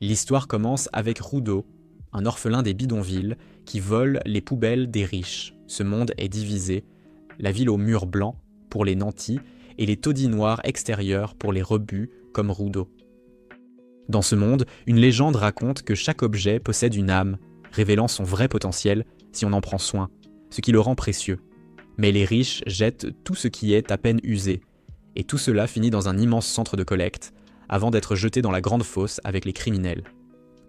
L'histoire commence avec Rudo, un orphelin des bidonvilles qui vole les poubelles des riches. Ce monde est divisé, la ville aux murs blancs pour les nantis et les taudis noirs extérieurs pour les rebuts comme Rudo. Dans ce monde, une légende raconte que chaque objet possède une âme, révélant son vrai potentiel si on en prend soin, ce qui le rend précieux. Mais les riches jettent tout ce qui est à peine usé, et tout cela finit dans un immense centre de collecte, avant d'être jeté dans la grande fosse avec les criminels.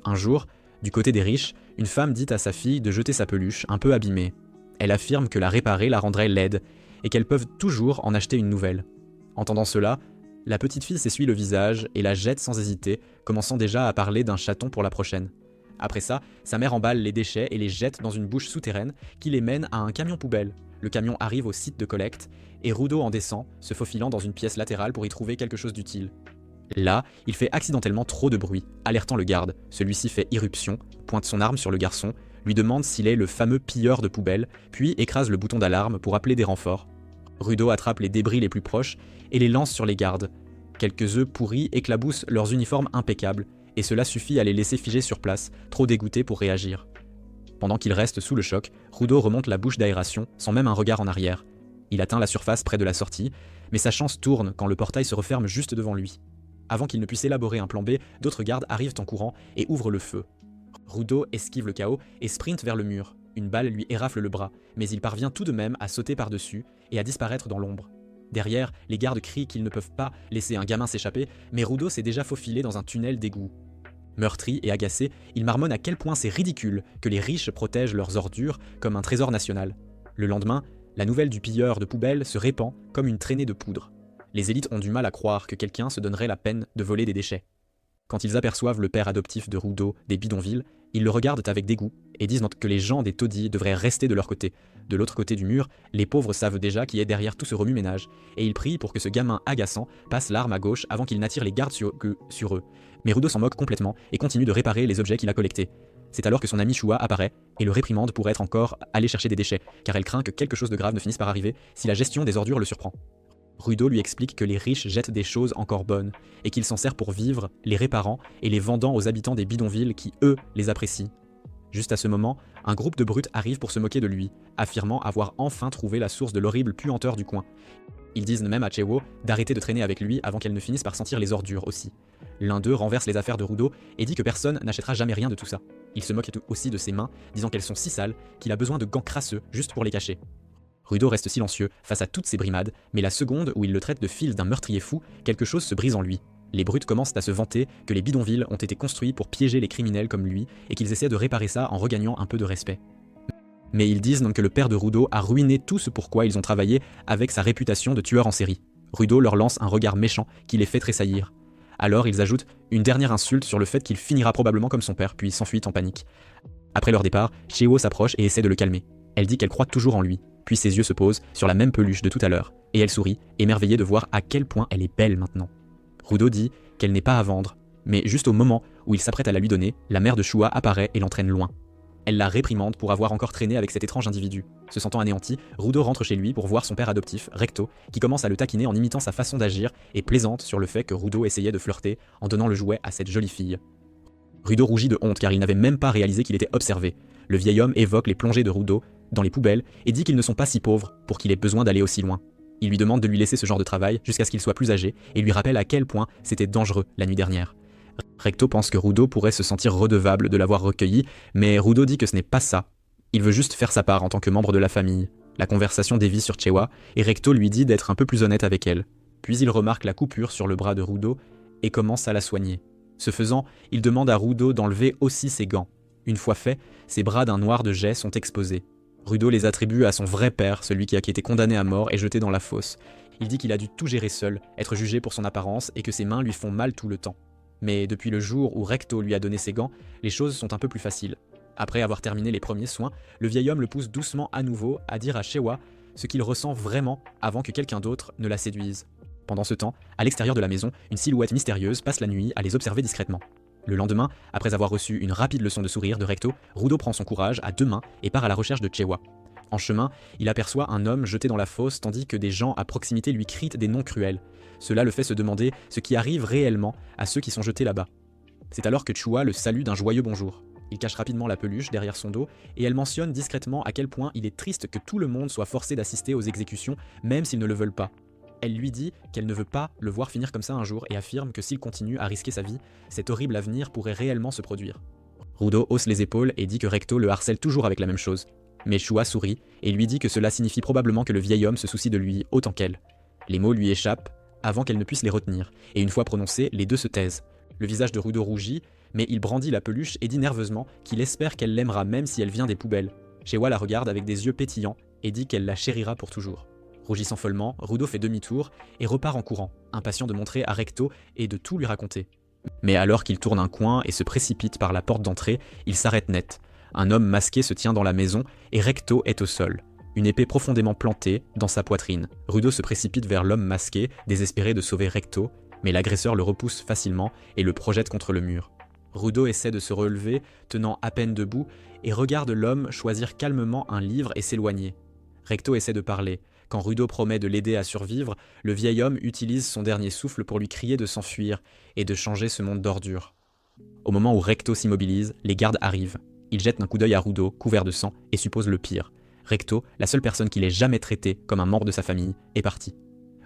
Un jour, du côté des riches, une femme dit à sa fille de jeter sa peluche un peu abîmée. Elle affirme que la réparer la rendrait laide, et qu'elles peuvent toujours en acheter une nouvelle. Entendant cela, la petite fille s'essuie le visage et la jette sans hésiter, commençant déjà à parler d'un chaton pour la prochaine. Après ça, sa mère emballe les déchets et les jette dans une bouche souterraine qui les mène à un camion poubelle. Le camion arrive au site de collecte et Rudo en descend, se faufilant dans une pièce latérale pour y trouver quelque chose d'utile. Là, il fait accidentellement trop de bruit, alertant le garde. Celui-ci fait irruption, pointe son arme sur le garçon, lui demande s'il est le fameux pilleur de poubelles, puis écrase le bouton d'alarme pour appeler des renforts. Rudo attrape les débris les plus proches et les lance sur les gardes. Quelques œufs pourris éclaboussent leurs uniformes impeccables, et cela suffit à les laisser figer sur place, trop dégoûtés pour réagir. Pendant qu'il reste sous le choc, Rudo remonte la bouche d'aération, sans même un regard en arrière. Il atteint la surface près de la sortie, mais sa chance tourne quand le portail se referme juste devant lui. Avant qu'il ne puisse élaborer un plan B, d'autres gardes arrivent en courant et ouvrent le feu. Rudo esquive le chaos et sprinte vers le mur. Une balle lui érafle le bras, mais il parvient tout de même à sauter par-dessus et à disparaître dans l'ombre. Derrière, les gardes crient qu'ils ne peuvent pas laisser un gamin s'échapper, mais Rudo s'est déjà faufilé dans un tunnel d'égout. Meurtri et agacé, il marmonne à quel point c'est ridicule que les riches protègent leurs ordures comme un trésor national. Le lendemain, la nouvelle du pilleur de poubelles se répand comme une traînée de poudre. Les élites ont du mal à croire que quelqu'un se donnerait la peine de voler des déchets. Quand ils aperçoivent le père adoptif de Rudo des bidonvilles, ils le regardent avec dégoût et disent que les gens des taudis devraient rester de leur côté. De l'autre côté du mur, les pauvres savent déjà qui est derrière tout ce remue-ménage, et ils prient pour que ce gamin agaçant passe l'arme à gauche avant qu'il n'attire les gardes sur eux. Mais Rudo s'en moque complètement et continue de réparer les objets qu'il a collectés. C'est alors que son ami Shua apparaît et le réprimande pour être encore allé chercher des déchets, car elle craint que quelque chose de grave ne finisse par arriver si la gestion des ordures le surprend. Rudo lui explique que les riches jettent des choses encore bonnes, et qu'il s'en sert pour vivre, les réparant et les vendant aux habitants des bidonvilles qui, eux, les apprécient. Juste à ce moment, un groupe de brutes arrive pour se moquer de lui, affirmant avoir enfin trouvé la source de l'horrible puanteur du coin. Ils disent même à Chewo d'arrêter de traîner avec lui avant qu'elle ne finisse par sentir les ordures aussi. L'un d'eux renverse les affaires de Rudo et dit que personne n'achètera jamais rien de tout ça. Il se moque aussi de ses mains, disant qu'elles sont si sales qu'il a besoin de gants crasseux juste pour les cacher. Rudo reste silencieux face à toutes ces brimades, mais la seconde où il le traite de fils d'un meurtrier fou, quelque chose se brise en lui. Les brutes commencent à se vanter que les bidonvilles ont été construits pour piéger les criminels comme lui et qu'ils essaient de réparer ça en regagnant un peu de respect. Mais ils disent donc que le père de Rudo a ruiné tout ce pourquoi ils ont travaillé avec sa réputation de tueur en série. Rudo leur lance un regard méchant qui les fait tressaillir. Alors ils ajoutent une dernière insulte sur le fait qu'il finira probablement comme son père, puis s'enfuient en panique. Après leur départ, Chewo s'approche et essaie de le calmer. Elle dit qu'elle croit toujours en lui, puis ses yeux se posent sur la même peluche de tout à l'heure, et elle sourit, émerveillée de voir à quel point elle est belle maintenant. Rudo dit qu'elle n'est pas à vendre, mais juste au moment où il s'apprête à la lui donner, la mère de Shua apparaît et l'entraîne loin. Elle la réprimande pour avoir encore traîné avec cet étrange individu. Se sentant anéanti, Rudo rentre chez lui pour voir son père adoptif, Recto, qui commence à le taquiner en imitant sa façon d'agir et plaisante sur le fait que Rudo essayait de flirter en donnant le jouet à cette jolie fille. Rudo rougit de honte car il n'avait même pas réalisé qu'il était observé. Le vieil homme évoque les plongées de Rudo dans les poubelles et dit qu'ils ne sont pas si pauvres pour qu'il ait besoin d'aller aussi loin. Il lui demande de lui laisser ce genre de travail jusqu'à ce qu'il soit plus âgé et lui rappelle à quel point c'était dangereux la nuit dernière. Recto pense que Rudo pourrait se sentir redevable de l'avoir recueilli, mais Rudo dit que ce n'est pas ça. Il veut juste faire sa part en tant que membre de la famille. La conversation dévie sur Chewa et Recto lui dit d'être un peu plus honnête avec elle. Puis il remarque la coupure sur le bras de Rudo et commence à la soigner. Ce faisant, il demande à Rudo d'enlever aussi ses gants. Une fois fait, ses bras d'un noir de jais sont exposés. Rudo les attribue à son vrai père, celui qui a été condamné à mort et jeté dans la fosse. Il dit qu'il a dû tout gérer seul, être jugé pour son apparence et que ses mains lui font mal tout le temps. Mais depuis le jour où Recto lui a donné ses gants, les choses sont un peu plus faciles. Après avoir terminé les premiers soins, le vieil homme le pousse doucement à nouveau à dire à Chewa ce qu'il ressent vraiment avant que quelqu'un d'autre ne la séduise. Pendant ce temps, à l'extérieur de la maison, une silhouette mystérieuse passe la nuit à les observer discrètement. Le lendemain, après avoir reçu une rapide leçon de sourire de Recto, Rudo prend son courage à deux mains et part à la recherche de Chewa. En chemin, il aperçoit un homme jeté dans la fosse tandis que des gens à proximité lui crient des noms cruels. Cela le fait se demander ce qui arrive réellement à ceux qui sont jetés là-bas. C'est alors que Chua le salue d'un joyeux bonjour. Il cache rapidement la peluche derrière son dos et elle mentionne discrètement à quel point il est triste que tout le monde soit forcé d'assister aux exécutions même s'ils ne le veulent pas. Elle lui dit qu'elle ne veut pas le voir finir comme ça un jour et affirme que s'il continue à risquer sa vie, cet horrible avenir pourrait réellement se produire. Rudo hausse les épaules et dit que Recto le harcèle toujours avec la même chose. Mais Chua sourit et lui dit que cela signifie probablement que le vieil homme se soucie de lui autant qu'elle. Les mots lui échappent avant qu'elle ne puisse les retenir, et une fois prononcés, les deux se taisent. Le visage de Rudo rougit, mais il brandit la peluche et dit nerveusement qu'il espère qu'elle l'aimera même si elle vient des poubelles. Chua la regarde avec des yeux pétillants et dit qu'elle la chérira pour toujours. Rougissant follement, Rudo fait demi-tour et repart en courant, impatient de montrer à Recto et de tout lui raconter. Mais alors qu'il tourne un coin et se précipite par la porte d'entrée, il s'arrête net. Un homme masqué se tient dans la maison et Recto est au sol, une épée profondément plantée dans sa poitrine. Rudo se précipite vers l'homme masqué, désespéré de sauver Recto, mais l'agresseur le repousse facilement et le projette contre le mur. Rudo essaie de se relever, tenant à peine debout, et regarde l'homme choisir calmement un livre et s'éloigner. Recto essaie de parler. Quand Rudo promet de l'aider à survivre, le vieil homme utilise son dernier souffle pour lui crier de s'enfuir et de changer ce monde d'ordures. Au moment où Recto s'immobilise, les gardes arrivent. Ils jettent un coup d'œil à Rudo, couvert de sang, et supposent le pire. Recto, la seule personne qu'il ait jamais traité comme un membre de sa famille, est parti.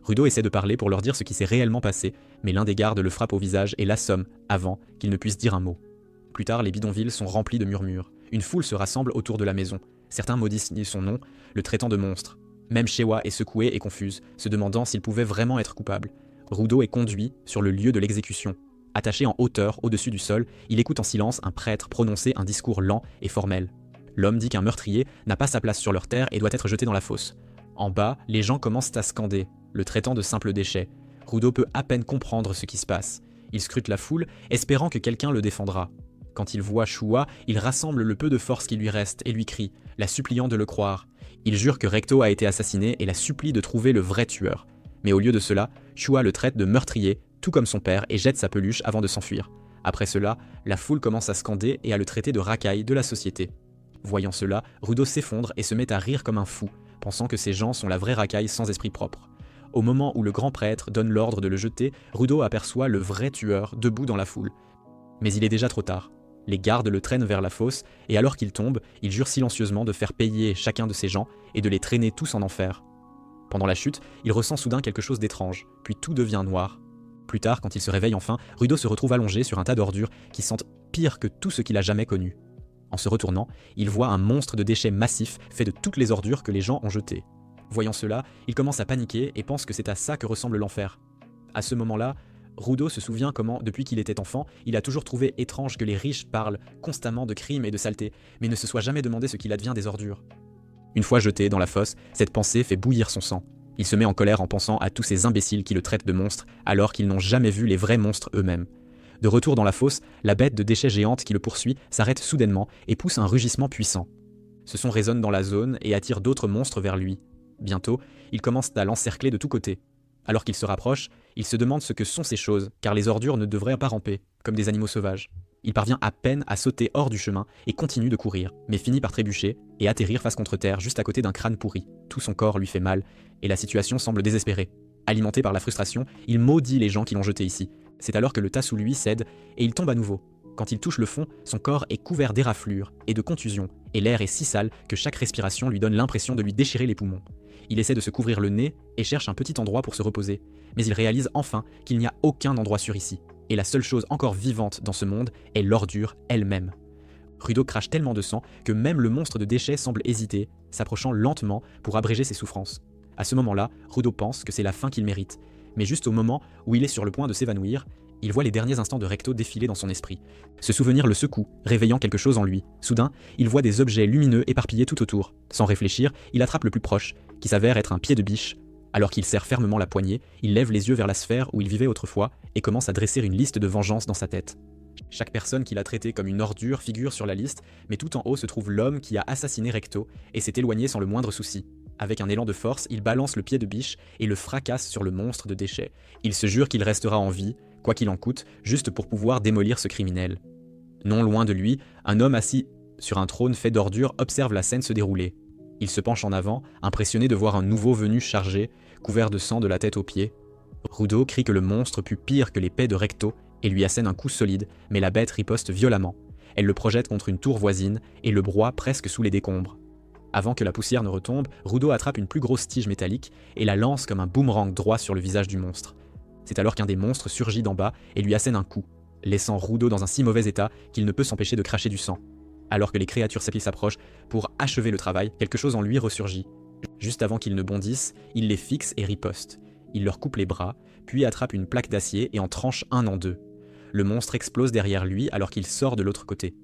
Rudo essaie de parler pour leur dire ce qui s'est réellement passé, mais l'un des gardes le frappe au visage et l'assomme avant qu'il ne puisse dire un mot. Plus tard, les bidonvilles sont remplis de murmures. Une foule se rassemble autour de la maison. Certains maudissent son nom, le traitant de monstre. Même Chua est secouée et confuse, se demandant s'il pouvait vraiment être coupable. Rudo est conduit sur le lieu de l'exécution. Attaché en hauteur, au-dessus du sol, il écoute en silence un prêtre prononcer un discours lent et formel. L'homme dit qu'un meurtrier n'a pas sa place sur leur terre et doit être jeté dans la fosse. En bas, les gens commencent à scander, le traitant de simple déchet. Rudo peut à peine comprendre ce qui se passe. Il scrute la foule, espérant que quelqu'un le défendra. Quand il voit Chua, il rassemble le peu de force qui lui reste et lui crie, la suppliant de le croire. Il jure que Recto a été assassiné et la supplie de trouver le vrai tueur. Mais au lieu de cela, Chua le traite de meurtrier, tout comme son père, et jette sa peluche avant de s'enfuir. Après cela, la foule commence à scander et à le traiter de racaille de la société. Voyant cela, Rudo s'effondre et se met à rire comme un fou, pensant que ces gens sont la vraie racaille sans esprit propre. Au moment où le grand prêtre donne l'ordre de le jeter, Rudo aperçoit le vrai tueur debout dans la foule. Mais il est déjà trop tard. Les gardes le traînent vers la fosse, et alors qu'il tombe, il jure silencieusement de faire payer chacun de ces gens et de les traîner tous en enfer. Pendant la chute, il ressent soudain quelque chose d'étrange, puis tout devient noir. Plus tard, quand il se réveille enfin, Rudo se retrouve allongé sur un tas d'ordures qui sentent pire que tout ce qu'il a jamais connu. En se retournant, il voit un monstre de déchets massifs fait de toutes les ordures que les gens ont jetées. Voyant cela, il commence à paniquer et pense que c'est à ça que ressemble l'enfer. À ce moment-là, Rudo se souvient comment, depuis qu'il était enfant, il a toujours trouvé étrange que les riches parlent constamment de crimes et de saleté, mais ne se soit jamais demandé ce qu'il advient des ordures. Une fois jeté dans la fosse, cette pensée fait bouillir son sang. Il se met en colère en pensant à tous ces imbéciles qui le traitent de monstre, alors qu'ils n'ont jamais vu les vrais monstres eux-mêmes. De retour dans la fosse, la bête de déchets géante qui le poursuit s'arrête soudainement et pousse un rugissement puissant. Ce son résonne dans la zone et attire d'autres monstres vers lui. Bientôt, il commence à l'encercler de tous côtés. Alors qu'il se rapproche, il se demande ce que sont ces choses, car les ordures ne devraient pas ramper, comme des animaux sauvages. Il parvient à peine à sauter hors du chemin et continue de courir, mais finit par trébucher et atterrir face contre terre juste à côté d'un crâne pourri. Tout son corps lui fait mal, et la situation semble désespérée. Alimenté par la frustration, il maudit les gens qui l'ont jeté ici. C'est alors que le tas sous lui cède, et il tombe à nouveau. Quand il touche le fond, son corps est couvert d'éraflures et de contusions, et l'air est si sale que chaque respiration lui donne l'impression de lui déchirer les poumons. Il essaie de se couvrir le nez et cherche un petit endroit pour se reposer, mais il réalise enfin qu'il n'y a aucun endroit sûr ici, et la seule chose encore vivante dans ce monde est l'ordure elle-même. Rudo crache tellement de sang que même le monstre de déchets semble hésiter, s'approchant lentement pour abréger ses souffrances. À ce moment-là, Rudo pense que c'est la fin qu'il mérite, mais juste au moment où il est sur le point de s'évanouir, il voit les derniers instants de Recto défiler dans son esprit. Ce souvenir le secoue, réveillant quelque chose en lui. Soudain, il voit des objets lumineux éparpillés tout autour. Sans réfléchir, il attrape le plus proche, qui s'avère être un pied de biche. Alors qu'il serre fermement la poignée, il lève les yeux vers la sphère où il vivait autrefois et commence à dresser une liste de vengeance dans sa tête. Chaque personne qu'il a traitée comme une ordure figure sur la liste, mais tout en haut se trouve l'homme qui a assassiné Recto et s'est éloigné sans le moindre souci. Avec un élan de force, il balance le pied de biche et le fracasse sur le monstre de déchets. Il se jure qu'il restera en vie, quoi qu'il en coûte, juste pour pouvoir démolir ce criminel. Non loin de lui, un homme assis sur un trône fait d'ordures observe la scène se dérouler. Il se penche en avant, impressionné de voir un nouveau venu chargé, couvert de sang de la tête aux pieds. Rudo crie que le monstre pue pire que les pets de Recto et lui assène un coup solide, mais la bête riposte violemment. Elle le projette contre une tour voisine et le broie presque sous les décombres. Avant que la poussière ne retombe, Rudo attrape une plus grosse tige métallique et la lance comme un boomerang droit sur le visage du monstre. C'est alors qu'un des monstres surgit d'en bas et lui assène un coup, laissant Rudo dans un si mauvais état qu'il ne peut s'empêcher de cracher du sang. Alors que les créatures sceptiques s'approchent pour achever le travail, quelque chose en lui ressurgit. Juste avant qu'ils ne bondissent, il les fixe et riposte. Il leur coupe les bras, puis attrape une plaque d'acier et en tranche un en deux. Le monstre explose derrière lui alors qu'il sort de l'autre côté.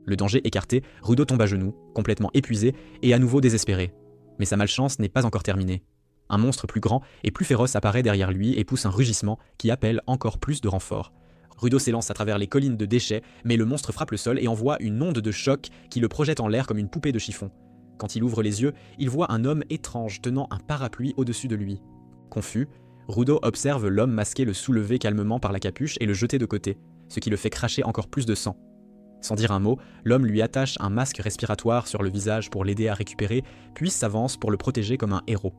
Le danger écarté, Rudo tombe à genoux, complètement épuisé et à nouveau désespéré. Mais sa malchance n'est pas encore terminée. Un monstre plus grand et plus féroce apparaît derrière lui et pousse un rugissement qui appelle encore plus de renforts. Rudo s'élance à travers les collines de déchets, mais le monstre frappe le sol et envoie une onde de choc qui le projette en l'air comme une poupée de chiffon. Quand il ouvre les yeux, il voit un homme étrange tenant un parapluie au-dessus de lui. Confus, Rudo observe l'homme masqué le soulever calmement par la capuche et le jeter de côté, ce qui le fait cracher encore plus de sang. Sans dire un mot, l'homme lui attache un masque respiratoire sur le visage pour l'aider à récupérer, puis s'avance pour le protéger comme un héros.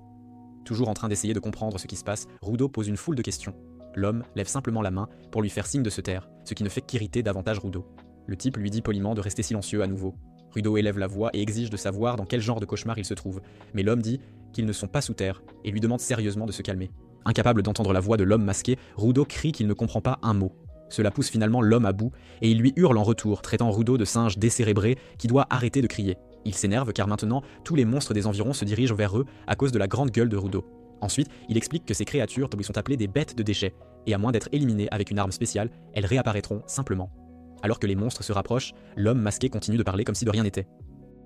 Toujours en train d'essayer de comprendre ce qui se passe, Rudo pose une foule de questions. L'homme lève simplement la main pour lui faire signe de se taire, ce qui ne fait qu'irriter davantage Rudo. Le type lui dit poliment de rester silencieux à nouveau. Rudo élève la voix et exige de savoir dans quel genre de cauchemar il se trouve, mais l'homme dit qu'ils ne sont pas sous terre et lui demande sérieusement de se calmer. Incapable d'entendre la voix de l'homme masqué, Rudo crie qu'il ne comprend pas un mot. Cela pousse finalement l'homme à bout et il lui hurle en retour, traitant Rudo de singe décérébré qui doit arrêter de crier. Il s'énerve car maintenant tous les monstres des environs se dirigent vers eux à cause de la grande gueule de Rudo. Ensuite, il explique que ces créatures sont appelées des bêtes de déchets, et à moins d'être éliminées avec une arme spéciale, elles réapparaîtront simplement. Alors que les monstres se rapprochent, l'homme masqué continue de parler comme si de rien n'était.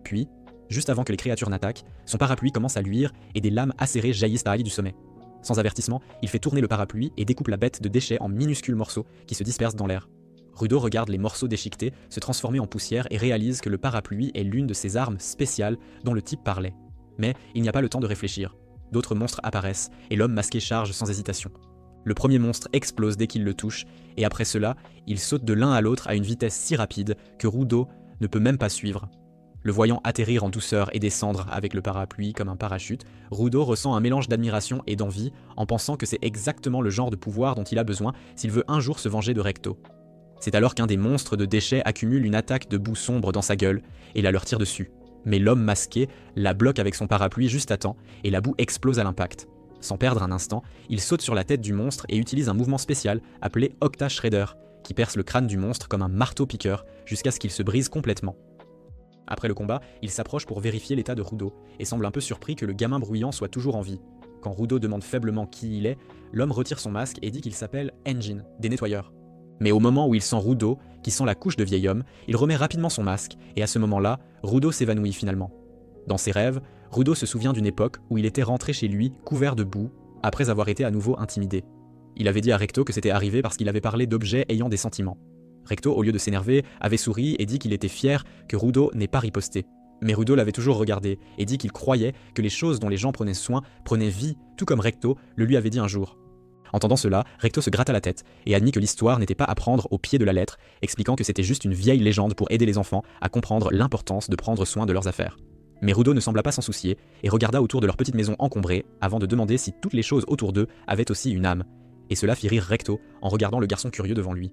Puis, juste avant que les créatures n'attaquent, son parapluie commence à luire et des lames acérées jaillissent par Ali du sommet. Sans avertissement, il fait tourner le parapluie et découpe la bête de déchets en minuscules morceaux qui se dispersent dans l'air. Rudo regarde les morceaux déchiquetés se transformer en poussière et réalise que le parapluie est l'une de ces armes spéciales dont le type parlait. Mais il n'y a pas le temps de réfléchir. D'autres monstres apparaissent et l'homme masqué charge sans hésitation. Le premier monstre explose dès qu'il le touche, et après cela, il saute de l'un à l'autre à une vitesse si rapide que Rudo ne peut même pas suivre. Le voyant atterrir en douceur et descendre avec le parapluie comme un parachute, Rudo ressent un mélange d'admiration et d'envie en pensant que c'est exactement le genre de pouvoir dont il a besoin s'il veut un jour se venger de Recto. C'est alors qu'un des monstres de déchets accumule une attaque de boue sombre dans sa gueule et la leur tire dessus. Mais l'homme masqué la bloque avec son parapluie juste à temps et la boue explose à l'impact. Sans perdre un instant, il saute sur la tête du monstre et utilise un mouvement spécial appelé Octa Shredder, qui perce le crâne du monstre comme un marteau-piqueur jusqu'à ce qu'il se brise complètement. Après le combat, il s'approche pour vérifier l'état de Rudo et semble un peu surpris que le gamin bruyant soit toujours en vie. Quand Rudo demande faiblement qui il est, l'homme retire son masque et dit qu'il s'appelle Engine, des nettoyeurs. Mais au moment où il sent Rudo, qui sent la couche de vieil homme, il remet rapidement son masque, et à ce moment-là, Rudo s'évanouit finalement. Dans ses rêves, Rudo se souvient d'une époque où il était rentré chez lui, couvert de boue, après avoir été à nouveau intimidé. Il avait dit à Recto que c'était arrivé parce qu'il avait parlé d'objets ayant des sentiments. Recto, au lieu de s'énerver, avait souri et dit qu'il était fier que Rudo n'ait pas riposté. Mais Rudo l'avait toujours regardé, et dit qu'il croyait que les choses dont les gens prenaient soin prenaient vie, tout comme Recto le lui avait dit un jour. Entendant cela, Recto se gratta la tête et admit que l'histoire n'était pas à prendre au pied de la lettre, expliquant que c'était juste une vieille légende pour aider les enfants à comprendre l'importance de prendre soin de leurs affaires. Mais Rudo ne sembla pas s'en soucier et regarda autour de leur petite maison encombrée avant de demander si toutes les choses autour d'eux avaient aussi une âme. Et cela fit rire Recto en regardant le garçon curieux devant lui.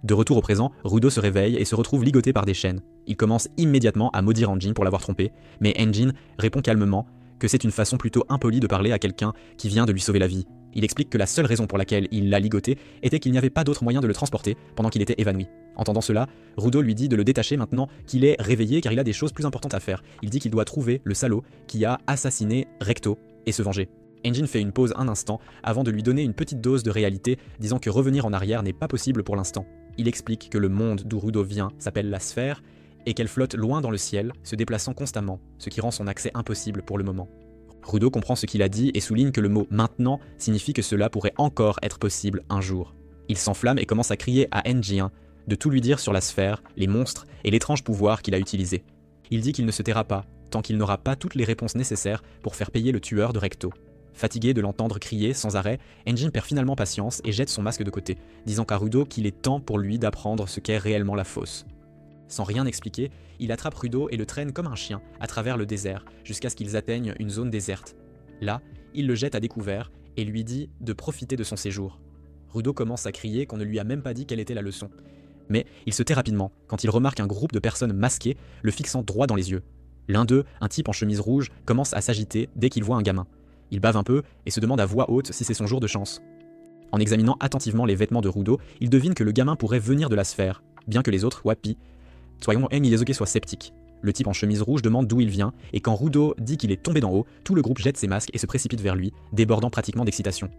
De retour au présent, Rudo se réveille et se retrouve ligoté par des chaînes. Il commence immédiatement à maudire Engine pour l'avoir trompé, mais Engine répond calmement que c'est une façon plutôt impolie de parler à quelqu'un qui vient de lui sauver la vie. Il explique que la seule raison pour laquelle il l'a ligoté était qu'il n'y avait pas d'autre moyen de le transporter pendant qu'il était évanoui. Entendant cela, Rudo lui dit de le détacher maintenant qu'il est réveillé car il a des choses plus importantes à faire. Il dit qu'il doit trouver le salaud qui a assassiné Recto et se venger. Engine fait une pause un instant avant de lui donner une petite dose de réalité, disant que revenir en arrière n'est pas possible pour l'instant. Il explique que le monde d'où Rudo vient s'appelle la sphère et qu'elle flotte loin dans le ciel, se déplaçant constamment, ce qui rend son accès impossible pour le moment. Rudo comprend ce qu'il a dit et souligne que le mot « maintenant » signifie que cela pourrait encore être possible un jour. Il s'enflamme et commence à crier à NG1 de tout lui dire sur la sphère, les monstres et l'étrange pouvoir qu'il a utilisé. Il dit qu'il ne se taira pas, tant qu'il n'aura pas toutes les réponses nécessaires pour faire payer le tueur de Recto. Fatigué de l'entendre crier sans arrêt, Engine perd finalement patience et jette son masque de côté, disant à Rudo qu'il est temps pour lui d'apprendre ce qu'est réellement la fosse. Sans rien expliquer, il attrape Rudo et le traîne comme un chien à travers le désert jusqu'à ce qu'ils atteignent une zone déserte. Là, il le jette à découvert et lui dit de profiter de son séjour. Rudo commence à crier qu'on ne lui a même pas dit quelle était la leçon. Mais il se tait rapidement quand il remarque un groupe de personnes masquées le fixant droit dans les yeux. L'un d'eux, un type en chemise rouge, commence à s'agiter dès qu'il voit un gamin. Il bave un peu et se demande à voix haute si c'est son jour de chance. En examinant attentivement les vêtements de Rudo, il devine que le gamin pourrait venir de la sphère, bien que les autres, Wapi, soyons Nidezuke soient sceptiques. Le type en chemise rouge demande d'où il vient, et quand Rudo dit qu'il est tombé d'en haut, tout le groupe jette ses masques et se précipite vers lui, débordant pratiquement d'excitation.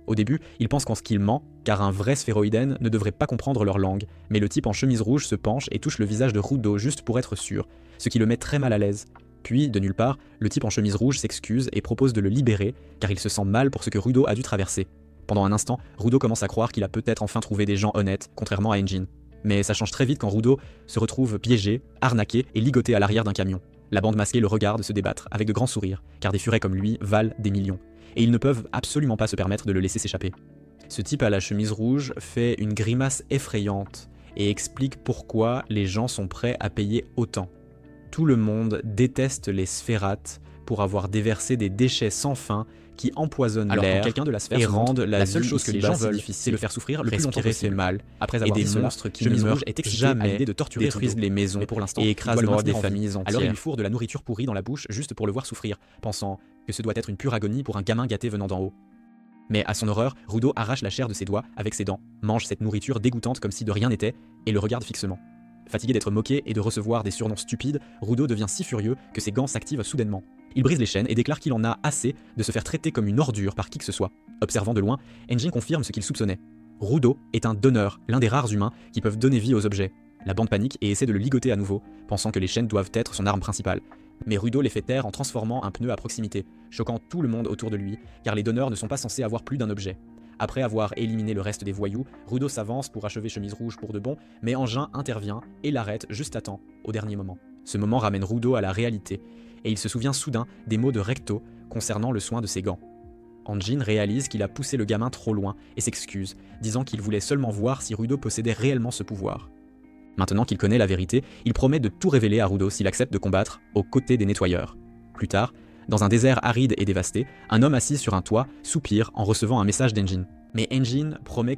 Au début, ils pensent qu'en ce qu'il ment, car un vrai sphéroïden ne devrait pas comprendre leur langue, mais le type en chemise rouge se penche et touche le visage de Rudo juste pour être sûr, ce qui le met très mal à l'aise. Puis, de nulle part, le type en chemise rouge s'excuse et propose de le libérer, car il se sent mal pour ce que Rudo a dû traverser. Pendant un instant, Rudo commence à croire qu'il a peut-être enfin trouvé des gens honnêtes, contrairement à Enjin. Mais ça change très vite quand Rudo se retrouve piégé, arnaqué et ligoté à l'arrière d'un camion. La bande masquée le regarde se débattre, avec de grands sourires, car des furets comme lui valent des millions. Et ils ne peuvent absolument pas se permettre de le laisser s'échapper. Ce type à la chemise rouge fait une grimace effrayante et explique pourquoi les gens sont prêts à payer autant. Tout le monde déteste les sphérates pour avoir déversé des déchets sans fin qui empoisonnent l'air quelqu'un de la sphère et rendent la seule chose que les gens veulent, c'est le faire souffrir le plus longtemps possible. Mal. Après avoir des monstres qui ne meurent jamais à l'idée de torturer, détruisent les maisons pour l'instant, et écrasent des familles entières. Alors il lui fourre de la nourriture pourrie dans la bouche juste pour le voir souffrir, pensant que ce doit être une pure agonie pour un gamin gâté venant d'en haut. Mais à son horreur, Rudo arrache la chair de ses doigts avec ses dents, mange cette nourriture dégoûtante comme si de rien n'était, et le regarde fixement. Fatigué d'être moqué et de recevoir des surnoms stupides, Rudo devient si furieux que ses gants s'activent soudainement. Il brise les chaînes et déclare qu'il en a assez de se faire traiter comme une ordure par qui que ce soit. Observant de loin, Enjin confirme ce qu'il soupçonnait. Rudo est un donneur, l'un des rares humains qui peuvent donner vie aux objets. La bande panique et essaie de le ligoter à nouveau, pensant que les chaînes doivent être son arme principale. Mais Rudo les fait taire en transformant un pneu à proximité, choquant tout le monde autour de lui, car les donneurs ne sont pas censés avoir plus d'un objet. Après avoir éliminé le reste des voyous, Rudo s'avance pour achever Chemise Rouge pour de bon, mais Enjin intervient et l'arrête juste à temps, au dernier moment. Ce moment ramène Rudo à la réalité, et il se souvient soudain des mots de Recto concernant le soin de ses gants. Enjin réalise qu'il a poussé le gamin trop loin et s'excuse, disant qu'il voulait seulement voir si Rudo possédait réellement ce pouvoir. Maintenant qu'il connaît la vérité, il promet de tout révéler à Rudo s'il accepte de combattre aux côtés des nettoyeurs. Plus tard, dans un désert aride et dévasté, un homme assis sur un toit soupire en recevant un message d'Enjin. Mais Enjin promet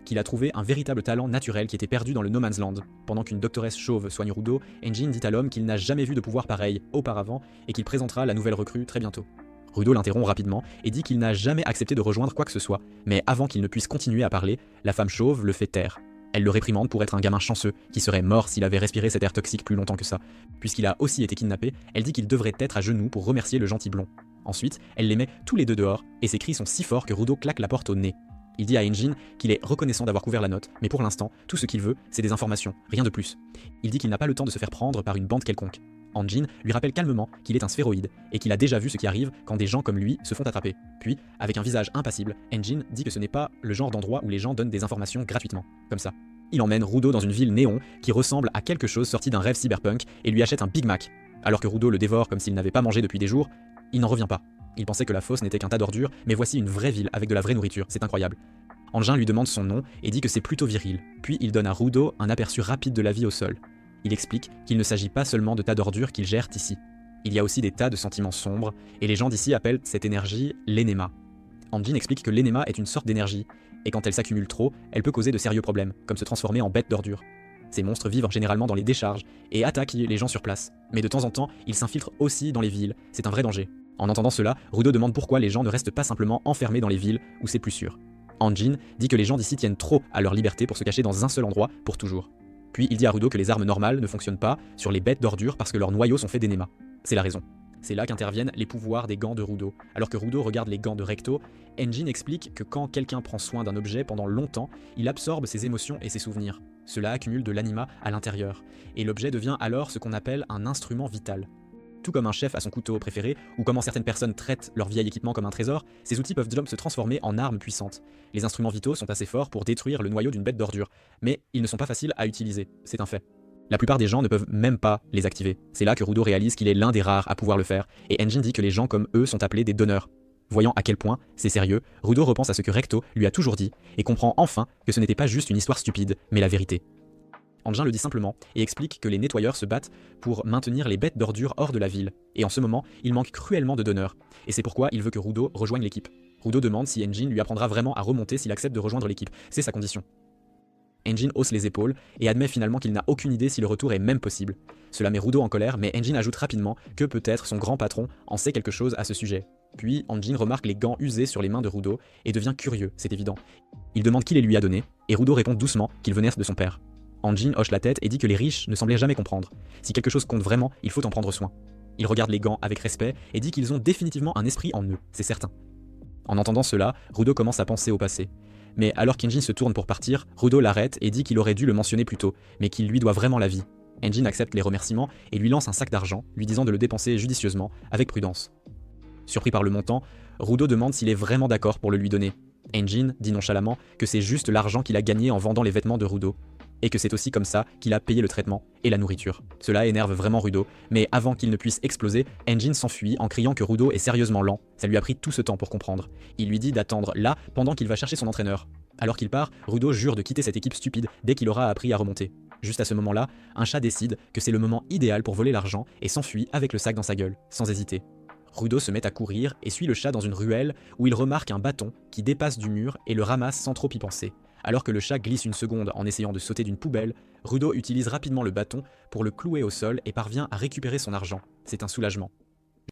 qu'il a trouvé un véritable talent naturel qui était perdu dans le No Man's Land. Pendant qu'une doctoresse chauve soigne Rudo, Enjin dit à l'homme qu'il n'a jamais vu de pouvoir pareil auparavant et qu'il présentera la nouvelle recrue très bientôt. Rudo l'interrompt rapidement et dit qu'il n'a jamais accepté de rejoindre quoi que ce soit, mais avant qu'il ne puisse continuer à parler, la femme chauve le fait taire. Elle le réprimande pour être un gamin chanceux, qui serait mort s'il avait respiré cet air toxique plus longtemps que ça. Puisqu'il a aussi été kidnappé, elle dit qu'il devrait être à genoux pour remercier le gentil blond. Ensuite, elle les met tous les deux dehors, et ses cris sont si forts que Rudo claque la porte au nez. Il dit à Enjin qu'il est reconnaissant d'avoir couvert la note, mais pour l'instant, tout ce qu'il veut, c'est des informations, rien de plus. Il dit qu'il n'a pas le temps de se faire prendre par une bande quelconque. Enjin lui rappelle calmement qu'il est un sphéroïde, et qu'il a déjà vu ce qui arrive quand des gens comme lui se font attraper. Puis, avec un visage impassible, Enjin dit que ce n'est pas le genre d'endroit où les gens donnent des informations gratuitement, comme ça. Il emmène Rudo dans une ville néon qui ressemble à quelque chose sorti d'un rêve cyberpunk et lui achète un Big Mac. Alors que Rudo le dévore comme s'il n'avait pas mangé depuis des jours, il n'en revient pas. Il pensait que la fosse n'était qu'un tas d'ordures, mais voici une vraie ville avec de la vraie nourriture, c'est incroyable. Enjin lui demande son nom et dit que c'est plutôt viril, puis il donne à Rudo un aperçu rapide de la vie au sol. Il explique qu'il ne s'agit pas seulement de tas d'ordures qu'il gère ici. Il y a aussi des tas de sentiments sombres, et les gens d'ici appellent cette énergie l'énéma. Enjin explique que l'énéma est une sorte d'énergie, et quand elle s'accumule trop, elle peut causer de sérieux problèmes, comme se transformer en bête d'ordure. Ces monstres vivent généralement dans les décharges et attaquent les gens sur place, mais de temps en temps, ils s'infiltrent aussi dans les villes, c'est un vrai danger. En entendant cela, Rudo demande pourquoi les gens ne restent pas simplement enfermés dans les villes où c'est plus sûr. Enjin dit que les gens d'ici tiennent trop à leur liberté pour se cacher dans un seul endroit pour toujours. Puis il dit à Rudo que les armes normales ne fonctionnent pas sur les bêtes d'ordure parce que leurs noyaux sont faits d'énéma. C'est la raison. C'est là qu'interviennent les pouvoirs des gants de Rudo. Alors que Rudo regarde les gants de Recto, Enjin explique que quand quelqu'un prend soin d'un objet pendant longtemps, il absorbe ses émotions et ses souvenirs. Cela accumule de l'anima à l'intérieur, et l'objet devient alors ce qu'on appelle un instrument vital. Tout comme un chef a son couteau préféré, ou comment certaines personnes traitent leur vieil équipement comme un trésor, ces outils peuvent se transformer en armes puissantes. Les instruments vitaux sont assez forts pour détruire le noyau d'une bête d'ordure, mais ils ne sont pas faciles à utiliser, c'est un fait. La plupart des gens ne peuvent même pas les activer. C'est là que Rudo réalise qu'il est l'un des rares à pouvoir le faire, et Enjin dit que les gens comme eux sont appelés des donneurs. Voyant à quel point c'est sérieux, Rudo repense à ce que Recto lui a toujours dit, et comprend enfin que ce n'était pas juste une histoire stupide, mais la vérité. Enjin le dit simplement, et explique que les nettoyeurs se battent pour maintenir les bêtes d'ordures hors de la ville, et en ce moment, il manque cruellement de donneurs, et c'est pourquoi il veut que Rudo rejoigne l'équipe. Rudo demande si Engin lui apprendra vraiment à remonter s'il accepte de rejoindre l'équipe. C'est sa condition. Engin hausse les épaules et admet finalement qu'il n'a aucune idée si le retour est même possible. Cela met Rudo en colère, mais Engin ajoute rapidement que peut-être son grand patron en sait quelque chose à ce sujet. Puis Engin remarque les gants usés sur les mains de Rudo et devient curieux, c'est évident. Il demande qui les lui a donnés, et Rudo répond doucement qu'ils venaient de son père. Engin hoche la tête et dit que les riches ne semblaient jamais comprendre. Si quelque chose compte vraiment, il faut en prendre soin. Il regarde les gants avec respect et dit qu'ils ont définitivement un esprit en eux, c'est certain. En entendant cela, Rudo commence à penser au passé. Mais alors qu'Engin se tourne pour partir, Rudo l'arrête et dit qu'il aurait dû le mentionner plus tôt, mais qu'il lui doit vraiment la vie. Engin accepte les remerciements et lui lance un sac d'argent, lui disant de le dépenser judicieusement, avec prudence. Surpris par le montant, Rudo demande s'il est vraiment d'accord pour le lui donner. Engin dit nonchalamment que c'est juste l'argent qu'il a gagné en vendant les vêtements de Rudo, et que c'est aussi comme ça qu'il a payé le traitement et la nourriture. Cela énerve vraiment Rudo, mais avant qu'il ne puisse exploser, Engin s'enfuit en criant que Rudo est sérieusement lent. Ça lui a pris tout ce temps pour comprendre. Il lui dit d'attendre là pendant qu'il va chercher son entraîneur. Alors qu'il part, Rudo jure de quitter cette équipe stupide dès qu'il aura appris à remonter. Juste à ce moment-là, un chat décide que c'est le moment idéal pour voler l'argent et s'enfuit avec le sac dans sa gueule, sans hésiter. Rudo se met à courir et suit le chat dans une ruelle où il remarque un bâton qui dépasse du mur et le ramasse sans trop y penser. Alors que le chat glisse une seconde en essayant de sauter d'une poubelle, Rudo utilise rapidement le bâton pour le clouer au sol et parvient à récupérer son argent. C'est un soulagement.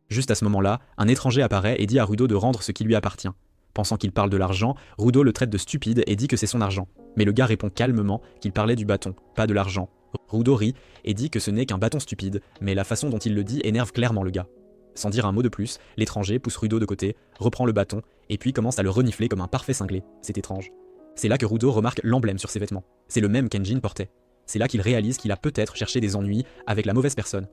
Juste à ce moment-là, un étranger apparaît et dit à Rudo de rendre ce qui lui appartient. Pensant qu'il parle de l'argent, Rudo le traite de stupide et dit que c'est son argent. Mais le gars répond calmement qu'il parlait du bâton, pas de l'argent. Rudo rit et dit que ce n'est qu'un bâton stupide, mais la façon dont il le dit énerve clairement le gars. Sans dire un mot de plus, l'étranger pousse Rudo de côté, reprend le bâton, et puis commence à le renifler comme un parfait cinglé. C'est étrange. C'est là que Rudo remarque l'emblème sur ses vêtements. C'est le même qu'Engin portait. C'est là qu'il réalise qu'il a peut-être cherché des ennuis avec la mauvaise personne.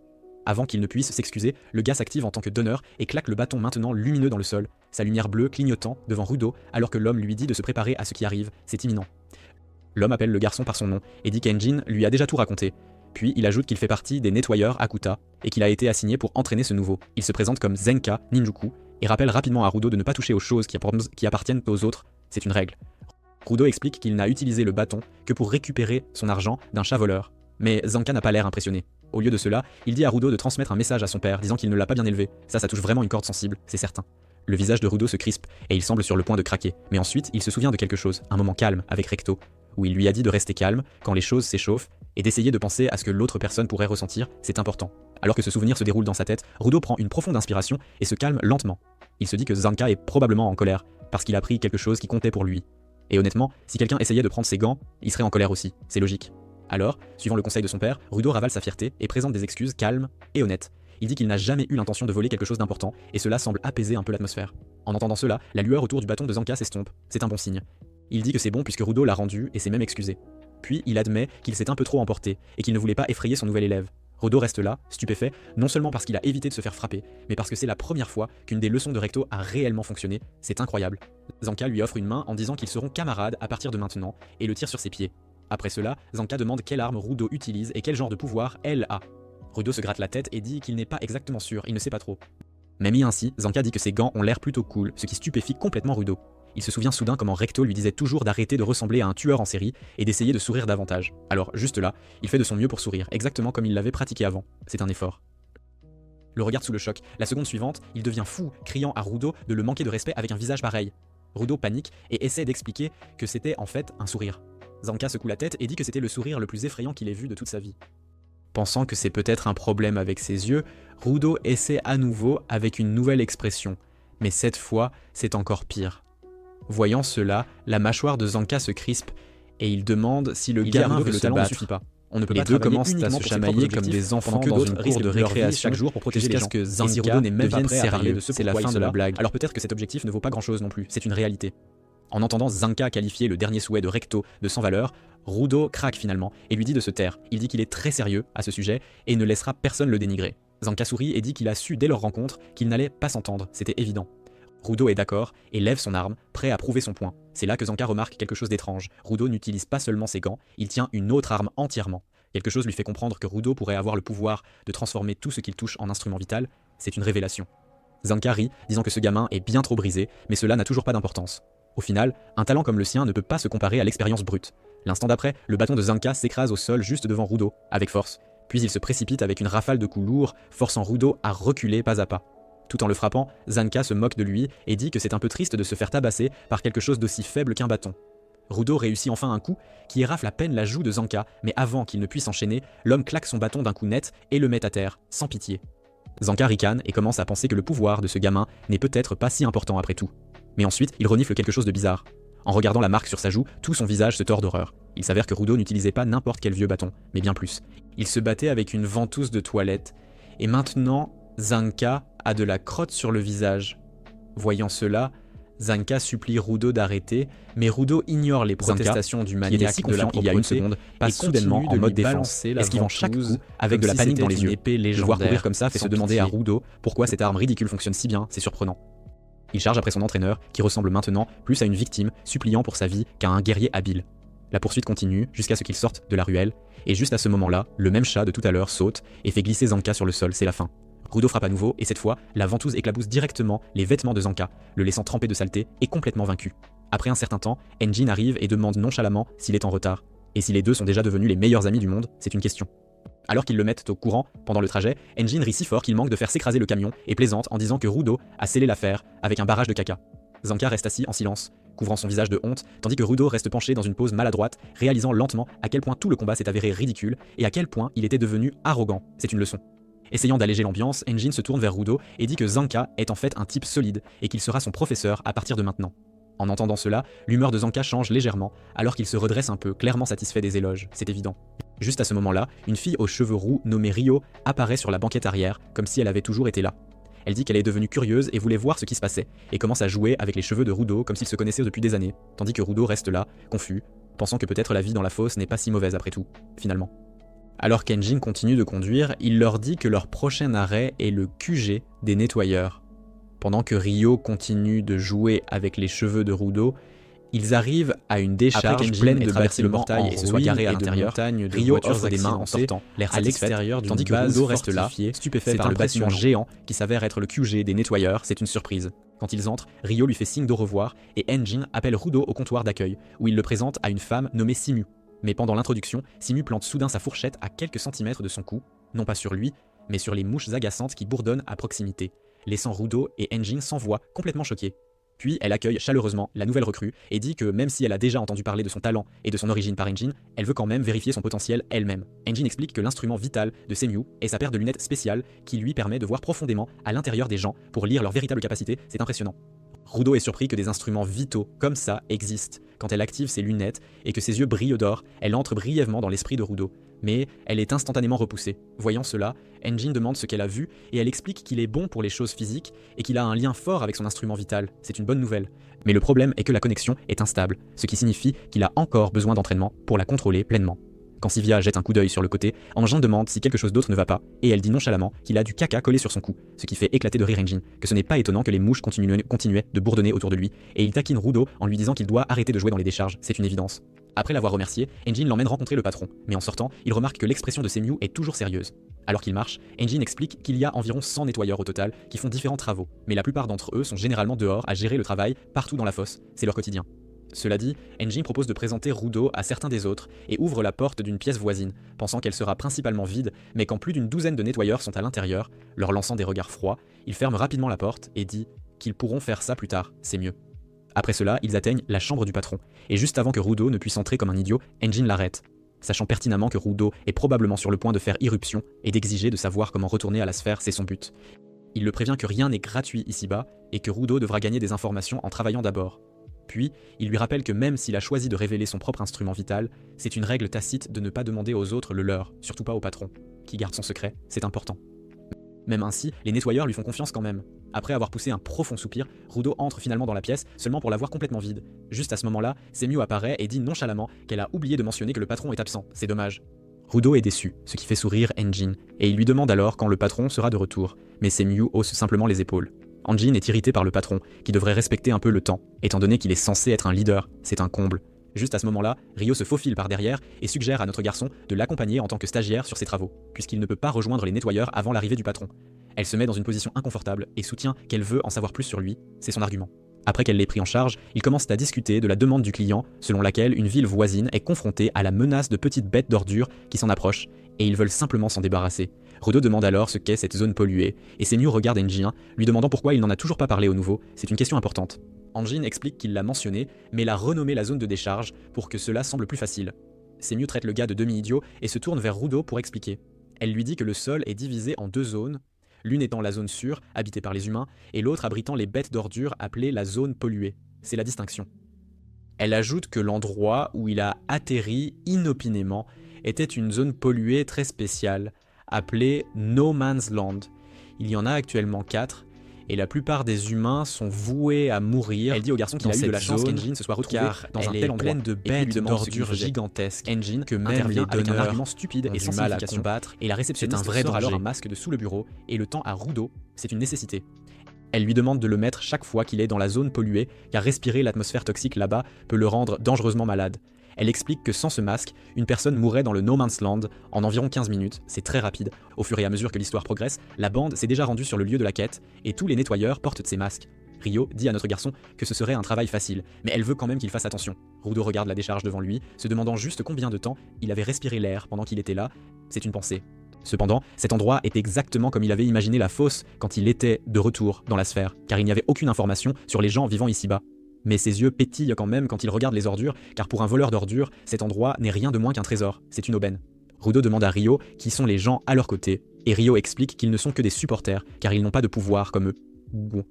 Avant qu'il ne puisse s'excuser, le gars s'active en tant que donneur et claque le bâton maintenant lumineux dans le sol, sa lumière bleue clignotant devant Rudo alors que l'homme lui dit de se préparer à ce qui arrive, c'est imminent. L'homme appelle le garçon par son nom et dit qu'Engin lui a déjà tout raconté. Puis il ajoute qu'il fait partie des nettoyeurs Akuta et qu'il a été assigné pour entraîner ce nouveau. Il se présente comme Zenka Ninjuku et rappelle rapidement à Rudo de ne pas toucher aux choses qui appartiennent aux autres, c'est une règle. Rudo explique qu'il n'a utilisé le bâton que pour récupérer son argent d'un chat voleur. Mais Zanka n'a pas l'air impressionné. Au lieu de cela, il dit à Rudo de transmettre un message à son père disant qu'il ne l'a pas bien élevé. Ça touche vraiment une corde sensible, c'est certain. Le visage de Rudo se crispe et il semble sur le point de craquer. Mais ensuite, il se souvient de quelque chose, un moment calme avec Recto, où il lui a dit de rester calme quand les choses s'échauffent et d'essayer de penser à ce que l'autre personne pourrait ressentir, c'est important. Alors que ce souvenir se déroule dans sa tête, Rudo prend une profonde inspiration et se calme lentement. Il se dit que Zanka est probablement en colère, parce qu'il a pris quelque chose qui comptait pour lui. Et honnêtement, si quelqu'un essayait de prendre ses gants, il serait en colère aussi, c'est logique. Alors, suivant le conseil de son père, Rudo ravale sa fierté et présente des excuses calmes et honnêtes. Il dit qu'il n'a jamais eu l'intention de voler quelque chose d'important, et cela semble apaiser un peu l'atmosphère. En entendant cela, la lueur autour du bâton de Zanka s'estompe, c'est un bon signe. Il dit que c'est bon puisque Rudo l'a rendu et s'est même excusé. Puis il admet qu'il s'est un peu trop emporté, et qu'il ne voulait pas effrayer son nouvel élève. Rudo reste là, stupéfait, non seulement parce qu'il a évité de se faire frapper, mais parce que c'est la première fois qu'une des leçons de Recto a réellement fonctionné, c'est incroyable. Zanka lui offre une main en disant qu'ils seront camarades à partir de maintenant, et le tire sur ses pieds. Après cela, Zanka demande quelle arme Rudo utilise et quel genre de pouvoir elle a. Rudo se gratte la tête et dit qu'il n'est pas exactement sûr, il ne sait pas trop. Même ainsi, Zanka dit que ses gants ont l'air plutôt cool, ce qui stupéfie complètement Rudo. Il se souvient soudain comment Recto lui disait toujours d'arrêter de ressembler à un tueur en série et d'essayer de sourire davantage. Alors, juste là, il fait de son mieux pour sourire, exactement comme il l'avait pratiqué avant. C'est un effort. Le regarde sous le choc. La seconde suivante, il devient fou, criant à Rudo de le manquer de respect avec un visage pareil. Rudo panique et essaie d'expliquer que c'était en fait un sourire. Zanka secoue la tête et dit que c'était le sourire le plus effrayant qu'il ait vu de toute sa vie. Pensant que c'est peut-être un problème avec ses yeux, Rudo essaie à nouveau avec une nouvelle expression. Mais cette fois, c'est encore pire. Voyant cela, la mâchoire de Zanka se crispe et il demande si le gamin veut se battre. On ne peut les deux commencent à se chamailler comme des enfants dans une cour de récréation chaque jour pour protéger les gens. Jusqu'à ce que Zanka ne devienne sérieux, c'est la fin de la blague. Alors peut-être que cet objectif ne vaut pas grand-chose non plus, c'est une réalité. En entendant Zanka qualifier le dernier souhait de Recto de sans valeur, Rudo craque finalement et lui dit de se taire. Il dit qu'il est très sérieux à ce sujet et ne laissera personne le dénigrer. Zanka sourit et dit qu'il a su dès leur rencontre qu'ils n'allaient pas s'entendre, c'était évident. Rudo est d'accord et lève son arme, prêt à prouver son point. C'est là que Zanka remarque quelque chose d'étrange. Rudo n'utilise pas seulement ses gants, il tient une autre arme entièrement. Quelque chose lui fait comprendre que Rudo pourrait avoir le pouvoir de transformer tout ce qu'il touche en instrument vital. C'est une révélation. Zanka rit, disant que ce gamin est bien trop brisé, mais cela n'a toujours pas d'importance. Au final, un talent comme le sien ne peut pas se comparer à l'expérience brute. L'instant d'après, le bâton de Zanka s'écrase au sol juste devant Rudo, avec force. Puis il se précipite avec une rafale de coups lourds, forçant Rudo à reculer pas à pas. Tout en le frappant, Zanka se moque de lui et dit que c'est un peu triste de se faire tabasser par quelque chose d'aussi faible qu'un bâton. Rudo réussit enfin un coup qui érafle à peine la joue de Zanka, mais avant qu'il ne puisse enchaîner, l'homme claque son bâton d'un coup net et le met à terre, sans pitié. Zanka ricane et commence à penser que le pouvoir de ce gamin n'est peut-être pas si important après tout. Mais ensuite, il renifle quelque chose de bizarre. En regardant la marque sur sa joue, tout son visage se tord d'horreur. Il s'avère que Rudo n'utilisait pas n'importe quel vieux bâton, mais bien plus. Il se battait avec une ventouse de toilette, et maintenant, Zanka a de la crotte sur le visage. Voyant cela, Zanka supplie Rudo d'arrêter, mais Rudo ignore les protestations du maniaque de la il y a une seconde, passe soudainement en mode défense, esquivant chaque coup avec de la panique dans les yeux. Le voir courir comme ça fait se demander à Rudo pourquoi cette arme ridicule fonctionne si bien, c'est surprenant. Il charge après son entraîneur, qui ressemble maintenant plus à une victime suppliant pour sa vie qu'à un guerrier habile. La poursuite continue jusqu'à ce qu'il sorte de la ruelle, et juste à ce moment-là, le même chat de tout à l'heure saute et fait glisser Zanka sur le sol, c'est la fin. Rudo frappe à nouveau, et cette fois, la ventouse éclabousse directement les vêtements de Zanka, le laissant trempé de saleté et complètement vaincu. Après un certain temps, Engin arrive et demande nonchalamment s'il est en retard. Et si les deux sont déjà devenus les meilleurs amis du monde, c'est une question. Alors qu'ils le mettent au courant pendant le trajet, Engin rit si fort qu'il manque de faire s'écraser le camion et plaisante en disant que Rudo a scellé l'affaire avec un barrage de caca. Zanka reste assis en silence, couvrant son visage de honte, tandis que Rudo reste penché dans une pose maladroite, réalisant lentement à quel point tout le combat s'est avéré ridicule et à quel point il était devenu arrogant. C'est une leçon. Essayant d'alléger l'ambiance, Engin se tourne vers Rudo et dit que Zanka est en fait un type solide et qu'il sera son professeur à partir de maintenant. En entendant cela, l'humeur de Zanka change légèrement, alors qu'il se redresse un peu, clairement satisfait des éloges, c'est évident. Juste à ce moment-là, une fille aux cheveux roux nommée Rio apparaît sur la banquette arrière, comme si elle avait toujours été là. Elle dit qu'elle est devenue curieuse et voulait voir ce qui se passait, et commence à jouer avec les cheveux de Rudo comme s'ils se connaissaient depuis des années, tandis que Rudo reste là, confus, pensant que peut-être la vie dans la fosse n'est pas si mauvaise après tout, finalement. Alors qu'Engin continue de conduire, il leur dit que leur prochain arrêt est le QG des nettoyeurs. Pendant que Rio continue de jouer avec les cheveux de Rudo, ils arrivent à une décharge pleine de bâtiments en ruine et de montagnes de Rio offre des mains en sortant, l'air satisfait, tandis que Rudo reste là, stupéfait par le bâtiment géant qui s'avère être le QG des nettoyeurs, c'est une surprise. Quand ils entrent, Rio lui fait signe d'au revoir et Engin appelle Rudo au comptoir d'accueil, où il le présente à une femme nommée Simu. Mais pendant l'introduction, Simu plante soudain sa fourchette à quelques centimètres de son cou, non pas sur lui, mais sur les mouches agaçantes qui bourdonnent à proximité, laissant Rudo et Engin sans voix, complètement choqués. Puis elle accueille chaleureusement la nouvelle recrue et dit que même si elle a déjà entendu parler de son talent et de son origine par Engin, elle veut quand même vérifier son potentiel elle-même. Engin explique que l'instrument vital de Semiu est sa paire de lunettes spéciales qui lui permet de voir profondément à l'intérieur des gens pour lire leurs véritables capacités, c'est impressionnant. Rudo est surpris que des instruments vitaux comme ça existent. Quand elle active ses lunettes et que ses yeux brillent d'or, elle entre brièvement dans l'esprit de Rudo. Mais elle est instantanément repoussée. Voyant cela, Engin demande ce qu'elle a vu et elle explique qu'il est bon pour les choses physiques et qu'il a un lien fort avec son instrument vital. C'est une bonne nouvelle. Mais le problème est que la connexion est instable, ce qui signifie qu'il a encore besoin d'entraînement pour la contrôler pleinement. Quand Sylvia jette un coup d'œil sur le côté, Engin demande si quelque chose d'autre ne va pas, et elle dit nonchalamment qu'il a du caca collé sur son cou, ce qui fait éclater de rire Engin, que ce n'est pas étonnant que les mouches continuaient de bourdonner autour de lui, et il taquine Rudo en lui disant qu'il doit arrêter de jouer dans les décharges, c'est une évidence. Après l'avoir remercié, Engin l'emmène rencontrer le patron, mais en sortant, il remarque que l'expression de Semiu est toujours sérieuse. Alors qu'il marche, Engin explique qu'il y a environ 100 nettoyeurs au total qui font différents travaux, mais la plupart d'entre eux sont généralement dehors à gérer le travail partout dans la fosse, c'est leur quotidien. Cela dit, Engin propose de présenter Rudo à certains des autres et ouvre la porte d'une pièce voisine, pensant qu'elle sera principalement vide, mais quand plus d'une douzaine de nettoyeurs sont à l'intérieur, leur lançant des regards froids, il ferme rapidement la porte et dit qu'ils pourront faire ça plus tard, c'est mieux. Après cela, ils atteignent la chambre du patron, et juste avant que Rudo ne puisse entrer comme un idiot, Engin l'arrête, sachant pertinemment que Rudo est probablement sur le point de faire irruption et d'exiger de savoir comment retourner à la sphère, c'est son but. Il le prévient que rien n'est gratuit ici-bas et que Rudo devra gagner des informations en travaillant d'abord. Puis, il lui rappelle que même s'il a choisi de révéler son propre instrument vital, c'est une règle tacite de ne pas demander aux autres le leur, surtout pas au patron, qui garde son secret, c'est important. Même ainsi, les nettoyeurs lui font confiance quand même. Après avoir poussé un profond soupir, Rudo entre finalement dans la pièce, seulement pour la voir complètement vide. Juste à ce moment-là, Semiu apparaît et dit nonchalamment qu'elle a oublié de mentionner que le patron est absent, c'est dommage. Rudo est déçu, ce qui fait sourire Engin, et il lui demande alors quand le patron sera de retour, mais Semiu hausse simplement les épaules. Engin est irrité par le patron, qui devrait respecter un peu le temps, étant donné qu'il est censé être un leader, c'est un comble. Juste à ce moment-là, Rio se faufile par derrière et suggère à notre garçon de l'accompagner en tant que stagiaire sur ses travaux, puisqu'il ne peut pas rejoindre les nettoyeurs avant l'arrivée du patron. Elle se met dans une position inconfortable et soutient qu'elle veut en savoir plus sur lui, c'est son argument. Après qu'elle l'ait pris en charge, ils commencent à discuter de la demande du client, selon laquelle une ville voisine est confrontée à la menace de petites bêtes d'ordures qui s'en approchent, et ils veulent simplement s'en débarrasser. Rudo demande alors ce qu'est cette zone polluée, et Semyu regarde Enjin, lui demandant pourquoi il n'en a toujours pas parlé au nouveau. C'est une question importante. Enjin explique qu'il l'a mentionné, mais l'a renommé la zone de décharge pour que cela semble plus facile. Semyu traite le gars de demi-idiot et se tourne vers Rudo pour expliquer. Elle lui dit que le sol est divisé en 2 zones, l'une étant la zone sûre, habitée par les humains, et l'autre abritant les bêtes d'ordures appelée la zone polluée. C'est la distinction. Elle ajoute que l'endroit où il a atterri inopinément était une zone polluée très spéciale, appelée No Man's Land. Il y en a actuellement 4, et la plupart des humains sont voués à mourir. Elle dit au garçon qu'il a eu de la chance qu'Enjin se soit retrouvé dans un tel endroit, pleine de bêtes d'ordures gigantesques. Enjin, que même les avec un argument stupide et sans mal à combattre, et la réceptionniste sort alors un masque de sous le bureau, et le temps à Rudo, c'est une nécessité. Elle lui demande de le mettre chaque fois qu'il est dans la zone polluée, car respirer l'atmosphère toxique là-bas peut le rendre dangereusement malade. Elle explique que sans ce masque, une personne mourrait dans le No Man's Land en environ 15 minutes, c'est très rapide. Au fur et à mesure que l'histoire progresse, la bande s'est déjà rendue sur le lieu de la quête, et tous les nettoyeurs portent ces masques. Rio dit à notre garçon que ce serait un travail facile, mais elle veut quand même qu'il fasse attention. Rudo regarde la décharge devant lui, se demandant juste combien de temps il avait respiré l'air pendant qu'il était là. C'est une pensée. Cependant, cet endroit est exactement comme il avait imaginé la fosse quand il était de retour dans la sphère, car il n'y avait aucune information sur les gens vivant ici-bas. Mais ses yeux pétillent quand même quand il regarde les ordures, car pour un voleur d'ordures, cet endroit n'est rien de moins qu'un trésor, c'est une aubaine. Rudo demande à Rio qui sont les gens à leur côté, et Rio explique qu'ils ne sont que des supporters, car ils n'ont pas de pouvoir comme eux. Bon.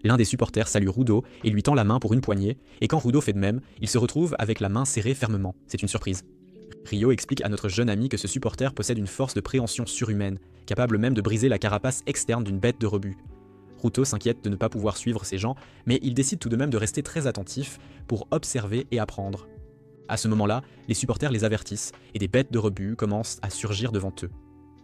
L'un des supporters salue Rudo et lui tend la main pour une poignée, et quand Rudo fait de même, il se retrouve avec la main serrée fermement. C'est une surprise. Rio explique à notre jeune ami que ce supporter possède une force de préhension surhumaine, capable même de briser la carapace externe d'une bête de rebut. Ruto s'inquiète de ne pas pouvoir suivre ces gens, mais il décide tout de même de rester très attentif pour observer et apprendre. À ce moment-là, les supporters les avertissent, et des bêtes de rebut commencent à surgir devant eux.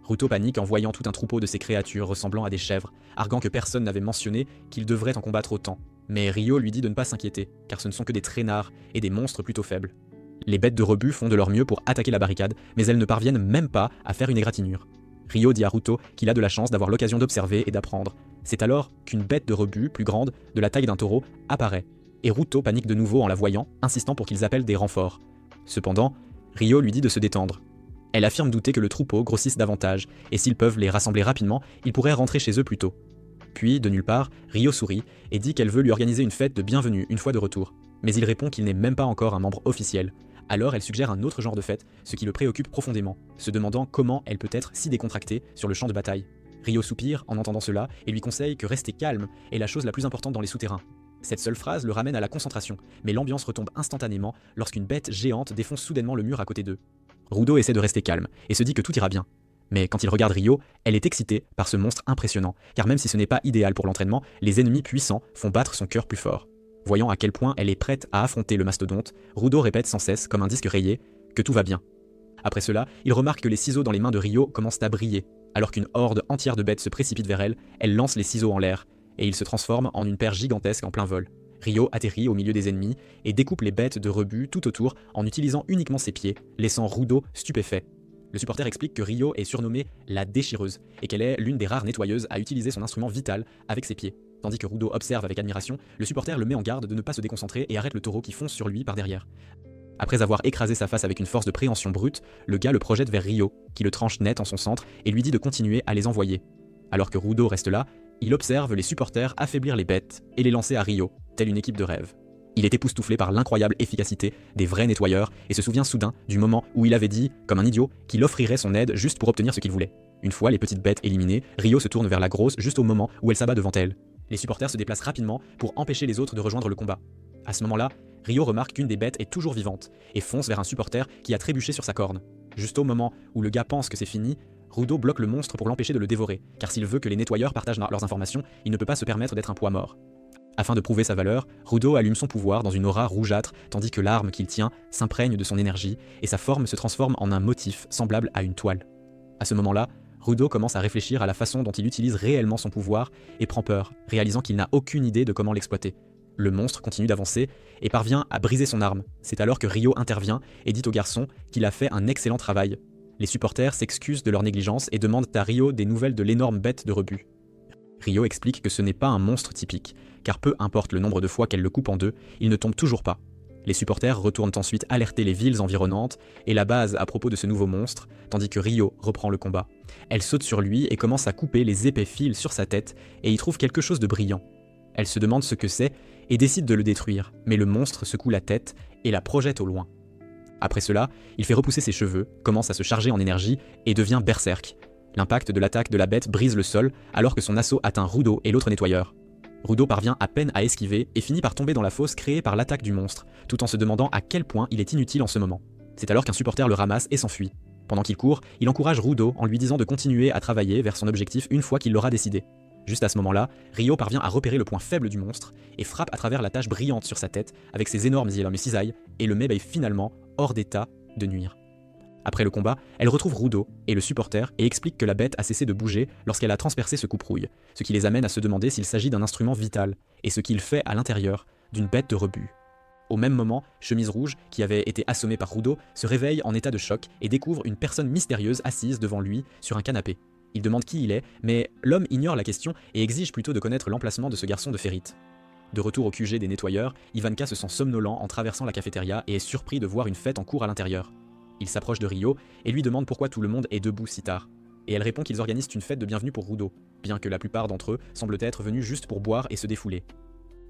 Ruto panique en voyant tout un troupeau de ces créatures ressemblant à des chèvres, arguant que personne n'avait mentionné qu'il devrait en combattre autant. Mais Rio lui dit de ne pas s'inquiéter, car ce ne sont que des traînards et des monstres plutôt faibles. Les bêtes de rebut font de leur mieux pour attaquer la barricade, mais elles ne parviennent même pas à faire une égratignure. Rio dit à Ruto qu'il a de la chance d'avoir l'occasion d'observer et d'apprendre. C'est alors qu'une bête de rebut, plus grande, de la taille d'un taureau, apparaît, et Ruto panique de nouveau en la voyant, insistant pour qu'ils appellent des renforts. Cependant, Rio lui dit de se détendre. Elle affirme douter que le troupeau grossisse davantage, et s'ils peuvent les rassembler rapidement, ils pourraient rentrer chez eux plus tôt. Puis, de nulle part, Rio sourit et dit qu'elle veut lui organiser une fête de bienvenue une fois de retour. Mais il répond qu'il n'est même pas encore un membre officiel. Alors elle suggère un autre genre de fête, ce qui le préoccupe profondément, se demandant comment elle peut être si décontractée sur le champ de bataille. Rio soupire en entendant cela et lui conseille que rester calme est la chose la plus importante dans les souterrains. Cette seule phrase le ramène à la concentration, mais l'ambiance retombe instantanément lorsqu'une bête géante défonce soudainement le mur à côté d'eux. Rudo essaie de rester calme et se dit que tout ira bien. Mais quand il regarde Rio, elle est excitée par ce monstre impressionnant, car même si ce n'est pas idéal pour l'entraînement, les ennemis puissants font battre son cœur plus fort. Voyant à quel point elle est prête à affronter le mastodonte, Rudo répète sans cesse, comme un disque rayé, que tout va bien. Après cela, il remarque que les ciseaux dans les mains de Rio commencent à briller. Alors qu'une horde entière de bêtes se précipite vers elle, elle lance les ciseaux en l'air, et ils se transforment en une paire gigantesque en plein vol. Rio atterrit au milieu des ennemis et découpe les bêtes de rebut tout autour en utilisant uniquement ses pieds, laissant Rudo stupéfait. Le supporter explique que Rio est surnommée la déchireuse, et qu'elle est l'une des rares nettoyeuses à utiliser son instrument vital avec ses pieds. Tandis que Rudo observe avec admiration, le supporter le met en garde de ne pas se déconcentrer et arrête le taureau qui fonce sur lui par derrière. Après avoir écrasé sa face avec une force de préhension brute, le gars le projette vers Rio, qui le tranche net en son centre et lui dit de continuer à les envoyer. Alors que Rudo reste là, il observe les supporters affaiblir les bêtes et les lancer à Rio, telle une équipe de rêve. Il est époustouflé par l'incroyable efficacité des vrais nettoyeurs et se souvient soudain du moment où il avait dit, comme un idiot, qu'il offrirait son aide juste pour obtenir ce qu'il voulait. Une fois les petites bêtes éliminées, Rio se tourne vers la grosse juste au moment où elle s'abat devant elle. Les supporters se déplacent rapidement pour empêcher les autres de rejoindre le combat. À ce moment-là, Rio remarque qu'une des bêtes est toujours vivante et fonce vers un supporter qui a trébuché sur sa corne. Juste au moment où le gars pense que c'est fini, Rudo bloque le monstre pour l'empêcher de le dévorer, car s'il veut que les nettoyeurs partagent leurs informations, il ne peut pas se permettre d'être un poids mort. Afin de prouver sa valeur, Rudo allume son pouvoir dans une aura rougeâtre tandis que l'arme qu'il tient s'imprègne de son énergie et sa forme se transforme en un motif semblable à une toile. À ce moment-là, Rudo commence à réfléchir à la façon dont il utilise réellement son pouvoir et prend peur, réalisant qu'il n'a aucune idée de comment l'exploiter. Le monstre continue d'avancer et parvient à briser son arme. C'est alors que Rio intervient et dit au garçon qu'il a fait un excellent travail. Les supporters s'excusent de leur négligence et demandent à Rio des nouvelles de l'énorme bête de rebut. Rio explique que ce n'est pas un monstre typique, car peu importe le nombre de fois qu'elle le coupe en deux, il ne tombe toujours pas. Les supporters retournent ensuite alerter les villes environnantes et la base à propos de ce nouveau monstre, tandis que Rio reprend le combat. Elle saute sur lui et commence à couper les épais fils sur sa tête et y trouve quelque chose de brillant. Elle se demande ce que c'est et décide de le détruire, mais le monstre secoue la tête et la projette au loin. Après cela, il fait repousser ses cheveux, commence à se charger en énergie et devient berserk. L'impact de l'attaque de la bête brise le sol alors que son assaut atteint Rudo et l'autre nettoyeur. Rudo parvient à peine à esquiver et finit par tomber dans la fosse créée par l'attaque du monstre, tout en se demandant à quel point il est inutile en ce moment. C'est alors qu'un supporter le ramasse et s'enfuit. Pendant qu'il court, il encourage Rudo en lui disant de continuer à travailler vers son objectif une fois qu'il l'aura décidé. Juste à ce moment-là, Rio parvient à repérer le point faible du monstre et frappe à travers la tache brillante sur sa tête avec ses énormes et énormes cisailles et le met finalement hors d'état de nuire. Après le combat, elle retrouve Rudo et le supporter et explique que la bête a cessé de bouger lorsqu'elle a transpercé ce coupe-rouille, ce qui les amène à se demander s'il s'agit d'un instrument vital et ce qu'il fait à l'intérieur d'une bête de rebut. Au même moment, Chemise Rouge, qui avait été assommée par Rudo, se réveille en état de choc et découvre une personne mystérieuse assise devant lui sur un canapé. Il demande qui il est, mais l'homme ignore la question et exige plutôt de connaître l'emplacement de ce garçon de ferrite. De retour au QG des nettoyeurs, Ivanka se sent somnolent en traversant la cafétéria et est surpris de voir une fête en cours à l'intérieur. Il s'approche de Rio et lui demande pourquoi tout le monde est debout si tard. Et elle répond qu'ils organisent une fête de bienvenue pour Rudo, bien que la plupart d'entre eux semblent être venus juste pour boire et se défouler.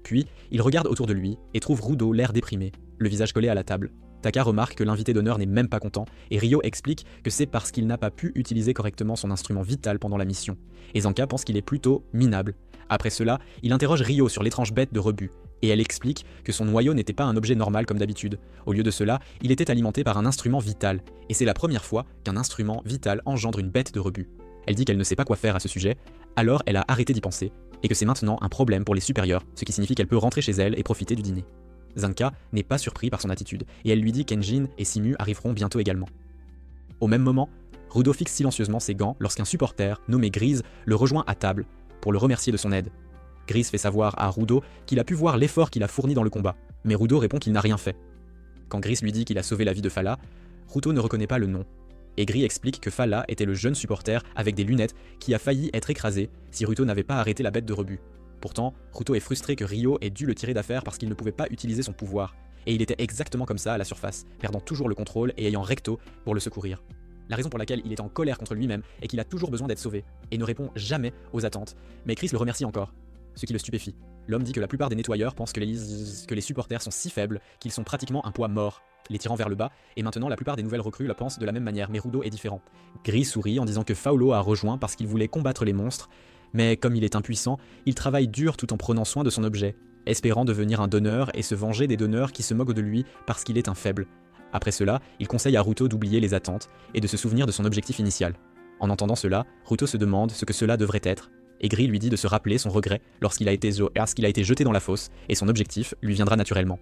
Puis, il regarde autour de lui et trouve Rudo l'air déprimé, le visage collé à la table. Taka remarque que l'invité d'honneur n'est même pas content et Rio explique que c'est parce qu'il n'a pas pu utiliser correctement son instrument vital pendant la mission. Et Zanka pense qu'il est plutôt minable. Après cela, il interroge Rio sur l'étrange bête de rebut, et elle explique que son noyau n'était pas un objet normal comme d'habitude. Au lieu de cela, il était alimenté par un instrument vital, et c'est la première fois qu'un instrument vital engendre une bête de rebut. Elle dit qu'elle ne sait pas quoi faire à ce sujet, alors elle a arrêté d'y penser, et que c'est maintenant un problème pour les supérieurs, ce qui signifie qu'elle peut rentrer chez elle et profiter du dîner. Zanka n'est pas surpris par son attitude, et elle lui dit qu'Enjin et Simu arriveront bientôt également. Au même moment, Rudo fixe silencieusement ses gants lorsqu'un supporter, nommé Grise, le rejoint à table, pour le remercier de son aide. Grise fait savoir à Rudo qu'il a pu voir l'effort qu'il a fourni dans le combat, mais Rudo répond qu'il n'a rien fait. Quand Grise lui dit qu'il a sauvé la vie de Fala, Rudo ne reconnaît pas le nom, et Gris explique que Fala était le jeune supporter avec des lunettes qui a failli être écrasé si Ruto n'avait pas arrêté la bête de rebut. Pourtant, Ruto est frustré que Rio ait dû le tirer d'affaire parce qu'il ne pouvait pas utiliser son pouvoir, et il était exactement comme ça à la surface, perdant toujours le contrôle et ayant recto pour le secourir. La raison pour laquelle il est en colère contre lui-même est qu'il a toujours besoin d'être sauvé, et ne répond jamais aux attentes, mais Chris le remercie encore, ce qui le stupéfie. L'homme dit que la plupart des nettoyeurs pensent que les supporters sont si faibles qu'ils sont pratiquement un poids mort, les tirant vers le bas, et maintenant la plupart des nouvelles recrues la pensent de la même manière, mais Rudo est différent. Gris sourit en disant que Faulo a rejoint parce qu'il voulait combattre les monstres, mais comme il est impuissant, il travaille dur tout en prenant soin de son objet, espérant devenir un donneur et se venger des donneurs qui se moquent de lui parce qu'il est un faible. Après cela, il conseille à Ruto d'oublier les attentes et de se souvenir de son objectif initial. En entendant cela, Ruto se demande ce que cela devrait être, et Gris lui dit de se rappeler son regret lorsqu'il a été jeté dans la fosse, et son objectif lui viendra naturellement.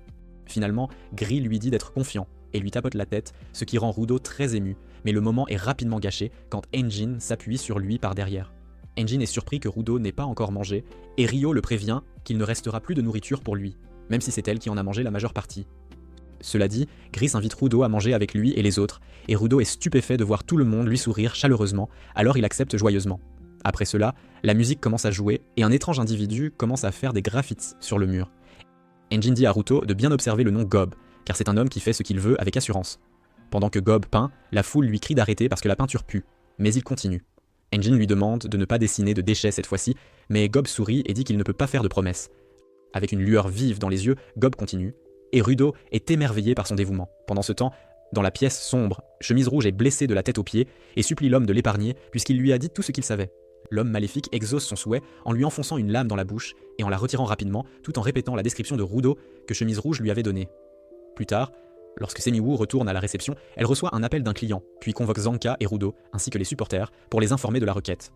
Finalement, Gris lui dit d'être confiant, et lui tapote la tête, ce qui rend Rudo très ému, mais le moment est rapidement gâché quand Enjin s'appuie sur lui par derrière. Enjin est surpris que Rudo n'ait pas encore mangé, et Rio le prévient qu'il ne restera plus de nourriture pour lui, même si c'est elle qui en a mangé la majeure partie. Cela dit, Gris invite Rudo à manger avec lui et les autres, et Rudo est stupéfait de voir tout le monde lui sourire chaleureusement, alors il accepte joyeusement. Après cela, la musique commence à jouer, et un étrange individu commence à faire des graffitis sur le mur. Enjin dit à Ruto de bien observer le nom Gob, car c'est un homme qui fait ce qu'il veut avec assurance. Pendant que Gob peint, la foule lui crie d'arrêter parce que la peinture pue, mais il continue. Enjin lui demande de ne pas dessiner de déchets cette fois-ci, mais Gob sourit et dit qu'il ne peut pas faire de promesses. Avec une lueur vive dans les yeux, Gob continue, et Rudo est émerveillé par son dévouement. Pendant ce temps, dans la pièce sombre, Chemise Rouge est blessé de la tête aux pieds et supplie l'homme de l'épargner puisqu'il lui a dit tout ce qu'il savait. L'homme maléfique exauce son souhait en lui enfonçant une lame dans la bouche et en la retirant rapidement tout en répétant la description de Rudo que Chemise Rouge lui avait donnée. Plus tard, lorsque Semiwu retourne à la réception, elle reçoit un appel d'un client, puis convoque Zanka et Rudo, ainsi que les supporters, pour les informer de la requête.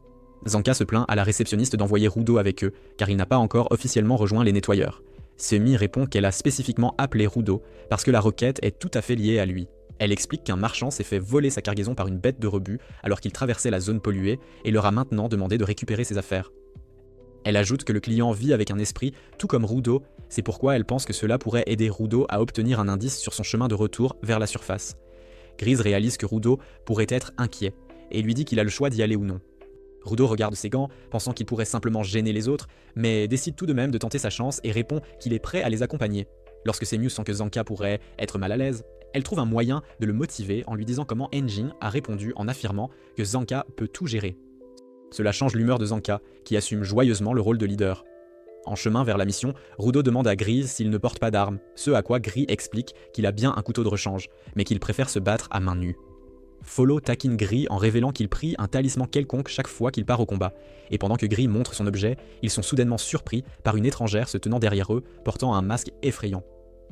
Zanka se plaint à la réceptionniste d'envoyer Rudo avec eux, car il n'a pas encore officiellement rejoint les nettoyeurs. Semi répond qu'elle a spécifiquement appelé Rudo parce que la requête est tout à fait liée à lui. Elle explique qu'un marchand s'est fait voler sa cargaison par une bête de rebut alors qu'il traversait la zone polluée et leur a maintenant demandé de récupérer ses affaires. Elle ajoute que le client vit avec un esprit, tout comme Rudo, c'est pourquoi elle pense que cela pourrait aider Rudo à obtenir un indice sur son chemin de retour vers la surface. Grise réalise que Rudo pourrait être inquiet et lui dit qu'il a le choix d'y aller ou non. Rudo regarde ses gants, pensant qu'il pourrait simplement gêner les autres, mais décide tout de même de tenter sa chance et répond qu'il est prêt à les accompagner. Lorsque Semius sent que Zanka pourrait être mal à l'aise, elle trouve un moyen de le motiver en lui disant comment Enjin a répondu en affirmant que Zanka peut tout gérer. Cela change l'humeur de Zanka, qui assume joyeusement le rôle de leader. En chemin vers la mission, Rudo demande à Gris s'il ne porte pas d'armes, ce à quoi Gris explique qu'il a bien un couteau de rechange, mais qu'il préfère se battre à main nue. Follow taquine Gris en révélant qu'il prie un talisman quelconque chaque fois qu'il part au combat, et pendant que Gris montre son objet, ils sont soudainement surpris par une étrangère se tenant derrière eux, portant un masque effrayant.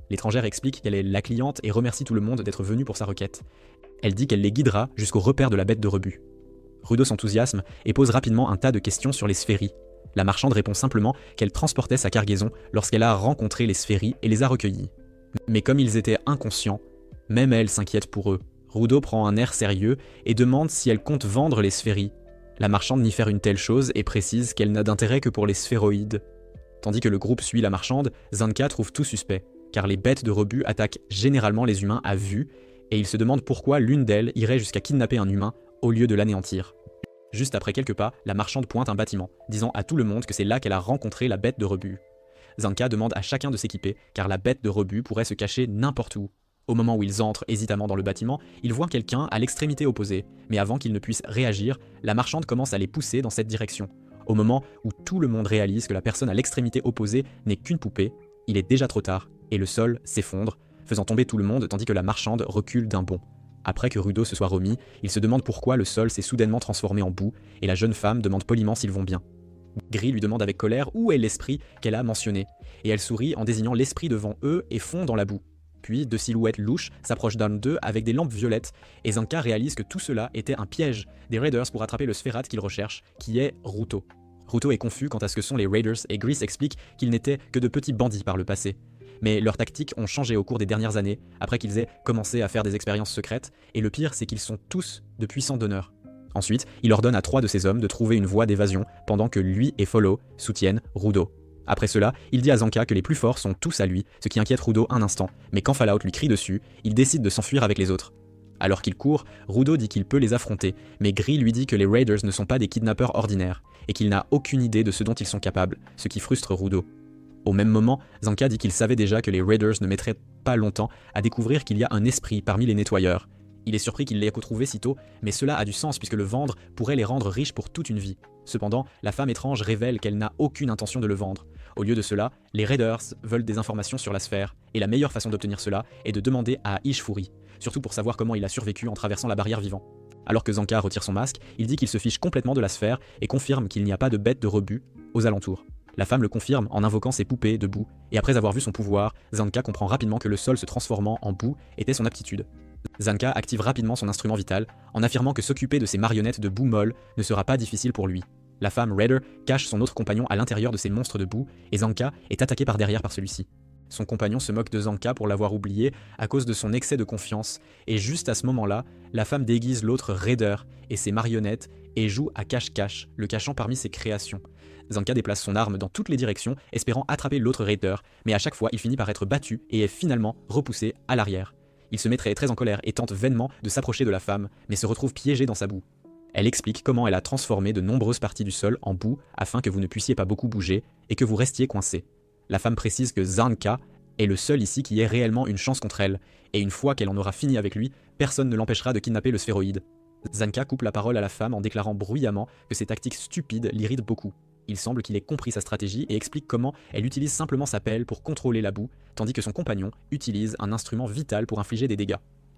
L'étrangère explique qu'elle est la cliente et remercie tout le monde d'être venu pour sa requête. Elle dit qu'elle les guidera jusqu'au repère de la bête de rebut. Rudo s'enthousiasme et pose rapidement un tas de questions sur les sphéries. La marchande répond simplement qu'elle transportait sa cargaison lorsqu'elle a rencontré les sphéries et les a recueillis. Mais comme ils étaient inconscients, même elle s'inquiète pour eux. Rudo prend un air sérieux et demande si elle compte vendre les sphéries. La marchande nie faire une telle chose et précise qu'elle n'a d'intérêt que pour les sphéroïdes. Tandis que le groupe suit la marchande, Zanka trouve tout suspect, car les bêtes de rebut attaquent généralement les humains à vue, et il se demande pourquoi l'une d'elles irait jusqu'à kidnapper un humain au lieu de l'anéantir. Juste après quelques pas, la marchande pointe un bâtiment, disant à tout le monde que c'est là qu'elle a rencontré la bête de rebut. Zanka demande à chacun de s'équiper, car la bête de rebut pourrait se cacher n'importe où. Au moment où ils entrent hésitamment dans le bâtiment, ils voient quelqu'un à l'extrémité opposée, mais avant qu'ils ne puissent réagir, la marchande commence à les pousser dans cette direction. Au moment où tout le monde réalise que la personne à l'extrémité opposée n'est qu'une poupée, il est déjà trop tard, et le sol s'effondre, faisant tomber tout le monde tandis que la marchande recule d'un bond. Après que Rudo se soit remis, il se demande pourquoi le sol s'est soudainement transformé en boue, et la jeune femme demande poliment s'ils vont bien. Gris lui demande avec colère où est l'esprit qu'elle a mentionné, et elle sourit en désignant l'esprit devant eux et fond dans la boue. Puis, deux silhouettes louches s'approchent d'un d'eux avec des lampes violettes, et Zanka réalise que tout cela était un piège des Raiders pour attraper le sphérat qu'ils recherchent, qui est Ruto. Ruto est confus quant à ce que sont les Raiders, et Gris explique qu'ils n'étaient que de petits bandits par le passé. Mais leurs tactiques ont changé au cours des dernières années, après qu'ils aient commencé à faire des expériences secrètes, et le pire c'est qu'ils sont tous de puissants donneurs. Ensuite, il ordonne à 3 de ses hommes de trouver une voie d'évasion, pendant que lui et Follow soutiennent Rudo. Après cela, il dit à Zanka que les plus forts sont tous à lui, ce qui inquiète Rudo un instant, mais quand Fallout lui crie dessus, il décide de s'enfuir avec les autres. Alors qu'il court, Rudo dit qu'il peut les affronter, mais Gris lui dit que les Raiders ne sont pas des kidnappeurs ordinaires, et qu'il n'a aucune idée de ce dont ils sont capables, ce qui frustre Rudo. Au même moment, Zanka dit qu'il savait déjà que les Raiders ne mettraient pas longtemps à découvrir qu'il y a un esprit parmi les nettoyeurs. Il est surpris qu'il l'ait retrouvé si tôt, mais cela a du sens puisque le vendre pourrait les rendre riches pour toute une vie. Cependant, la femme étrange révèle qu'elle n'a aucune intention de le vendre. Au lieu de cela, les Raiders veulent des informations sur la sphère, et la meilleure façon d'obtenir cela est de demander à Ishfuri, surtout pour savoir comment il a survécu en traversant la barrière vivant. Alors que Zanka retire son masque, il dit qu'il se fiche complètement de la sphère et confirme qu'il n'y a pas de bête de rebut aux alentours. La femme le confirme en invoquant ses poupées de boue, et après avoir vu son pouvoir, Zanka comprend rapidement que le sol se transformant en boue était son aptitude. Zanka active rapidement son instrument vital, en affirmant que s'occuper de ces marionnettes de boue molle ne sera pas difficile pour lui. La femme Raider cache son autre compagnon à l'intérieur de ces monstres de boue, et Zanka est attaqué par derrière par celui-ci. Son compagnon se moque de Zanka pour l'avoir oublié à cause de son excès de confiance, et juste à ce moment-là, la femme déguise l'autre Raider et ses marionnettes et joue à cache-cache, le cachant parmi ses créations. Zanka déplace son arme dans toutes les directions, espérant attraper l'autre Raider, mais à chaque fois il finit par être battu et est finalement repoussé à l'arrière. Il se met très en colère et tente vainement de s'approcher de la femme, mais se retrouve piégé dans sa boue. Elle explique comment elle a transformé de nombreuses parties du sol en boue afin que vous ne puissiez pas beaucoup bouger et que vous restiez coincé. La femme précise que Zanka est le seul ici qui ait réellement une chance contre elle, et une fois qu'elle en aura fini avec lui, personne ne l'empêchera de kidnapper le sphéroïde. Zanka coupe la parole à la femme en déclarant bruyamment que ses tactiques stupides l'irritent beaucoup. Il semble qu'il ait compris sa stratégie et explique comment elle utilise simplement sa pelle pour contrôler la boue, tandis que son compagnon utilise un instrument vital pour infliger des dégâts.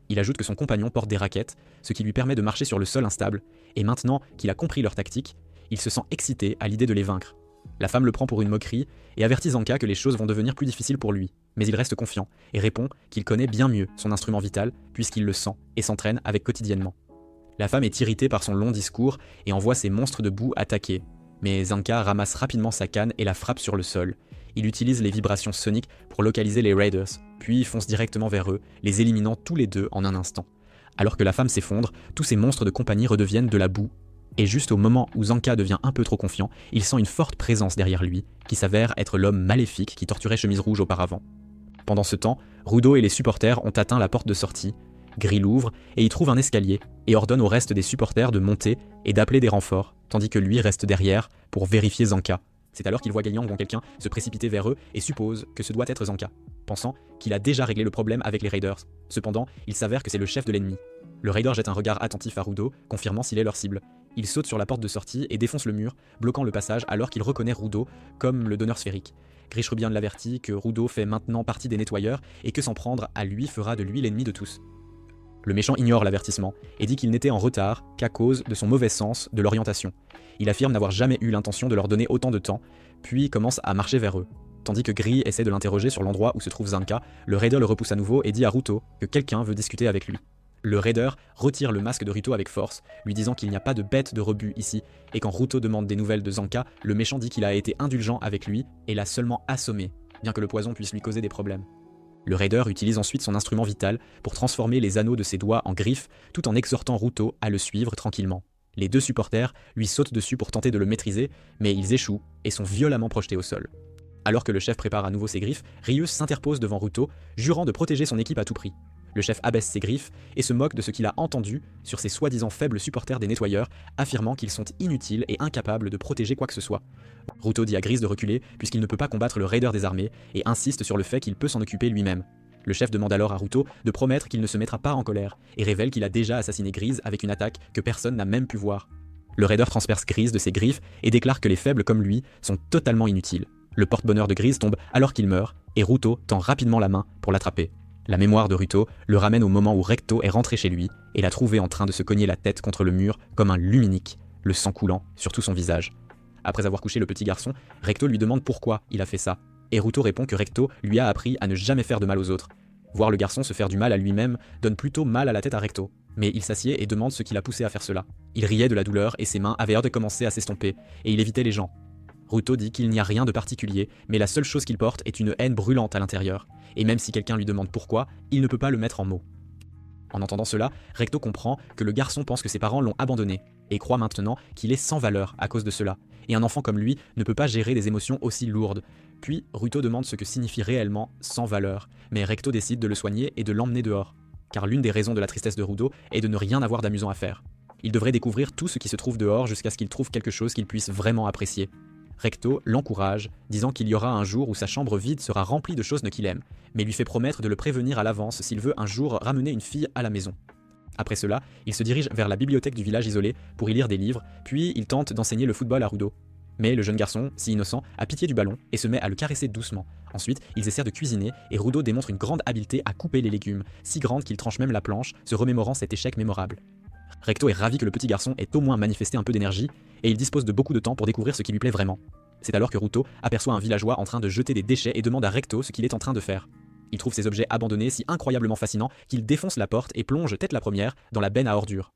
Il ajoute que son compagnon porte des raquettes, ce qui lui permet de marcher sur le sol instable, et maintenant qu'il a compris leur tactique, il se sent excité à l'idée de les vaincre. La femme le prend pour une moquerie et avertit Zanka que les choses vont devenir plus difficiles pour lui, mais il reste confiant et répond qu'il connaît bien mieux son instrument vital puisqu'il le sent et s'entraîne avec quotidiennement. La femme est irritée par son long discours et envoie ses monstres de boue attaquer, mais Zanka ramasse rapidement sa canne et la frappe sur le sol. Il utilise les vibrations soniques pour localiser les Raiders, puis fonce directement vers eux, les éliminant tous les deux en un instant. Alors que la femme s'effondre, tous ces monstres de compagnie redeviennent de la boue, et juste au moment où Zanka devient un peu trop confiant, il sent une forte présence derrière lui, qui s'avère être l'homme maléfique qui torturait Chemise Rouge auparavant. Pendant ce temps, Rudo et les supporters ont atteint la porte de sortie. Gris l'ouvre et y trouve un escalier, et ordonne au reste des supporters de monter et d'appeler des renforts, tandis que lui reste derrière pour vérifier Zanka. C'est alors qu'il voit Gailiang ou quelqu'un se précipiter vers eux et suppose que ce doit être Zanka, pensant qu'il a déjà réglé le problème avec les raiders. Cependant, il s'avère que c'est le chef de l'ennemi. Le raider jette un regard attentif à Rudo, confirmant s'il est leur cible. Il saute sur la porte de sortie et défonce le mur, bloquant le passage alors qu'il reconnaît Rudo comme le donneur sphérique. Grish-Rubien l'avertit que Rudo fait maintenant partie des nettoyeurs et que s'en prendre à lui fera de lui l'ennemi de tous. Le méchant ignore l'avertissement et dit qu'il n'était en retard qu'à cause de son mauvais sens de l'orientation. Il affirme n'avoir jamais eu l'intention de leur donner autant de temps, puis commence à marcher vers eux. Tandis que Gris essaie de l'interroger sur l'endroit où se trouve Zanka, le raider le repousse à nouveau et dit à Ruto que quelqu'un veut discuter avec lui. Le raider retire le masque de Ruto avec force, lui disant qu'il n'y a pas de bête de rebut ici, et quand Ruto demande des nouvelles de Zanka, le méchant dit qu'il a été indulgent avec lui et l'a seulement assommé, bien que le poison puisse lui causer des problèmes. Le raider utilise ensuite son instrument vital pour transformer les anneaux de ses doigts en griffes, tout en exhortant Ruto à le suivre tranquillement. Les deux supporters lui sautent dessus pour tenter de le maîtriser, mais ils échouent et sont violemment projetés au sol. Alors que le chef prépare à nouveau ses griffes, Rius s'interpose devant Ruto, jurant de protéger son équipe à tout prix. Le chef abaisse ses griffes et se moque de ce qu'il a entendu sur ces soi-disant faibles supporters des nettoyeurs, affirmant qu'ils sont inutiles et incapables de protéger quoi que ce soit. Ruto dit à Gris de reculer puisqu'il ne peut pas combattre le raider des armées et insiste sur le fait qu'il peut s'en occuper lui-même. Le chef demande alors à Ruto de promettre qu'il ne se mettra pas en colère et révèle qu'il a déjà assassiné Gris avec une attaque que personne n'a même pu voir. Le raider transperce Gris de ses griffes et déclare que les faibles comme lui sont totalement inutiles. Le porte-bonheur de Gris tombe alors qu'il meurt et Ruto tend rapidement la main pour l'attraper. La mémoire de Ruto le ramène au moment où Recto est rentré chez lui et l'a trouvé en train de se cogner la tête contre le mur comme un luminique, le sang coulant sur tout son visage. Après avoir couché le petit garçon, Recto lui demande pourquoi il a fait ça, et Ruto répond que Recto lui a appris à ne jamais faire de mal aux autres. Voir le garçon se faire du mal à lui-même donne plutôt mal à la tête à Recto, mais il s'assied et demande ce qui l'a poussé à faire cela. Il riait de la douleur et ses mains avaient l'air de commencer à s'estomper, et il évitait les gens. Ruto dit qu'il n'y a rien de particulier, mais la seule chose qu'il porte est une haine brûlante à l'intérieur, et même si quelqu'un lui demande pourquoi, il ne peut pas le mettre en mots. En entendant cela, Recto comprend que le garçon pense que ses parents l'ont abandonné, et croit maintenant qu'il est sans valeur à cause de cela, et un enfant comme lui ne peut pas gérer des émotions aussi lourdes. Puis Ruto demande ce que signifie réellement sans valeur, mais Recto décide de le soigner et de l'emmener dehors, car l'une des raisons de la tristesse de Ruto est de ne rien avoir d'amusant à faire. Il devrait découvrir tout ce qui se trouve dehors jusqu'à ce qu'il trouve quelque chose qu'il puisse vraiment apprécier. Recto l'encourage, disant qu'il y aura un jour où sa chambre vide sera remplie de choses qu'il aime, mais lui fait promettre de le prévenir à l'avance s'il veut un jour ramener une fille à la maison. Après cela, il se dirige vers la bibliothèque du village isolé pour y lire des livres, puis il tente d'enseigner le football à Rudo. Mais le jeune garçon, si innocent, a pitié du ballon et se met à le caresser doucement. Ensuite, ils essaient de cuisiner et Rudo démontre une grande habileté à couper les légumes, si grande qu'il tranche même la planche, se remémorant cet échec mémorable. Recto est ravi que le petit garçon ait au moins manifesté un peu d'énergie, et il dispose de beaucoup de temps pour découvrir ce qui lui plaît vraiment. C'est alors que Ruto aperçoit un villageois en train de jeter des déchets et demande à Recto ce qu'il est en train de faire. Il trouve ces objets abandonnés si incroyablement fascinants qu'il défonce la porte et plonge tête la première dans la benne à ordures.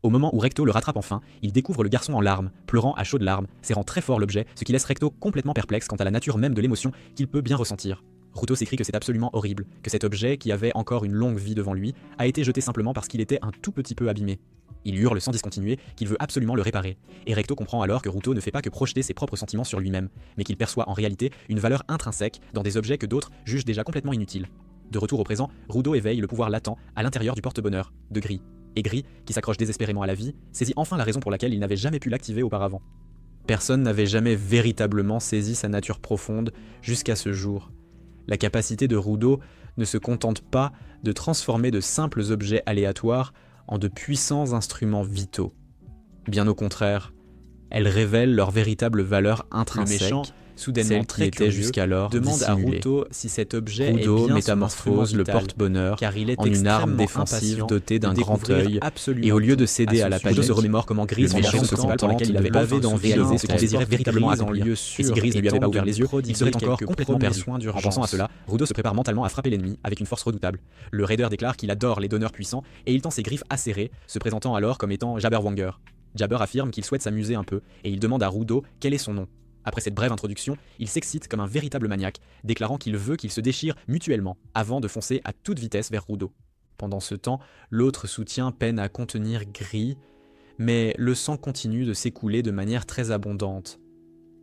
Au moment où Recto le rattrape enfin, il découvre le garçon en larmes, pleurant à chaudes larmes, serrant très fort l'objet, ce qui laisse Recto complètement perplexe quant à la nature même de l'émotion qu'il peut bien ressentir. Ruto s'écrie que c'est absolument horrible, que cet objet, qui avait encore une longue vie devant lui, a été jeté simplement parce qu'il était un tout petit peu abîmé. Il hurle sans discontinuer qu'il veut absolument le réparer, et Recto comprend alors que Ruto ne fait pas que projeter ses propres sentiments sur lui-même, mais qu'il perçoit en réalité une valeur intrinsèque dans des objets que d'autres jugent déjà complètement inutiles. De retour au présent, Rudo éveille le pouvoir latent à l'intérieur du porte-bonheur, de Gris. Et Gris, qui s'accroche désespérément à la vie, saisit enfin la raison pour laquelle il n'avait jamais pu l'activer auparavant. Personne n'avait jamais véritablement saisi sa nature profonde jusqu'à ce jour. La capacité de Rudo ne se contente pas de transformer de simples objets aléatoires en de puissants instruments vitaux. Bien au contraire, elle révèle leur véritable valeur intrinsèque. Le méchant, soudainement très curieux, jusqu'alors demande à Ruto si cet objet est bien métamorphose le porte-bonheur car il est en une arme défensive dotée d'un grand œil, et au lieu de céder à la panique, se remémore comment Gris, le méchant principal pour laquelle il avait bavé d'envie réaliser ce qu'il désirait véritablement accomplir. Et si Gris ne lui avait pas ouvert les yeux, il serait encore complètement perdu. En pensant à cela, Rudo se prépare mentalement à frapper l'ennemi avec une force redoutable. Le raider déclare qu'il adore les donneurs puissants et il tend ses griffes acérées, se présentant alors comme étant Jabberwonger. Jabber affirme qu'il souhaite s'amuser un peu et il demande à Rudo quel est son nom. Après cette brève introduction, il s'excite comme un véritable maniaque, déclarant qu'il veut qu'ils se déchirent mutuellement avant de foncer à toute vitesse vers Rudo. Pendant ce temps, l'autre soutien peine à contenir Gris, mais le sang continue de s'écouler de manière très abondante.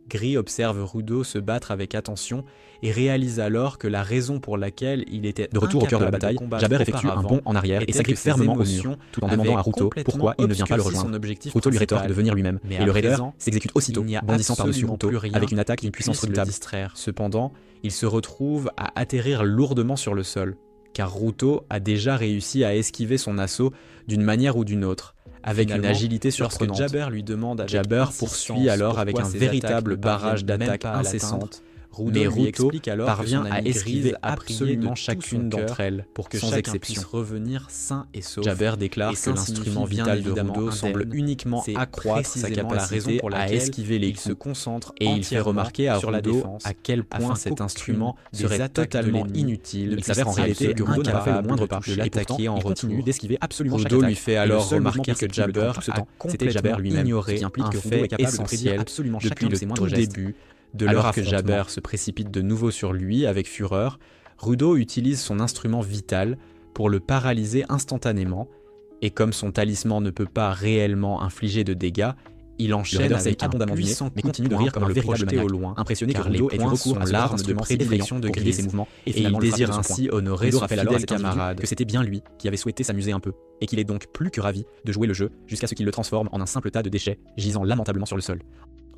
Gris observe Rudo se battre avec attention et réalise alors que la raison pour laquelle il était de retour au cœur de la bataille, Jabber effectue un bond en arrière et s'agrippe fermement au mur, tout en demandant à Ruto pourquoi il ne vient pas le rejoindre. Ruto lui rétorque de venir lui-même, et le raider s'exécute aussitôt, bondissant par-dessus Ruto avec une attaque d'une puissance redoutable. Cependant, il se retrouve à atterrir lourdement sur le sol, car Ruto a déjà réussi à esquiver son assaut d'une manière ou d'une autre, avec une agilité surprenante. Lorsque Jabber lui demande avec Jabber poursuit alors avec un véritable barrage d'attaques incessantes, mais Ruto parvient à esquiver absolument chacune d'entre elles, pour que chaque exception puisse revenir sain et sauf. Jabber déclare que l'instrument vital de Rudo semble uniquement accroître sa capacité à esquiver les coups. Il se concentre et il fait remarquer à sur la Rudo défense à quel point cet instrument serait attaques totalement de l'ennemi inutile. Il s'avère en réalité que Rudo n'a pas fait le moindre pas, et pourtant il continue d'esquiver absolument chaque Rudo attaque. lui fait alors remarquer que Jabber a complètement ignoré un fait essentiel depuis le tout début. Alors que Jabber se précipite de nouveau sur lui avec fureur, Rudo utilise son instrument vital pour le paralyser instantanément, et comme son talisman ne peut pas réellement infliger de dégâts, il enchaîne avec un puissant mais continue de rire comme un véritable maniaque, au loin, impressionné que car les Rudo ait eu poings recours sont à l'arme de prédilection de guider ses Grise, mouvements et il désire ainsi honorer son fidèle camarade. Que c'était bien lui qui avait souhaité s'amuser un peu, et qu'il est donc plus que ravi de jouer le jeu jusqu'à ce qu'il le transforme en un simple tas de déchets gisant lamentablement sur le sol.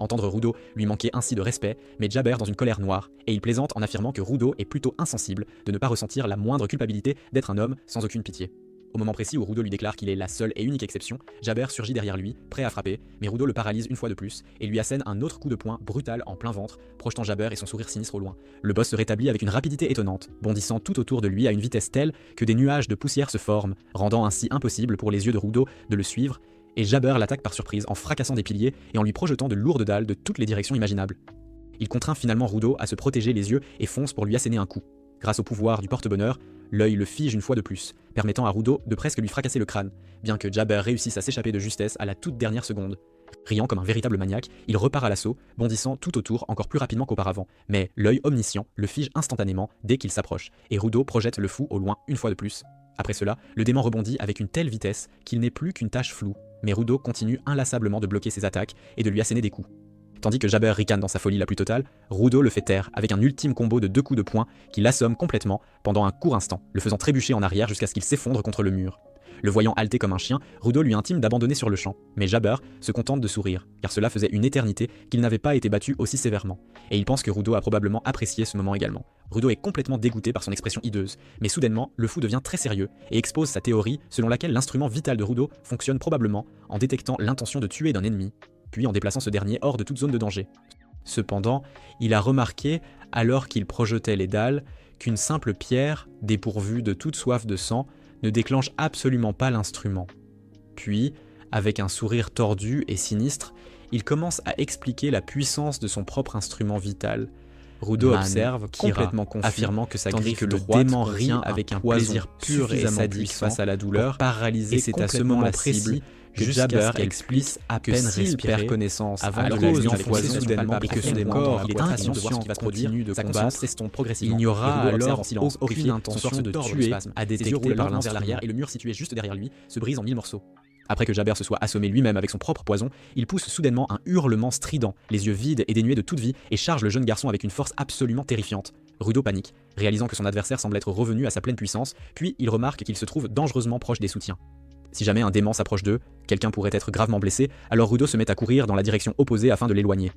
Entendre Rudo lui manquait ainsi de respect, met Jabber dans une colère noire, et il plaisante en affirmant que Rudo est plutôt insensible de ne pas ressentir la moindre culpabilité d'être un homme sans aucune pitié. Au moment précis où Rudo lui déclare qu'il est la seule et unique exception, Jabber surgit derrière lui, prêt à frapper, mais Rudo le paralyse une fois de plus et lui assène un autre coup de poing brutal en plein ventre, projetant Jabber et son sourire sinistre au loin. Le boss se rétablit avec une rapidité étonnante, bondissant tout autour de lui à une vitesse telle que des nuages de poussière se forment, rendant ainsi impossible pour les yeux de Rudo de le suivre, et Jabber l'attaque par surprise en fracassant des piliers et en lui projetant de lourdes dalles de toutes les directions imaginables. Il contraint finalement Rudo à se protéger les yeux et fonce pour lui asséner un coup. Grâce au pouvoir du porte-bonheur, l'œil le fige une fois de plus, permettant à Rudo de presque lui fracasser le crâne, bien que Jabber réussisse à s'échapper de justesse à la toute dernière seconde. Riant comme un véritable maniaque, il repart à l'assaut, bondissant tout autour encore plus rapidement qu'auparavant, mais l'œil omniscient le fige instantanément dès qu'il s'approche, et Rudo projette le fou au loin une fois de plus. Après cela, le démon rebondit avec une telle vitesse qu'il n'est plus qu'une tache floue, mais Rudo continue inlassablement de bloquer ses attaques et de lui asséner des coups. Tandis que Jabber ricane dans sa folie la plus totale, Rudo le fait taire avec un ultime combo de 2 coups de poing qui l'assomme complètement pendant un court instant, le faisant trébucher en arrière jusqu'à ce qu'il s'effondre contre le mur. Le voyant halter comme un chien, Rudo lui intime d'abandonner sur le champ, mais Jabber se contente de sourire, car cela faisait une éternité qu'il n'avait pas été battu aussi sévèrement, et il pense que Rudo a probablement apprécié ce moment également. Rudo est complètement dégoûté par son expression hideuse, mais soudainement, le fou devient très sérieux et expose sa théorie selon laquelle l'instrument vital de Rudo fonctionne probablement en détectant l'intention de tuer d'un ennemi, puis en déplaçant ce dernier hors de toute zone de danger. Cependant, il a remarqué, alors qu'il projetait les dalles, qu'une simple pierre, dépourvue de toute soif de sang, ne déclenche absolument pas l'instrument. Puis, avec un sourire tordu et sinistre, il commence à expliquer la puissance de son propre instrument vital. Rudo observe, complètement confus, affirmant que sa griffe droite dément rit avec un plaisir pur et sadique face à la douleur, paralysé, et c'est à ce moment précis que Jabber explique à peine respirer connaissance avant de la lui empoisonner soudainement et que son corps est inconscient qui va continuer de combattre, il n'y aura alors aucune intention de tuer à détecter par l'instrument, et le mur situé juste derrière lui se brise en 1000 morceaux. Après que Jabber se soit assommé lui-même avec son propre poison, il pousse soudainement un hurlement strident, les yeux vides et dénués de toute vie, et charge le jeune garçon avec une force absolument terrifiante. Rudo panique, réalisant que son adversaire semble être revenu à sa pleine puissance, puis il remarque qu'il se trouve dangereusement proche des soutiens. Si jamais un démon s'approche d'eux, quelqu'un pourrait être gravement blessé, alors Rudo se met à courir dans la direction opposée afin de l'éloigner.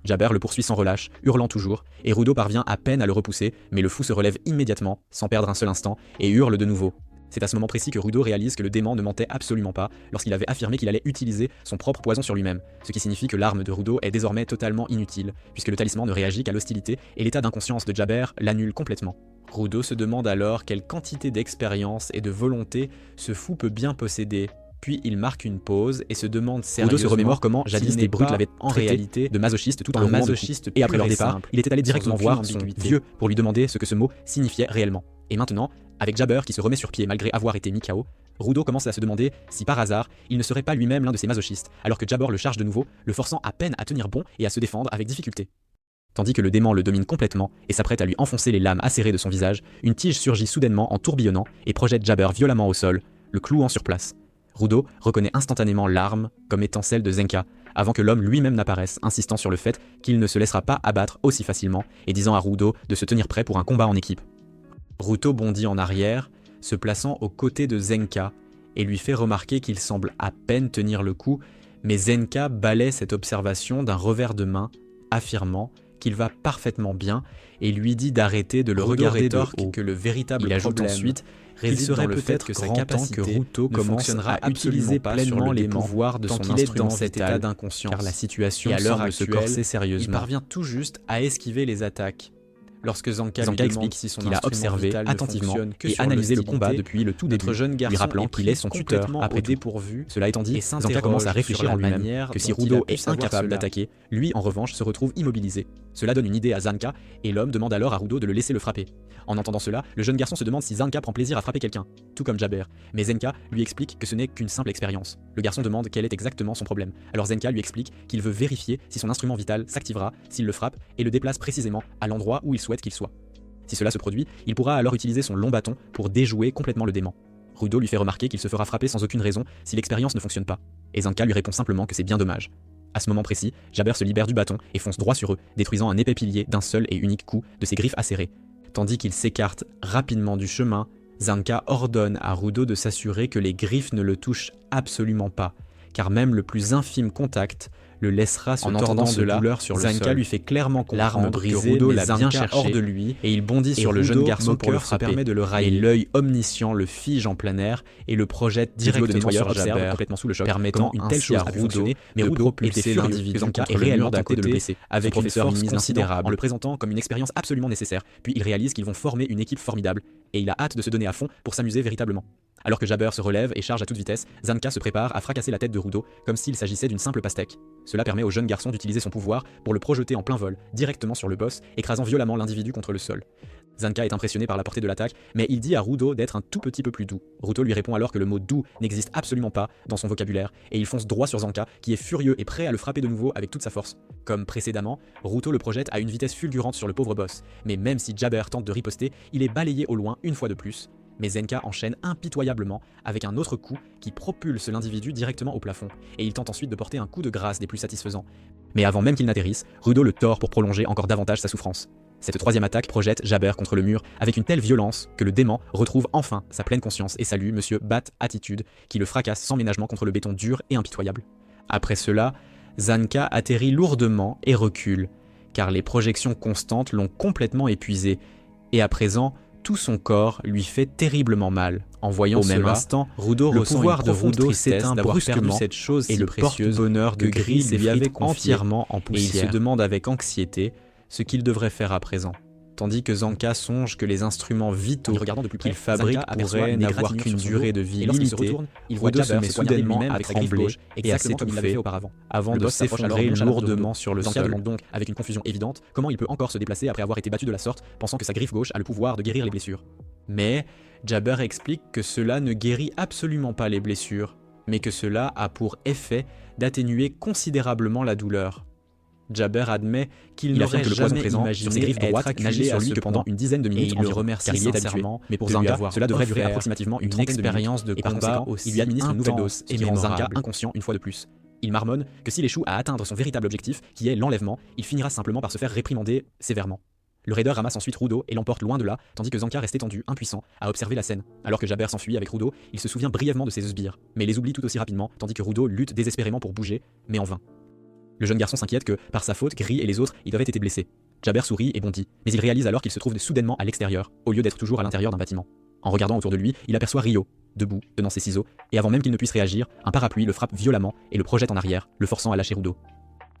Jabber le poursuit sans relâche, hurlant toujours, et Rudo parvient à peine à le repousser, mais le fou se relève immédiatement, sans perdre un seul instant, et hurle de nouveau. C'est à ce moment précis que Rudo réalise que le démon ne mentait absolument pas lorsqu'il avait affirmé qu'il allait utiliser son propre poison sur lui-même, ce qui signifie que l'arme de Rudo est désormais totalement inutile, puisque le talisman ne réagit qu'à l'hostilité et l'état d'inconscience de Jabber l'annule complètement. Rudo se demande alors quelle quantité d'expérience et de volonté ce fou peut bien posséder. Puis il marque une pause et se demande sérieusement. Rudo se remémore comment jadis des brutes l'avaient en réalité de masochiste tout en un masochiste, et après leur départ, simple, il était allé directement voir son ambiguïté. vieux pour lui demander ce que ce mot signifiait réellement. Et maintenant, avec Jabber qui se remet sur pied malgré avoir été mis KO, Rudo commence à se demander si par hasard il ne serait pas lui-même l'un de ces masochistes, alors que Jabber le charge de nouveau, le forçant à peine à tenir bon et à se défendre avec difficulté. Tandis que le démon le domine complètement et s'apprête à lui enfoncer les lames acérées de son visage, une tige surgit soudainement en tourbillonnant et projette Jabber violemment au sol, le clouant sur place. Rudo reconnaît instantanément l'arme comme étant celle de Zenka, avant que l'homme lui-même n'apparaisse, insistant sur le fait qu'il ne se laissera pas abattre aussi facilement et disant à Rudo de se tenir prêt pour un combat en équipe. Ruto bondit en arrière, se plaçant aux côtés de Zenka et lui fait remarquer qu'il semble à peine tenir le coup, mais Zenka balaie cette observation d'un revers de main, affirmant qu'il va parfaitement bien et lui dit d'arrêter de le regarder de haut. Que le véritable problème ensuite réside dans le fait que sa capacité que Ruto commencera à utiliser pleinement les pouvoirs de son instrument dans cet état d'inconscience, car la situation semble se corser sérieusement. Il parvient tout juste à esquiver les attaques. Lorsque Zanka explique qu'il a observé attentivement et analysé le combat depuis le tout début, lui rappelant qu'il est son tuteur après dépourvu. Cela étant dit, Zanka commence à réfléchir en lui-même que si Rudo est incapable d'attaquer, lui en revanche se retrouve immobilisé. Cela donne une idée à Zanka et l'homme demande alors à Rudo de le laisser le frapper. En entendant cela, le jeune garçon se demande si Zanka prend plaisir à frapper quelqu'un, tout comme Jabber. Mais Zenka lui explique que ce n'est qu'une simple expérience. Le garçon demande quel est exactement son problème. Alors Zenka lui explique qu'il veut vérifier si son instrument vital s'activera s'il le frappe et le déplace précisément à l'endroit où il souhaite qu'il soit. Si cela se produit, il pourra alors utiliser son long bâton pour déjouer complètement le dément. Rudo lui fait remarquer qu'il se fera frapper sans aucune raison si l'expérience ne fonctionne pas, et Zanka lui répond simplement que c'est bien dommage. À ce moment précis, Jabber se libère du bâton et fonce droit sur eux, détruisant un épais pilier d'un seul et unique coup de ses griffes acérées. Tandis qu'il s'écarte rapidement du chemin, Zanka ordonne à Rudo de s'assurer que les griffes ne le touchent absolument pas, car même le plus infime contact le laissera se tordant de douleur sur le sol. Zanka lui fait clairement comprendre que Rudo l'a bien cherché hors de lui et il bondit sur le jeune garçon pour le frapper. Permet de le railler. Et l'œil omniscient le fige en plein air et le projette directement sur Jabber, complètement sous le choc, permettant une telle chose à Rudo de propulser l'individu contre le mur d'à côté de le blesser, avec une force considérable, en le présentant comme une expérience absolument nécessaire. Puis il réalise qu'ils vont former une équipe formidable et il a hâte de se donner à fond pour s'amuser véritablement. Alors que Jabber se relève et charge à toute vitesse, Zanka se prépare à fracasser la tête de Rudo comme s'il s'agissait d'une simple pastèque. Cela permet au jeune garçon d'utiliser son pouvoir pour le projeter en plein vol, directement sur le boss, écrasant violemment l'individu contre le sol. Zanka est impressionné par la portée de l'attaque, mais il dit à Rudo d'être un tout petit peu plus doux. Rudo lui répond alors que le mot doux n'existe absolument pas dans son vocabulaire, et il fonce droit sur Zanka, qui est furieux et prêt à le frapper de nouveau avec toute sa force. Comme précédemment, Rudo le projette à une vitesse fulgurante sur le pauvre boss, mais même si Jabber tente de riposter, il est balayé au loin une fois de plus. Mais Zenka enchaîne impitoyablement avec un autre coup qui propulse l'individu directement au plafond, et il tente ensuite de porter un coup de grâce des plus satisfaisants. Mais avant même qu'il n'atterrisse, Rudo le tord pour prolonger encore davantage sa souffrance. Cette troisième attaque projette Jabber contre le mur avec une telle violence que le dément retrouve enfin sa pleine conscience et salue Monsieur Bat Attitude qui le fracasse sans ménagement contre le béton dur et impitoyable. Après cela, Zanka atterrit lourdement et recule, car les projections constantes l'ont complètement épuisé, et à présent, tout son corps lui fait terriblement mal. En voyant au même instant, Rudo le pouvoir de Rudo s'éteint brusquement cette chose et le porte-bonheur de Gris lui avait entièrement en poussière. Et il se demande avec anxiété ce qu'il devrait faire à présent. Tandis que Zanka songe que les instruments vitaux qu'il fabrique pourraient n'avoir qu'une durée de vie limitée, Rudo se met soudainement à trembler et à s'étouffer avant de s'effondrer lourdement sur le sol. Demande donc, avec une confusion évidente, comment il peut encore se déplacer après avoir été battu de la sorte, pensant que sa griffe gauche a le pouvoir de guérir les blessures. Mais Jabber explique que cela ne guérit absolument pas les blessures, mais que cela a pour effet d'atténuer considérablement la douleur. Jabber admet qu'il n'aurait jamais imaginé être nager sur lui que pendant une dizaine de minutes environ, car il y est habitué. Mais pour Zanka, cela devrait durer approximativement une expérience de combat aussi. Il lui administre une nouvelle dose, ce qui rend Zanka inconscient une fois de plus. Il marmonne que s'il échoue à atteindre son véritable objectif, qui est l'enlèvement, il finira simplement par se faire réprimander sévèrement. Le raider ramasse ensuite Rudo et l'emporte loin de là, tandis que Zanka reste étendu, impuissant, à observer la scène. Alors que Jabber s'enfuit avec Rudo, il se souvient brièvement de ses sbires, mais les oublie tout aussi rapidement, tandis que Rudo lutte désespérément pour bouger, mais en vain. Le jeune garçon s'inquiète que, par sa faute, Gris et les autres y avaient été blessés. Jabber sourit et bondit, mais il réalise alors qu'il se trouve soudainement à l'extérieur, au lieu d'être toujours à l'intérieur d'un bâtiment. En regardant autour de lui, il aperçoit Ryo, debout, tenant ses ciseaux, et avant même qu'il ne puisse réagir, un parapluie le frappe violemment et le projette en arrière, le forçant à lâcher Rudo.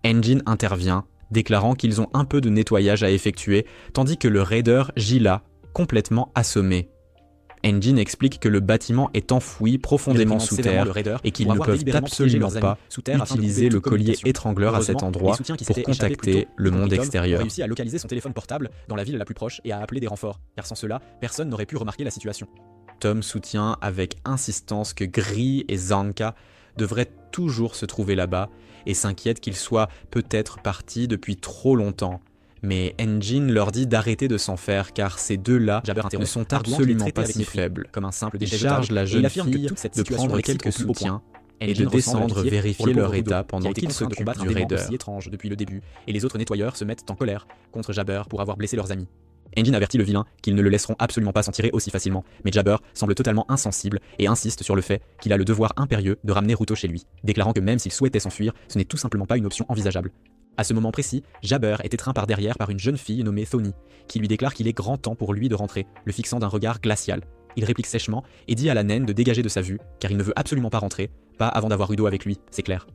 Engine intervient, déclarant qu'ils ont un peu de nettoyage à effectuer, tandis que le raider gît là, complètement assommé. Engine explique que le bâtiment est enfoui profondément sous terre et qu'ils ne peuvent absolument pas utiliser le collier étrangleur à cet endroit pour contacter le monde extérieur. Il a réussi à localiser son téléphone portable dans la ville la plus proche et à appeler des renforts, car sans cela, personne n'aurait pu remarquer la situation. Tom soutient avec insistance que Gris et Zanka devraient toujours se trouver là-bas et s'inquiète qu'ils soient peut-être partis depuis trop longtemps. Mais Engine leur dit d'arrêter de s'en faire car ces deux-là ne sont absolument pas si faibles. Comme un simple charge la jeune fille de prendre quelques soutiens et de descendre vérifier leur état pendant qu'ils s'occupent du raider. Si étrange depuis le début, et les autres nettoyeurs se mettent en colère contre Jabber pour avoir blessé leurs amis. Engine avertit le vilain qu'ils ne le laisseront absolument pas s'en tirer aussi facilement, mais Jabber semble totalement insensible et insiste sur le fait qu'il a le devoir impérieux de ramener Ruto chez lui, déclarant que même s'il souhaitait s'enfuir, ce n'est tout simplement pas une option envisageable. À ce moment précis, Jabber est étreint par derrière par une jeune fille nommée Thony, qui lui déclare qu'il est grand temps pour lui de rentrer, le fixant d'un regard glacial. Il réplique sèchement et dit à la naine de dégager de sa vue, car il ne veut absolument pas rentrer, pas avant d'avoir Rudo avec lui, c'est clair.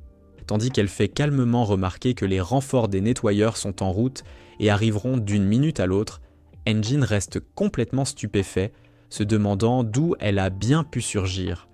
Tandis qu'elle fait calmement remarquer que les renforts des nettoyeurs sont en route et arriveront d'une minute à l'autre, Engine reste complètement stupéfait, se demandant d'où elle a bien pu surgir.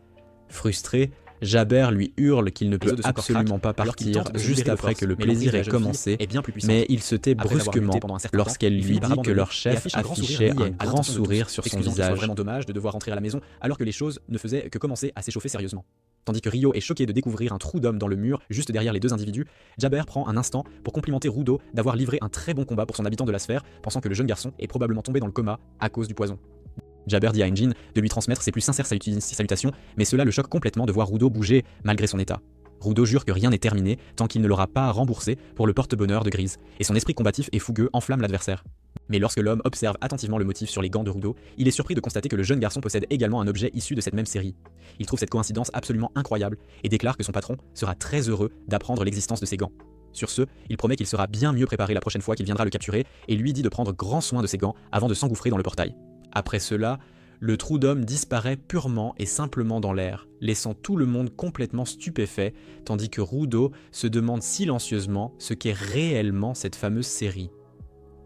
Frustré, Jabber lui hurle qu'il ne peut absolument pas partir juste après que le plaisir ait commencé, mais il se tait brusquement lorsqu'elle lui dit que leur chef affichait un grand sourire sur son visage. Vraiment dommage de devoir rentrer à la maison alors que les choses ne faisaient que commencer à s'échauffer sérieusement. Tandis que Ryo est choqué de découvrir un trou d'homme dans le mur juste derrière les deux individus, Jabber prend un instant pour complimenter Rudo d'avoir livré un très bon combat pour son habitant de la sphère, pensant que le jeune garçon est probablement tombé dans le coma à cause du poison. Jabber dit à Engine de lui transmettre ses plus sincères salutations, mais cela le choque complètement de voir Rudo bouger malgré son état. Rudo jure que rien n'est terminé tant qu'il ne l'aura pas remboursé pour le porte-bonheur de Grise, et son esprit combatif et fougueux enflamme l'adversaire. Mais lorsque l'homme observe attentivement le motif sur les gants de Rudo, il est surpris de constater que le jeune garçon possède également un objet issu de cette même série. Il trouve cette coïncidence absolument incroyable et déclare que son patron sera très heureux d'apprendre l'existence de ces gants. Sur ce, il promet qu'il sera bien mieux préparé la prochaine fois qu'il viendra le capturer et lui dit de prendre grand soin de ses gants avant de s'engouffrer dans le portail. Après cela, le trou d'homme disparaît purement et simplement dans l'air, laissant tout le monde complètement stupéfait, tandis que Rudo se demande silencieusement ce qu'est réellement cette fameuse série.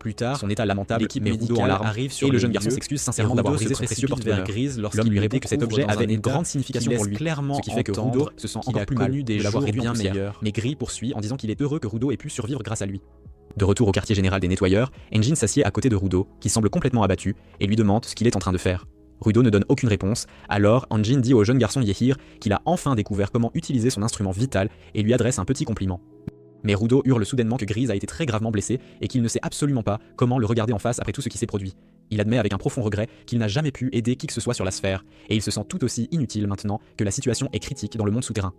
Plus tard, son état lamentable, l'équipe médicale arrive sur le jeune garçon s'excuse sincèrement d'avoir brisé son précieux porte-bonheur. Grise lorsqu'il lui répond que cet objet avait une grande signification pour lui, clairement, ce qui fait que Rudo se sent encore plus connu de l'avoir réduit bien meilleur. Mais Gris poursuit en disant qu'il est heureux que Rudo ait pu survivre grâce à lui. De retour au quartier général des nettoyeurs, Engine s'assied à côté de Rudo, qui semble complètement abattu, et lui demande ce qu'il est en train de faire. Rudo ne donne aucune réponse, alors Engine dit au jeune garçon Yehir qu'il a enfin découvert comment utiliser son instrument vital et lui adresse un petit compliment. Mais Rudo hurle soudainement que Grise a été très gravement blessé et qu'il ne sait absolument pas comment le regarder en face après tout ce qui s'est produit. Il admet avec un profond regret qu'il n'a jamais pu aider qui que ce soit sur la sphère, et il se sent tout aussi inutile maintenant que la situation est critique dans le monde souterrain.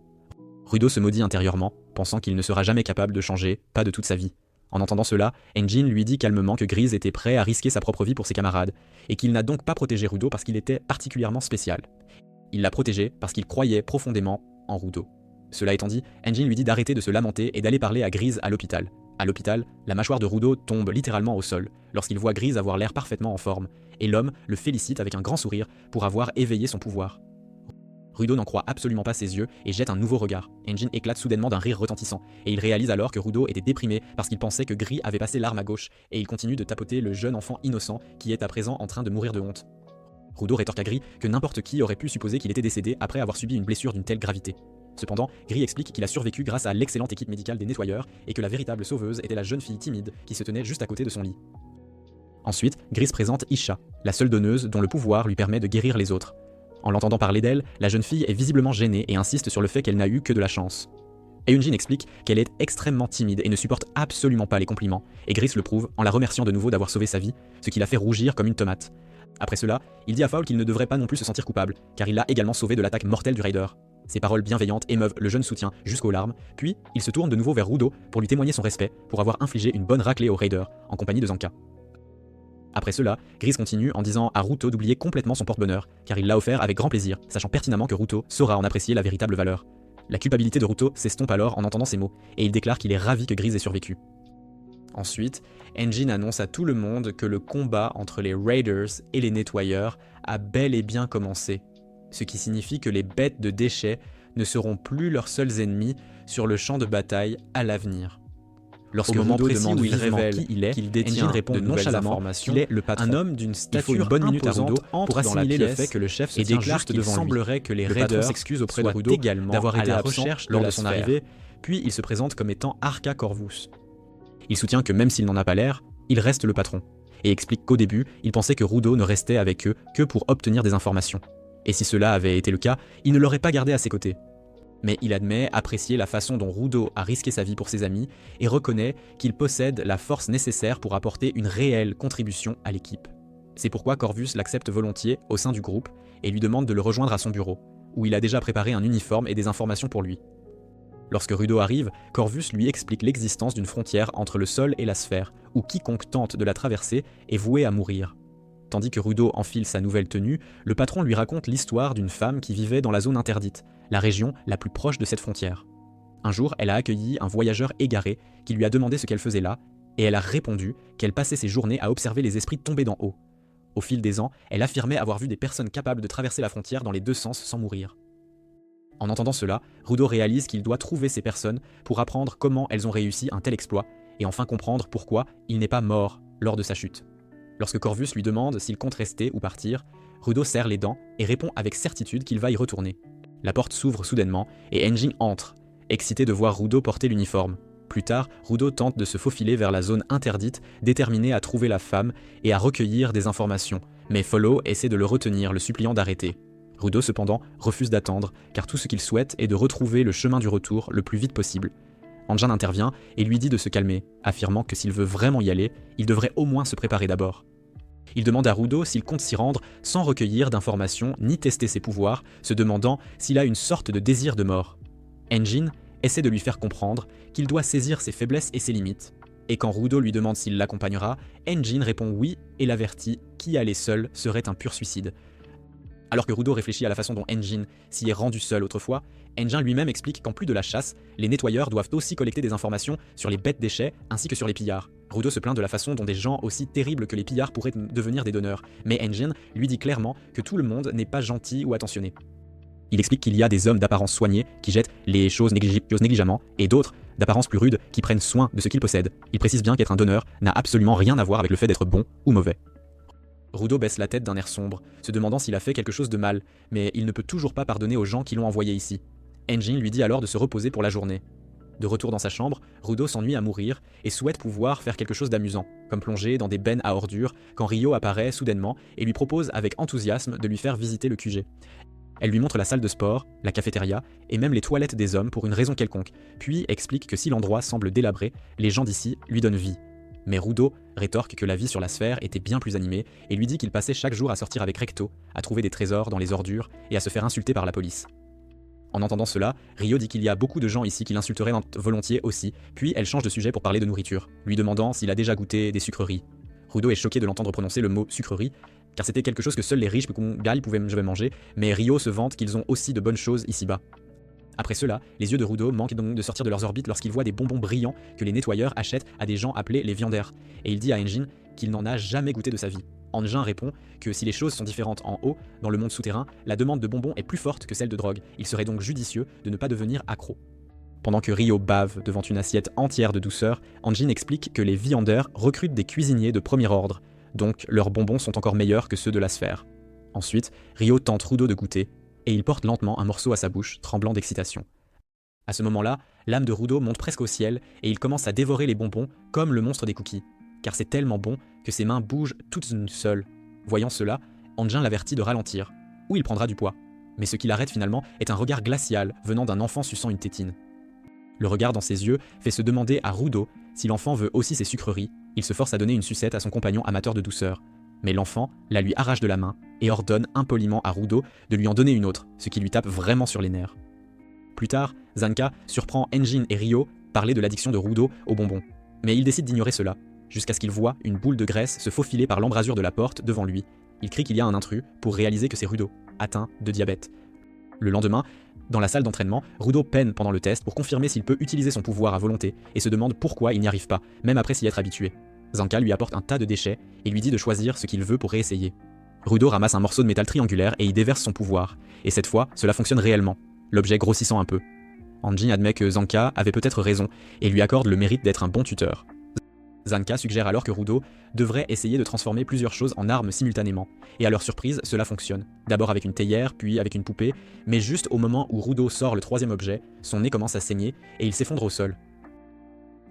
Rudo se maudit intérieurement, pensant qu'il ne sera jamais capable de changer, pas de toute sa vie. En entendant cela, Engine lui dit calmement que Grise était prêt à risquer sa propre vie pour ses camarades, et qu'il n'a donc pas protégé Rudo parce qu'il était particulièrement spécial. Il l'a protégé parce qu'il croyait profondément en Rudo. Cela étant dit, Engine lui dit d'arrêter de se lamenter et d'aller parler à Grise à l'hôpital. À l'hôpital, la mâchoire de Rudo tombe littéralement au sol, lorsqu'il voit Grise avoir l'air parfaitement en forme, et l'homme le félicite avec un grand sourire pour avoir éveillé son pouvoir. Rudo n'en croit absolument pas ses yeux et jette un nouveau regard. Engine éclate soudainement d'un rire retentissant, et il réalise alors que Rudo était déprimé parce qu'il pensait que Gris avait passé l'arme à gauche, et il continue de tapoter le jeune enfant innocent qui est à présent en train de mourir de honte. Rudo rétorque à Gris que n'importe qui aurait pu supposer qu'il était décédé après avoir subi une blessure d'une telle gravité. Cependant, Gris explique qu'il a survécu grâce à l'excellente équipe médicale des nettoyeurs et que la véritable sauveuse était la jeune fille timide qui se tenait juste à côté de son lit. Ensuite, Gris présente Isha, la seule donneuse dont le pouvoir lui permet de guérir les autres. En l'entendant parler d'elle, la jeune fille est visiblement gênée et insiste sur le fait qu'elle n'a eu que de la chance. Eunjin explique qu'elle est extrêmement timide et ne supporte absolument pas les compliments, et Gris le prouve en la remerciant de nouveau d'avoir sauvé sa vie, ce qui la fait rougir comme une tomate. Après cela, il dit à Fowl qu'il ne devrait pas non plus se sentir coupable, car il l'a également sauvé de l'attaque mortelle du Raider. Ses paroles bienveillantes émeuvent le jeune soutien jusqu'aux larmes, puis il se tourne de nouveau vers Rudo pour lui témoigner son respect pour avoir infligé une bonne raclée au Raider, en compagnie de Zanka. Après cela, Gris continue en disant à Ruto d'oublier complètement son porte-bonheur, car il l'a offert avec grand plaisir, sachant pertinemment que Ruto saura en apprécier la véritable valeur. La culpabilité de Ruto s'estompe alors en entendant ces mots, et il déclare qu'il est ravi que Gris ait survécu. Ensuite, Engine annonce à tout le monde que le combat entre les Raiders et les nettoyeurs a bel et bien commencé, ce qui signifie que les bêtes de déchets ne seront plus leurs seuls ennemis sur le champ de bataille à l'avenir. Lorsque au moment précis où il révèle qui il est, qu'il détient de nonchalamment qu'il est le patron. Un homme d'une stature une bonne minute à Rudo pour assimiler le fait que le chef se tient juste devant lui. Il semblerait que les Raiders s'excusent auprès de Rudo également d'avoir été à la recherche lors de son arrivée, puis il se présente comme étant Arca Corvus. Il soutient que même s'il n'en a pas l'air, il reste le patron, et explique qu'au début, il pensait que Rudo ne restait avec eux que pour obtenir des informations. Et si cela avait été le cas, il ne l'aurait pas gardé à ses côtés. Mais il admet apprécier la façon dont Rudo a risqué sa vie pour ses amis et reconnaît qu'il possède la force nécessaire pour apporter une réelle contribution à l'équipe. C'est pourquoi Corvus l'accepte volontiers au sein du groupe et lui demande de le rejoindre à son bureau. où il a déjà préparé un uniforme et des informations pour lui. Lorsque Rudo arrive, Corvus lui explique l'existence d'une frontière entre le sol et la sphère, où quiconque tente de la traverser est voué à mourir. Tandis que Rudo enfile sa nouvelle tenue, le patron lui raconte l'histoire d'une femme qui vivait dans la zone interdite, la région la plus proche de cette frontière. Un jour, elle a accueilli un voyageur égaré qui lui a demandé ce qu'elle faisait là, et elle a répondu qu'elle passait ses journées à observer les esprits tombés d'en haut. Au fil des ans, elle affirmait avoir vu des personnes capables de traverser la frontière dans les deux sens sans mourir. En entendant cela, Rudo réalise qu'il doit trouver ces personnes pour apprendre comment elles ont réussi un tel exploit, et enfin comprendre pourquoi il n'est pas mort lors de sa chute. Lorsque Corvus lui demande s'il compte rester ou partir, Rudo serre les dents et répond avec certitude qu'il va y retourner. La porte s'ouvre soudainement et Engin entre, excité de voir Rudo porter l'uniforme. Plus tard, Rudo tente de se faufiler vers la zone interdite, déterminé à trouver la femme et à recueillir des informations, mais Follow essaie de le retenir, le suppliant d'arrêter. Rudo cependant refuse d'attendre, car tout ce qu'il souhaite est de retrouver le chemin du retour le plus vite possible. Engin intervient et lui dit de se calmer, affirmant que s'il veut vraiment y aller, il devrait au moins se préparer d'abord. Il demande à Rudo s'il compte s'y rendre sans recueillir d'informations ni tester ses pouvoirs, se demandant s'il a une sorte de désir de mort. Engin essaie de lui faire comprendre qu'il doit saisir ses faiblesses et ses limites, et quand Rudo lui demande s'il l'accompagnera, Engin répond oui et l'avertit qu'y aller seul serait un pur suicide. Alors que Rudo réfléchit à la façon dont Engin s'y est rendu seul autrefois, Engin lui-même explique qu'en plus de la chasse, les nettoyeurs doivent aussi collecter des informations sur les bêtes déchets ainsi que sur les pillards. Rudo se plaint de la façon dont des gens aussi terribles que les pillards pourraient devenir des donneurs, mais Engin lui dit clairement que tout le monde n'est pas gentil ou attentionné. Il explique qu'il y a des hommes d'apparence soignée qui jettent les choses négligemment et d'autres d'apparence plus rude qui prennent soin de ce qu'ils possèdent. Il précise bien qu'être un donneur n'a absolument rien à voir avec le fait d'être bon ou mauvais. Rudo baisse la tête d'un air sombre, se demandant s'il a fait quelque chose de mal, mais il ne peut toujours pas pardonner aux gens qui l'ont envoyé ici. Engin lui dit alors de se reposer pour la journée. De retour dans sa chambre, Rudo s'ennuie à mourir et souhaite pouvoir faire quelque chose d'amusant, comme plonger dans des bennes à ordures, quand Rio apparaît soudainement et lui propose avec enthousiasme de lui faire visiter le QG. Elle lui montre la salle de sport, la cafétéria et même les toilettes des hommes pour une raison quelconque, puis explique que si l'endroit semble délabré, les gens d'ici lui donnent vie. Mais Rudo rétorque que la vie sur la sphère était bien plus animée et lui dit qu'il passait chaque jour à sortir avec Recto, à trouver des trésors dans les ordures et à se faire insulter par la police. En entendant cela, Rio dit qu'il y a beaucoup de gens ici qui l'insulteraient volontiers aussi, puis elle change de sujet pour parler de nourriture, lui demandant s'il a déjà goûté des sucreries. Rudo est choqué de l'entendre prononcer le mot sucrerie, car c'était quelque chose que seuls les riches pouvaient manger, mais Rio se vante qu'ils ont aussi de bonnes choses ici-bas. Après cela, les yeux de Rudo manquent donc de sortir de leurs orbites lorsqu'il voit des bonbons brillants que les nettoyeurs achètent à des gens appelés les viandaires, et il dit à Engin qu'il n'en a jamais goûté de sa vie. Engin répond que si les choses sont différentes en haut, dans le monde souterrain, la demande de bonbons est plus forte que celle de drogue, il serait donc judicieux de ne pas devenir accro. Pendant que Rio bave devant une assiette entière de douceur, Engin explique que les viandaires recrutent des cuisiniers de premier ordre, donc leurs bonbons sont encore meilleurs que ceux de la sphère. Ensuite, Rio tente Rudo de goûter, et il porte lentement un morceau à sa bouche, tremblant d'excitation. À ce moment-là, l'âme de Rudo monte presque au ciel et il commence à dévorer les bonbons comme le monstre des cookies, car c'est tellement bon que ses mains bougent toutes seules. Voyant cela, Engin l'avertit de ralentir, ou il prendra du poids. Mais ce qui l'arrête finalement est un regard glacial venant d'un enfant suçant une tétine. Le regard dans ses yeux fait se demander à Rudo si l'enfant veut aussi ses sucreries. Il se force à donner une sucette à son compagnon amateur de douceur. Mais l'enfant la lui arrache de la main et ordonne impoliment à Rudo de lui en donner une autre, ce qui lui tape vraiment sur les nerfs. Plus tard, Zanka surprend Engin et Rio parler de l'addiction de Rudo aux bonbons, mais il décide d'ignorer cela, jusqu'à ce qu'il voit une boule de graisse se faufiler par l'embrasure de la porte devant lui. Il crie qu'il y a un intrus pour réaliser que c'est Rudo, atteint de diabète. Le lendemain, dans la salle d'entraînement, Rudo peine pendant le test pour confirmer s'il peut utiliser son pouvoir à volonté et se demande pourquoi il n'y arrive pas, même après s'y être habitué. Zanka lui apporte un tas de déchets et lui dit de choisir ce qu'il veut pour réessayer. Rudo ramasse un morceau de métal triangulaire et y déverse son pouvoir, et cette fois, cela fonctionne réellement, l'objet grossissant un peu. Engin admet que Zanka avait peut-être raison et lui accorde le mérite d'être un bon tuteur. Zanka suggère alors que Rudo devrait essayer de transformer plusieurs choses en armes simultanément, et à leur surprise, cela fonctionne. D'abord avec une théière, puis avec une poupée, mais juste au moment où Rudo sort le troisième objet, son nez commence à saigner et il s'effondre au sol.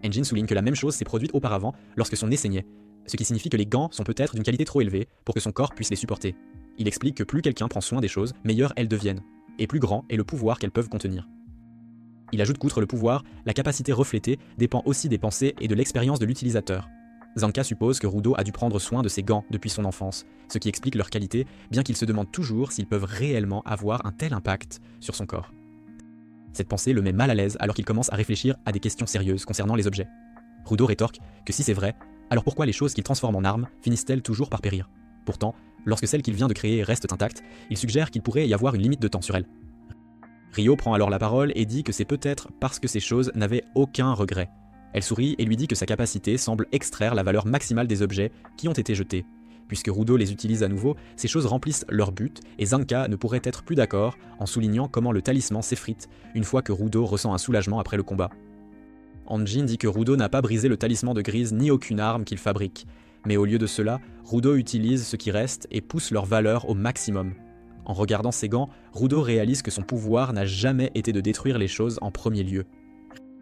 Engin souligne que la même chose s'est produite auparavant lorsque son nez saignait, ce qui signifie que les gants sont peut-être d'une qualité trop élevée pour que son corps puisse les supporter. Il explique que plus quelqu'un prend soin des choses, meilleures elles deviennent, et plus grand est le pouvoir qu'elles peuvent contenir. Il ajoute qu'outre le pouvoir, la capacité reflétée dépend aussi des pensées et de l'expérience de l'utilisateur. Zanka suppose que Rudo a dû prendre soin de ses gants depuis son enfance, ce qui explique leur qualité, bien qu'il se demande toujours s'ils peuvent réellement avoir un tel impact sur son corps. Cette pensée le met mal à l'aise alors qu'il commence à réfléchir à des questions sérieuses concernant les objets. Rudo rétorque que si c'est vrai, alors pourquoi les choses qu'il transforme en armes finissent-elles toujours par périr? Pourtant, lorsque celles qu'il vient de créer restent intactes, il suggère qu'il pourrait y avoir une limite de temps sur elles. Ryo prend alors la parole et dit que c'est peut-être parce que ces choses n'avaient aucun regret. Elle sourit et lui dit que sa capacité semble extraire la valeur maximale des objets qui ont été jetés. Puisque Rudo les utilise à nouveau, ces choses remplissent leur but et Zanka ne pourrait être plus d'accord en soulignant comment le talisman s'effrite une fois que Rudo ressent un soulagement après le combat. Anjin dit que Rudo n'a pas brisé le talisman de Grise ni aucune arme qu'il fabrique, mais au lieu de cela, Rudo utilise ce qui reste et pousse leur valeur au maximum. En regardant ses gants, Rudo réalise que son pouvoir n'a jamais été de détruire les choses en premier lieu.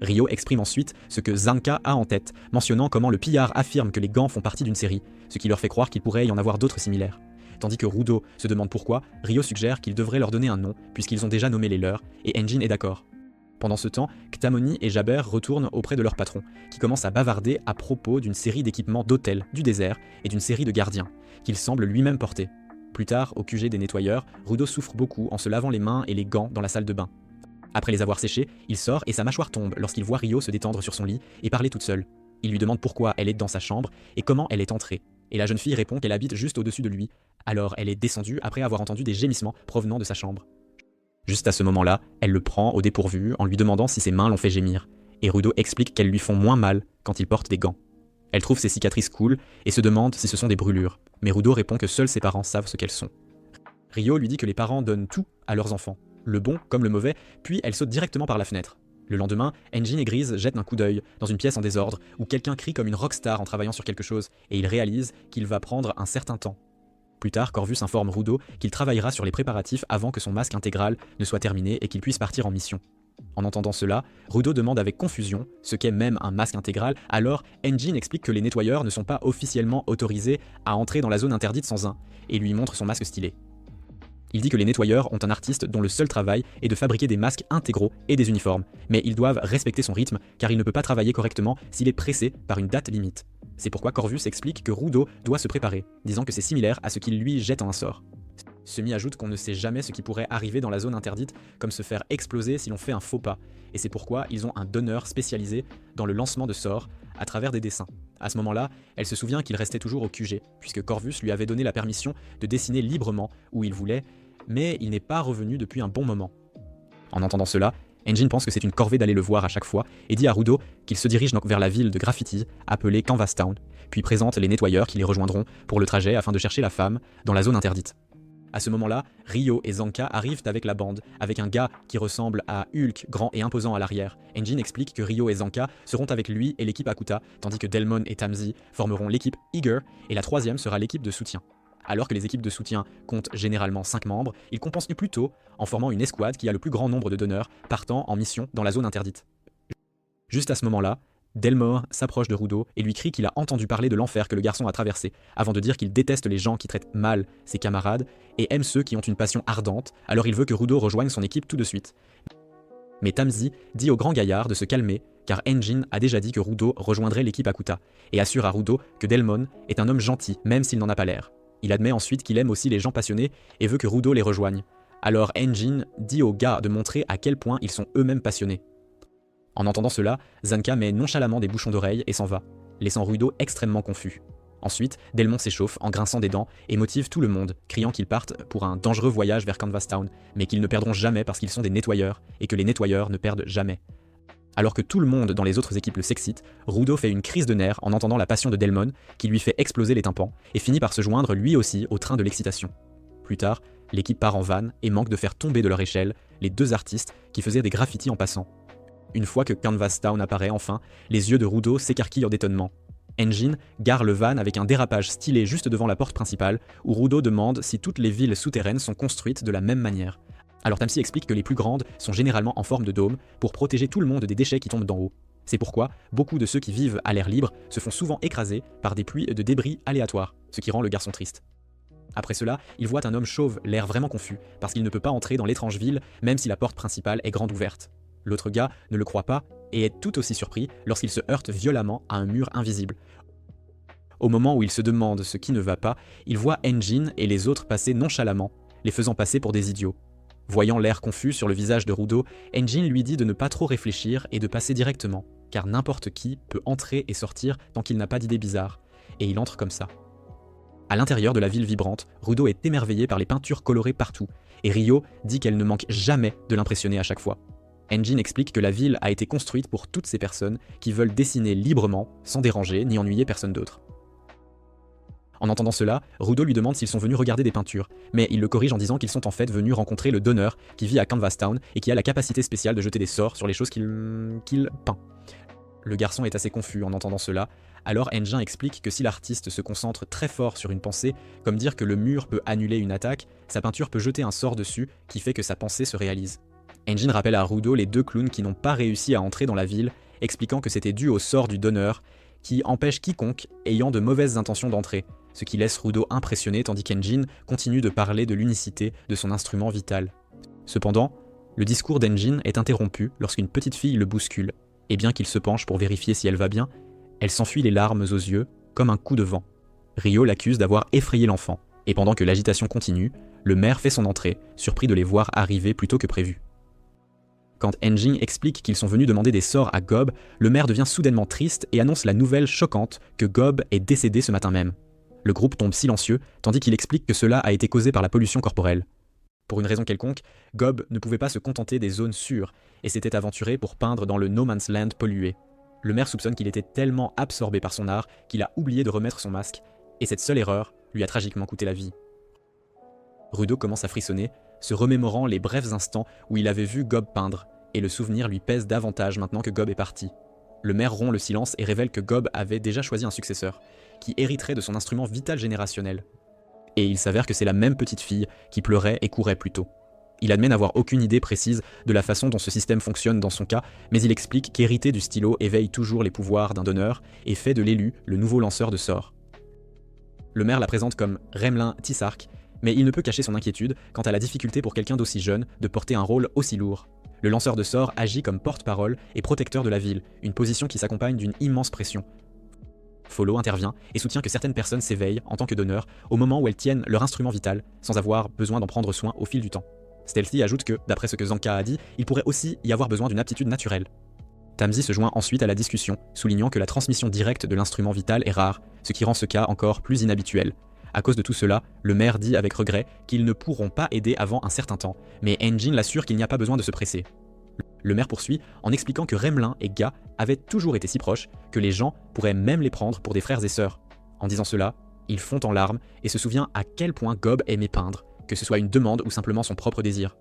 Ryo exprime ensuite ce que Zanka a en tête, mentionnant comment le pillard affirme que les gants font partie d'une série, ce qui leur fait croire qu'il pourrait y en avoir d'autres similaires. Tandis que Rudo se demande pourquoi, Ryo suggère qu'il devrait leur donner un nom, puisqu'ils ont déjà nommé les leurs, et Anjin est d'accord. Pendant ce temps, Ktamoni et Jaber retournent auprès de leur patron, qui commence à bavarder à propos d'une série d'équipements d'hôtels du désert et d'une série de gardiens, qu'il semble lui-même porter. Plus tard, au QG des nettoyeurs, Rudo souffre beaucoup en se lavant les mains et les gants dans la salle de bain. Après les avoir séchés, il sort et sa mâchoire tombe lorsqu'il voit Ryo se détendre sur son lit et parler toute seule. Il lui demande pourquoi elle est dans sa chambre et comment elle est entrée. Et la jeune fille répond qu'elle habite juste au-dessus de lui. Alors elle est descendue après avoir entendu des gémissements provenant de sa chambre. Juste à ce moment-là, elle le prend au dépourvu en lui demandant si ses mains l'ont fait gémir. Et Rudo explique qu'elles lui font moins mal quand il porte des gants. Elle trouve ses cicatrices cool et se demande si ce sont des brûlures. Mais Rudo répond que seuls ses parents savent ce qu'elles sont. Ryo lui dit que les parents donnent tout à leurs enfants, le bon comme le mauvais, puis elle saute directement par la fenêtre. Le lendemain, Anjin et Grise jettent un coup d'œil dans une pièce en désordre où quelqu'un crie comme une rockstar en travaillant sur quelque chose et ils réalisent qu'il va prendre un certain temps. Plus tard, Corvus informe Rudo qu'il travaillera sur les préparatifs avant que son masque intégral ne soit terminé et qu'il puisse partir en mission. En entendant cela, Rudo demande avec confusion ce qu'est même un masque intégral, alors Anjin explique que les nettoyeurs ne sont pas officiellement autorisés à entrer dans la zone interdite sans un, et lui montre son masque stylé. Il dit que les nettoyeurs ont un artiste dont le seul travail est de fabriquer des masques intégraux et des uniformes, mais ils doivent respecter son rythme car il ne peut pas travailler correctement s'il est pressé par une date limite. C'est pourquoi Corvus explique que Rudo doit se préparer, disant que c'est similaire à ce qu'il lui jette en un sort. Semi ajoute qu'on ne sait jamais ce qui pourrait arriver dans la zone interdite, comme se faire exploser si l'on fait un faux pas, et c'est pourquoi ils ont un donneur spécialisé dans le lancement de sorts à travers des dessins. À ce moment-là, elle se souvient qu'il restait toujours au QG, puisque Corvus lui avait donné la permission de dessiner librement où il voulait, mais il n'est pas revenu depuis un bon moment. En entendant cela, Anjin pense que c'est une corvée d'aller le voir à chaque fois et dit à Rudo qu'il se dirige donc vers la ville de Graffiti, appelée Canvas Town, puis présente les nettoyeurs qui les rejoindront pour le trajet afin de chercher la femme dans la zone interdite. À ce moment-là, Ryo et Zanka arrivent avec la bande, avec un gars qui ressemble à Hulk, grand et imposant à l'arrière. Anjin explique que Ryo et Zanka seront avec lui et l'équipe Akuta, tandis que Delmon et Tamzi formeront l'équipe Eager, et la troisième sera l'équipe de soutien. Alors que les équipes de soutien comptent généralement 5 membres, ils compensent plutôt en formant une escouade qui a le plus grand nombre de donneurs partant en mission dans la zone interdite. Juste à ce moment-là, Delmore s'approche de Rudo et lui crie qu'il a entendu parler de l'enfer que le garçon a traversé, avant de dire qu'il déteste les gens qui traitent mal ses camarades et aime ceux qui ont une passion ardente, alors il veut que Rudo rejoigne son équipe tout de suite. Mais Tamzi dit au grand gaillard de se calmer, car Anjin a déjà dit que Rudo rejoindrait l'équipe Akuta, et assure à Rudo que Delmon est un homme gentil, même s'il n'en a pas l'air. Il admet ensuite qu'il aime aussi les gens passionnés et veut que Rudo les rejoigne. Alors Anjin dit aux gars de montrer à quel point ils sont eux-mêmes passionnés. En entendant cela, Zanka met nonchalamment des bouchons d'oreilles et s'en va, laissant Rudo extrêmement confus. Ensuite, Delmon s'échauffe en grinçant des dents et motive tout le monde, criant qu'ils partent pour un dangereux voyage vers Canvas Town, mais qu'ils ne perdront jamais parce qu'ils sont des nettoyeurs et que les nettoyeurs ne perdent jamais. Alors que tout le monde dans les autres équipes le s'excite, Rudo fait une crise de nerfs en entendant la passion de Delmon qui lui fait exploser les tympans et finit par se joindre lui aussi au train de l'excitation. Plus tard, l'équipe part en van et manque de faire tomber de leur échelle les deux artistes qui faisaient des graffitis en passant. Une fois que Canvas Town apparaît enfin, les yeux de Rudo s'écarquillent en d'étonnement. Anjin gare le van avec un dérapage stylé juste devant la porte principale où Rudo demande si toutes les villes souterraines sont construites de la même manière. Alors Tamsi explique que les plus grandes sont généralement en forme de dôme pour protéger tout le monde des déchets qui tombent d'en haut. C'est pourquoi beaucoup de ceux qui vivent à l'air libre se font souvent écraser par des pluies de débris aléatoires, ce qui rend le garçon triste. Après cela, il voit un homme chauve, l'air vraiment confus, parce qu'il ne peut pas entrer dans l'étrange ville même si la porte principale est grande ouverte. L'autre gars ne le croit pas et est tout aussi surpris lorsqu'il se heurte violemment à un mur invisible. Au moment où il se demande ce qui ne va pas, il voit Engine et les autres passer nonchalamment, les faisant passer pour des idiots. Voyant l'air confus sur le visage de Rudo, Engine lui dit de ne pas trop réfléchir et de passer directement, car n'importe qui peut entrer et sortir tant qu'il n'a pas d'idées bizarres, et il entre comme ça. À l'intérieur de la ville vibrante, Rudo est émerveillé par les peintures colorées partout, et Rio dit qu'elle ne manque jamais de l'impressionner à chaque fois. Engine explique que la ville a été construite pour toutes ces personnes qui veulent dessiner librement, sans déranger ni ennuyer personne d'autre. En entendant cela, Rudo lui demande s'ils sont venus regarder des peintures, mais il le corrige en disant qu'ils sont en fait venus rencontrer le donneur qui vit à Canvas Town et qui a la capacité spéciale de jeter des sorts sur les choses qu'il peint. Le garçon est assez confus en entendant cela, alors Engin explique que si l'artiste se concentre très fort sur une pensée, comme dire que le mur peut annuler une attaque, sa peinture peut jeter un sort dessus qui fait que sa pensée se réalise. Engin rappelle à Rudo les 2 clowns qui n'ont pas réussi à entrer dans la ville, expliquant que c'était dû au sort du donneur, qui empêche quiconque ayant de mauvaises intentions d'entrer, ce qui laisse Rudo impressionné tandis qu'Engin continue de parler de l'unicité de son instrument vital. Cependant, le discours d'Engin est interrompu lorsqu'une petite fille le bouscule, et bien qu'il se penche pour vérifier si elle va bien, elle s'enfuit les larmes aux yeux, comme un coup de vent. Rio l'accuse d'avoir effrayé l'enfant, et pendant que l'agitation continue, le maire fait son entrée, surpris de les voir arriver plus tôt que prévu. Quand Engin explique qu'ils sont venus demander des sorts à Gob, le maire devient soudainement triste et annonce la nouvelle choquante que Gob est décédé ce matin même. Le groupe tombe silencieux, tandis qu'il explique que cela a été causé par la pollution corporelle. Pour une raison quelconque, Gob ne pouvait pas se contenter des zones sûres, et s'était aventuré pour peindre dans le No Man's Land pollué. Le maire soupçonne qu'il était tellement absorbé par son art qu'il a oublié de remettre son masque, et cette seule erreur lui a tragiquement coûté la vie. Rudo commence à frissonner, se remémorant les brefs instants où il avait vu Gob peindre, et le souvenir lui pèse davantage maintenant que Gob est parti. Le maire rompt le silence et révèle que Gob avait déjà choisi un successeur, qui hériterait de son instrument vital générationnel. Et il s'avère que c'est la même petite fille qui pleurait et courait plus tôt. Il admet n'avoir aucune idée précise de la façon dont ce système fonctionne dans son cas, mais il explique qu'hériter du stylo éveille toujours les pouvoirs d'un donneur et fait de l'élu le nouveau lanceur de sorts. Le maire la présente comme Remlin Tissark, mais il ne peut cacher son inquiétude quant à la difficulté pour quelqu'un d'aussi jeune de porter un rôle aussi lourd. Le lanceur de sorts agit comme porte-parole et protecteur de la ville, une position qui s'accompagne d'une immense pression. Follow intervient et soutient que certaines personnes s'éveillent en tant que donneurs au moment où elles tiennent leur instrument vital, sans avoir besoin d'en prendre soin au fil du temps. Stealthy ajoute que, d'après ce que Zanka a dit, il pourrait aussi y avoir besoin d'une aptitude naturelle. Tamsi se joint ensuite à la discussion, soulignant que la transmission directe de l'instrument vital est rare, ce qui rend ce cas encore plus inhabituel. À cause de tout cela, le maire dit avec regret qu'ils ne pourront pas aider avant un certain temps, mais Engin l'assure qu'il n'y a pas besoin de se presser. Le maire poursuit en expliquant que Remlin et Ga avaient toujours été si proches que les gens pourraient même les prendre pour des frères et sœurs. En disant cela, il fond en larmes et se souvient à quel point Gob aimait peindre, que ce soit une demande ou simplement son propre désir.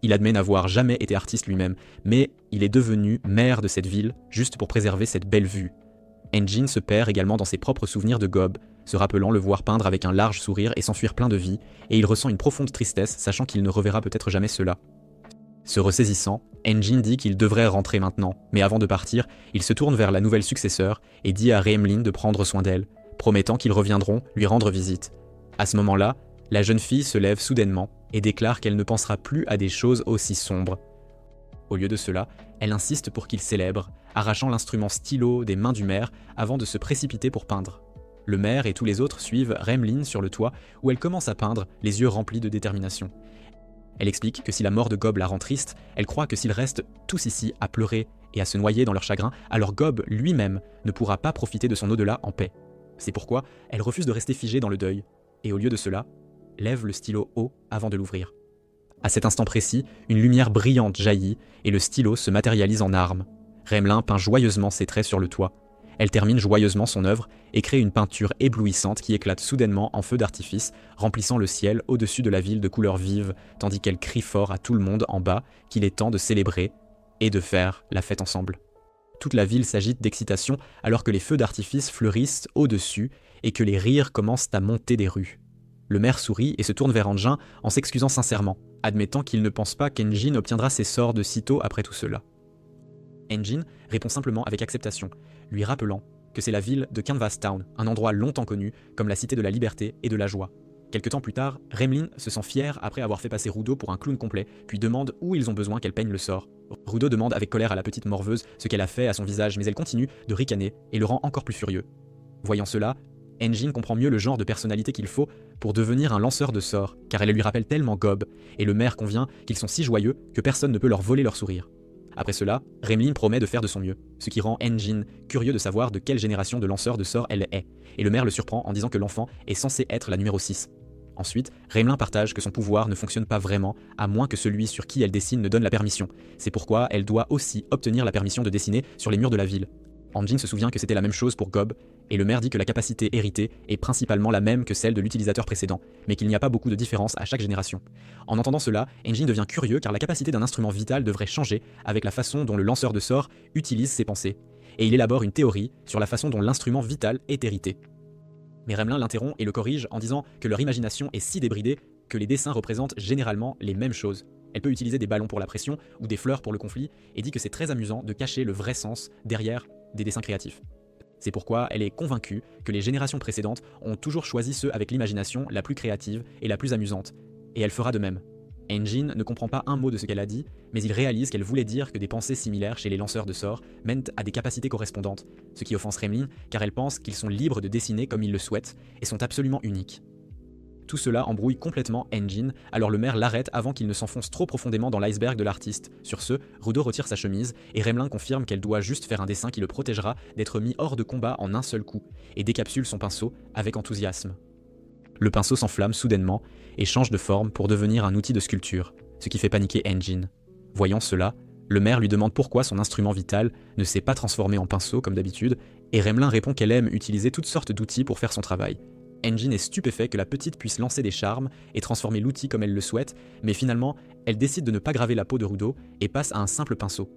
Il admet n'avoir jamais été artiste lui-même, mais il est devenu maire de cette ville juste pour préserver cette belle vue. Engin se perd également dans ses propres souvenirs de Gob, se rappelant le voir peindre avec un large sourire et s'enfuir plein de vie, et il ressent une profonde tristesse sachant qu'il ne reverra peut-être jamais cela. Se ressaisissant, Engin dit qu'il devrait rentrer maintenant, mais avant de partir, il se tourne vers la nouvelle successeur et dit à Réemlin de prendre soin d'elle, promettant qu'ils reviendront lui rendre visite. À ce moment-là, la jeune fille se lève soudainement et déclare qu'elle ne pensera plus à des choses aussi sombres. Au lieu de cela, elle insiste pour qu'il célèbre, arrachant l'instrument stylo des mains du maire avant de se précipiter pour peindre. Le maire et tous les autres suivent Réemlin sur le toit où elle commence à peindre, les yeux remplis de détermination. Elle explique que si la mort de Gob la rend triste, elle croit que s'ils restent tous ici à pleurer et à se noyer dans leur chagrin, alors Gob lui-même ne pourra pas profiter de son au-delà en paix. C'est pourquoi elle refuse de rester figée dans le deuil, et au lieu de cela, lève le stylo haut avant de l'ouvrir. À cet instant précis, une lumière brillante jaillit et le stylo se matérialise en arme. Réemlin peint joyeusement ses traits sur le toit. Elle termine joyeusement son œuvre et crée une peinture éblouissante qui éclate soudainement en feu d'artifice, remplissant le ciel au-dessus de la ville de couleurs vives, tandis qu'elle crie fort à tout le monde en bas qu'il est temps de célébrer et de faire la fête ensemble. Toute la ville s'agite d'excitation alors que les feux d'artifice fleurissent au-dessus et que les rires commencent à monter des rues. Le maire sourit et se tourne vers Engin en s'excusant sincèrement, admettant qu'il ne pense pas qu'Engin obtiendra ses sorts de sitôt après tout cela. Engin répond simplement avec acceptation, lui rappelant que c'est la ville de Canvas Town, un endroit longtemps connu comme la cité de la liberté et de la joie. Quelque temps plus tard, Réemlin se sent fier après avoir fait passer Rudo pour un clown complet, puis demande où ils ont besoin qu'elle peigne le sort. Rudo demande avec colère à la petite morveuse ce qu'elle a fait à son visage, mais elle continue de ricaner et le rend encore plus furieux. Voyant cela, Engin comprend mieux le genre de personnalité qu'il faut pour devenir un lanceur de sorts, car elle lui rappelle tellement Gob, et le maire convient qu'ils sont si joyeux que personne ne peut leur voler leur sourire. Après cela, Remlin promet de faire de son mieux, ce qui rend Engin curieux de savoir de quelle génération de lanceurs de sorts elle est, et le maire le surprend en disant que l'enfant est censé être la numéro 6. Ensuite, Remlin partage que son pouvoir ne fonctionne pas vraiment, à moins que celui sur qui elle dessine ne donne la permission. C'est pourquoi elle doit aussi obtenir la permission de dessiner sur les murs de la ville. Engin se souvient que c'était la même chose pour Gob, et le maire dit que la capacité héritée est principalement la même que celle de l'utilisateur précédent, mais qu'il n'y a pas beaucoup de différence à chaque génération. En entendant cela, Engin devient curieux car la capacité d'un instrument vital devrait changer avec la façon dont le lanceur de sorts utilise ses pensées, et il élabore une théorie sur la façon dont l'instrument vital est hérité. Mais Remlin l'interrompt et le corrige en disant que leur imagination est si débridée que les dessins représentent généralement les mêmes choses. Elle peut utiliser des ballons pour la pression ou des fleurs pour le conflit, et dit que c'est très amusant de cacher le vrai sens derrière des dessins créatifs. C'est pourquoi elle est convaincue que les générations précédentes ont toujours choisi ceux avec l'imagination la plus créative et la plus amusante, et elle fera de même. Engin ne comprend pas un mot de ce qu'elle a dit, mais il réalise qu'elle voulait dire que des pensées similaires chez les lanceurs de sorts mènent à des capacités correspondantes, ce qui offense Remlin car elle pense qu'ils sont libres de dessiner comme ils le souhaitent et sont absolument uniques. Tout cela embrouille complètement Engin, alors le maire l'arrête avant qu'il ne s'enfonce trop profondément dans l'iceberg de l'artiste. Sur ce, Rudo retire sa chemise et Remlin confirme qu'elle doit juste faire un dessin qui le protégera d'être mis hors de combat en un seul coup, et décapsule son pinceau avec enthousiasme. Le pinceau s'enflamme soudainement et change de forme pour devenir un outil de sculpture, ce qui fait paniquer Engin. Voyant cela, le maire lui demande pourquoi son instrument vital ne s'est pas transformé en pinceau comme d'habitude, et Remlin répond qu'elle aime utiliser toutes sortes d'outils pour faire son travail. Engin est stupéfait que la petite puisse lancer des charmes et transformer l'outil comme elle le souhaite, mais finalement, elle décide de ne pas graver la peau de Rudo et passe à un simple pinceau.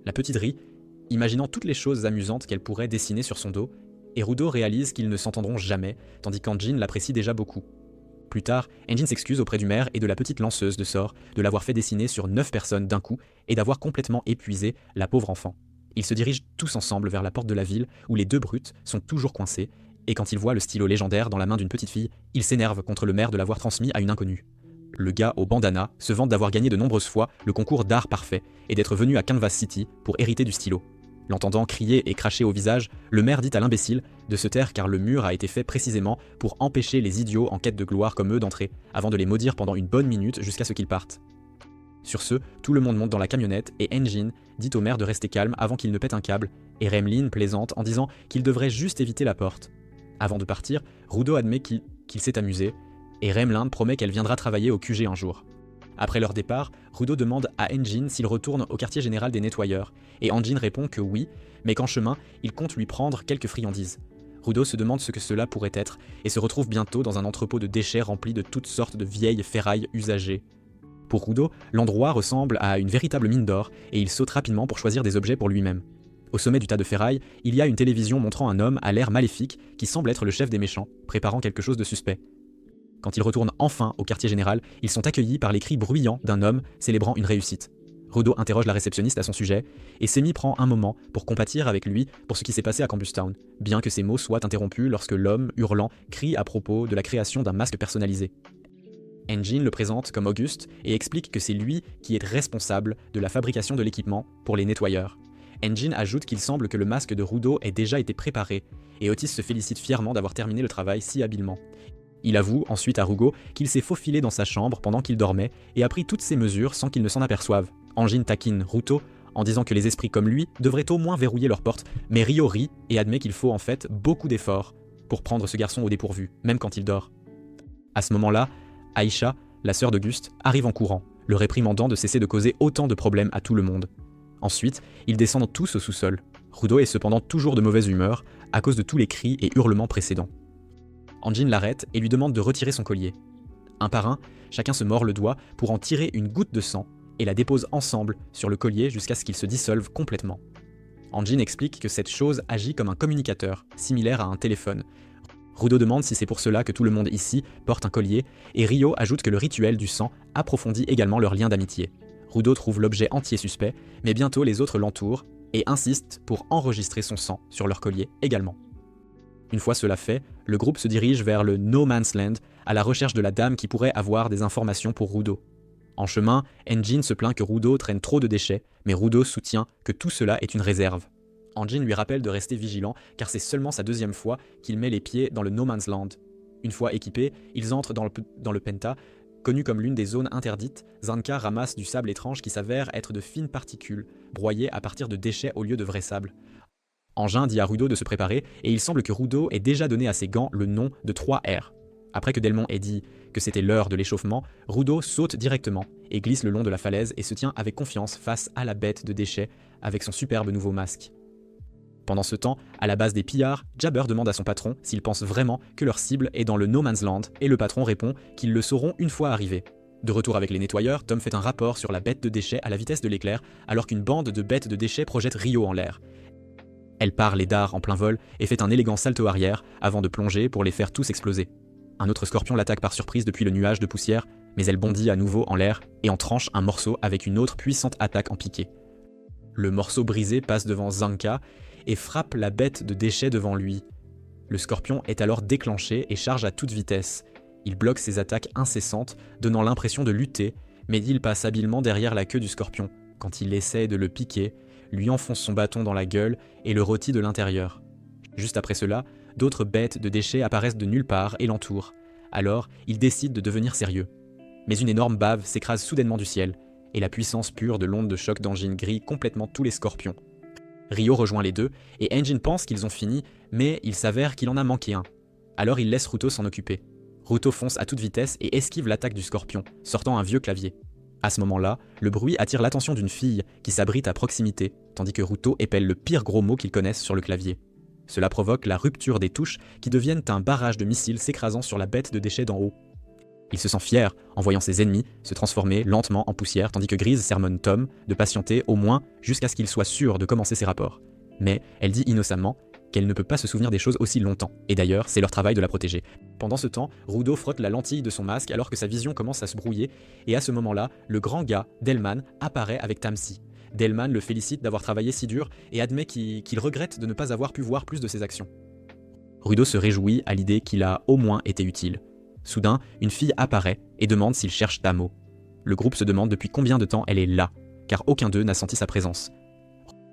La petite rit, imaginant toutes les choses amusantes qu'elle pourrait dessiner sur son dos, et Rudo réalise qu'ils ne s'entendront jamais, tandis qu'Engin l'apprécie déjà beaucoup. Plus tard, Engin s'excuse auprès du maire et de la petite lanceuse de sorts de l'avoir fait dessiner sur 9 personnes d'un coup et d'avoir complètement épuisé la pauvre enfant. Ils se dirigent tous ensemble vers la porte de la ville où les deux brutes sont toujours coincés, et quand il voit le stylo légendaire dans la main d'une petite fille, il s'énerve contre le maire de l'avoir transmis à une inconnue. Le gars au bandana se vante d'avoir gagné de nombreuses fois le concours d'art parfait et d'être venu à Canvas City pour hériter du stylo. L'entendant crier et cracher au visage, le maire dit à l'imbécile de se taire car le mur a été fait précisément pour empêcher les idiots en quête de gloire comme eux d'entrer, avant de les maudire pendant une bonne minute jusqu'à ce qu'ils partent. Sur ce, tout le monde monte dans la camionnette et Engin dit au maire de rester calme avant qu'il ne pète un câble, et Remlin plaisante en disant qu'il devrait juste éviter la porte. Avant de partir, Rudo admet qu'il s'est amusé, et Remlin promet qu'elle viendra travailler au QG un jour. Après leur départ, Rudo demande à Engin s'il retourne au quartier général des nettoyeurs, et Engin répond que oui, mais qu'en chemin, il compte lui prendre quelques friandises. Rudo se demande ce que cela pourrait être, et se retrouve bientôt dans un entrepôt de déchets rempli de toutes sortes de vieilles ferrailles usagées. Pour Rudo, l'endroit ressemble à une véritable mine d'or, et il saute rapidement pour choisir des objets pour lui-même. Au sommet du tas de ferrailles, il y a une télévision montrant un homme à l'air maléfique qui semble être le chef des méchants, préparant quelque chose de suspect. Quand ils retournent enfin au quartier général, ils sont accueillis par les cris bruyants d'un homme célébrant une réussite. Rudo interroge la réceptionniste à son sujet, et Semi prend un moment pour compatir avec lui pour ce qui s'est passé à Cambustown, bien que ses mots soient interrompus lorsque l'homme, hurlant, crie à propos de la création d'un masque personnalisé. Engin le présente comme Auguste et explique que c'est lui qui est responsable de la fabrication de l'équipement pour les nettoyeurs. Engin ajoute qu'il semble que le masque de Rudo ait déjà été préparé, et Otis se félicite fièrement d'avoir terminé le travail si habilement. Il avoue ensuite à Rugo qu'il s'est faufilé dans sa chambre pendant qu'il dormait et a pris toutes ses mesures sans qu'il ne s'en aperçoive. Engin taquine Ruto en disant que les esprits comme lui devraient au moins verrouiller leurs portes, mais Ryo rit et admet qu'il faut en fait beaucoup d'efforts pour prendre ce garçon au dépourvu, même quand il dort. À ce moment-là, Aisha, la sœur d'Auguste, arrive en courant, le réprimandant de cesser de causer autant de problèmes à tout le monde. Ensuite, ils descendent tous au sous-sol. Rudo est cependant toujours de mauvaise humeur à cause de tous les cris et hurlements précédents. Engin l'arrête et lui demande de retirer son collier. Un par un, chacun se mord le doigt pour en tirer une goutte de sang et la dépose ensemble sur le collier jusqu'à ce qu'il se dissolve complètement. Engin explique que cette chose agit comme un communicateur, similaire à un téléphone. Rudo demande si c'est pour cela que tout le monde ici porte un collier, et Ryo ajoute que le rituel du sang approfondit également leur lien d'amitié. Rudo trouve l'objet entier suspect, mais bientôt les autres l'entourent et insistent pour enregistrer son sang sur leur collier également. Une fois cela fait, le groupe se dirige vers le No Man's Land à la recherche de la dame qui pourrait avoir des informations pour Rudo. En chemin, Engin se plaint que Rudo traîne trop de déchets, mais Rudo soutient que tout cela est une réserve. Anjin lui rappelle de rester vigilant car c'est seulement sa deuxième fois qu'il met les pieds dans le No Man's Land. Une fois équipés, ils entrent dans le Penta. Connu comme l'une des zones interdites, Zanka ramasse du sable étrange qui s'avère être de fines particules, broyées à partir de déchets au lieu de vrai sable. Anjin dit à Rudo de se préparer et il semble que Rudo ait déjà donné à ses gants le nom de 3R. Après que Delmon ait dit que c'était l'heure de l'échauffement, Rudo saute directement et glisse le long de la falaise et se tient avec confiance face à la bête de déchets avec son superbe nouveau masque. Pendant ce temps, à la base des pillards, Jabber demande à son patron s'il pense vraiment que leur cible est dans le No Man's Land et le patron répond qu'ils le sauront une fois arrivés. De retour avec les nettoyeurs, Tom fait un rapport sur la bête de déchets à la vitesse de l'éclair alors qu'une bande de bêtes de déchets projette Rio en l'air. Elle part les dards en plein vol et fait un élégant salto arrière avant de plonger pour les faire tous exploser. Un autre scorpion l'attaque par surprise depuis le nuage de poussière, mais elle bondit à nouveau en l'air et en tranche un morceau avec une autre puissante attaque en piqué. Le morceau brisé passe devant Zanka et frappe la bête de déchets devant lui. Le scorpion est alors déclenché et charge à toute vitesse. Il bloque ses attaques incessantes, donnant l'impression de lutter, mais il passe habilement derrière la queue du scorpion. Quand il essaie de le piquer, lui enfonce son bâton dans la gueule et le rôtit de l'intérieur. Juste après cela, d'autres bêtes de déchets apparaissent de nulle part et l'entourent. Alors, il décide de devenir sérieux. Mais une énorme bave s'écrase soudainement du ciel, et la puissance pure de l'onde de choc d'Anjin grille complètement tous les scorpions. Rio rejoint les deux, et Anjin pense qu'ils ont fini, mais il s'avère qu'il en a manqué un. Alors il laisse Ruto s'en occuper. Ruto fonce à toute vitesse et esquive l'attaque du scorpion, sortant un vieux clavier. À ce moment-là, le bruit attire l'attention d'une fille qui s'abrite à proximité, tandis que Ruto épelle le pire gros mot qu'il connaisse sur le clavier. Cela provoque la rupture des touches qui deviennent un barrage de missiles s'écrasant sur la bête de déchets d'en haut. Il se sent fier en voyant ses ennemis se transformer lentement en poussière tandis que Grise sermonne Tom de patienter au moins jusqu'à ce qu'il soit sûr de commencer ses rapports. Mais elle dit innocemment qu'elle ne peut pas se souvenir des choses aussi longtemps, et d'ailleurs c'est leur travail de la protéger. Pendant ce temps, Rudo frotte la lentille de son masque alors que sa vision commence à se brouiller, et à ce moment-là, le grand gars, Delman, apparaît avec Tamsi. Delman le félicite d'avoir travaillé si dur et admet qu'il regrette de ne pas avoir pu voir plus de ses actions. Rudo se réjouit à l'idée qu'il a au moins été utile. Soudain, une fille apparaît et demande s'il cherche Tamo. Le groupe se demande depuis combien de temps elle est là, car aucun d'eux n'a senti sa présence.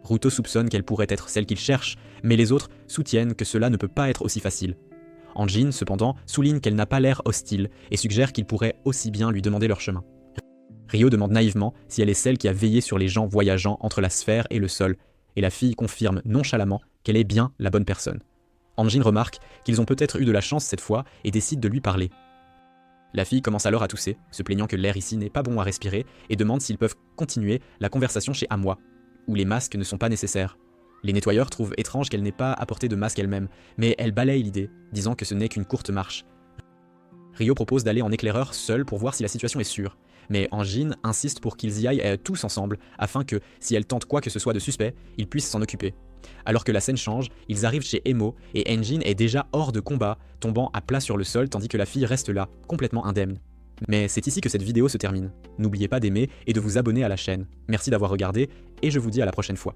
Ruto soupçonne qu'elle pourrait être celle qu'il cherche, mais les autres soutiennent que cela ne peut pas être aussi facile. Anjin, cependant, souligne qu'elle n'a pas l'air hostile et suggère qu'il pourrait aussi bien lui demander leur chemin. Rio demande naïvement si elle est celle qui a veillé sur les gens voyageant entre la sphère et le sol, et la fille confirme nonchalamment qu'elle est bien la bonne personne. Anjin remarque qu'ils ont peut-être eu de la chance cette fois et décide de lui parler. La fille commence alors à tousser, se plaignant que l'air ici n'est pas bon à respirer et demande s'ils peuvent continuer la conversation chez Amwa, où les masques ne sont pas nécessaires. Les nettoyeurs trouvent étrange qu'elle n'ait pas apporté de masque elle-même, mais elle balaye l'idée, disant que ce n'est qu'une courte marche. Rio propose d'aller en éclaireur seul pour voir si la situation est sûre, mais Anjin insiste pour qu'ils y aillent tous ensemble, afin que, si elle tente quoi que ce soit de suspect, ils puissent s'en occuper. Alors que la scène change, ils arrivent chez Emo et Anjin est déjà hors de combat, tombant à plat sur le sol tandis que la fille reste là, complètement indemne. Mais c'est ici que cette vidéo se termine. N'oubliez pas d'aimer et de vous abonner à la chaîne. Merci d'avoir regardé et je vous dis à la prochaine fois.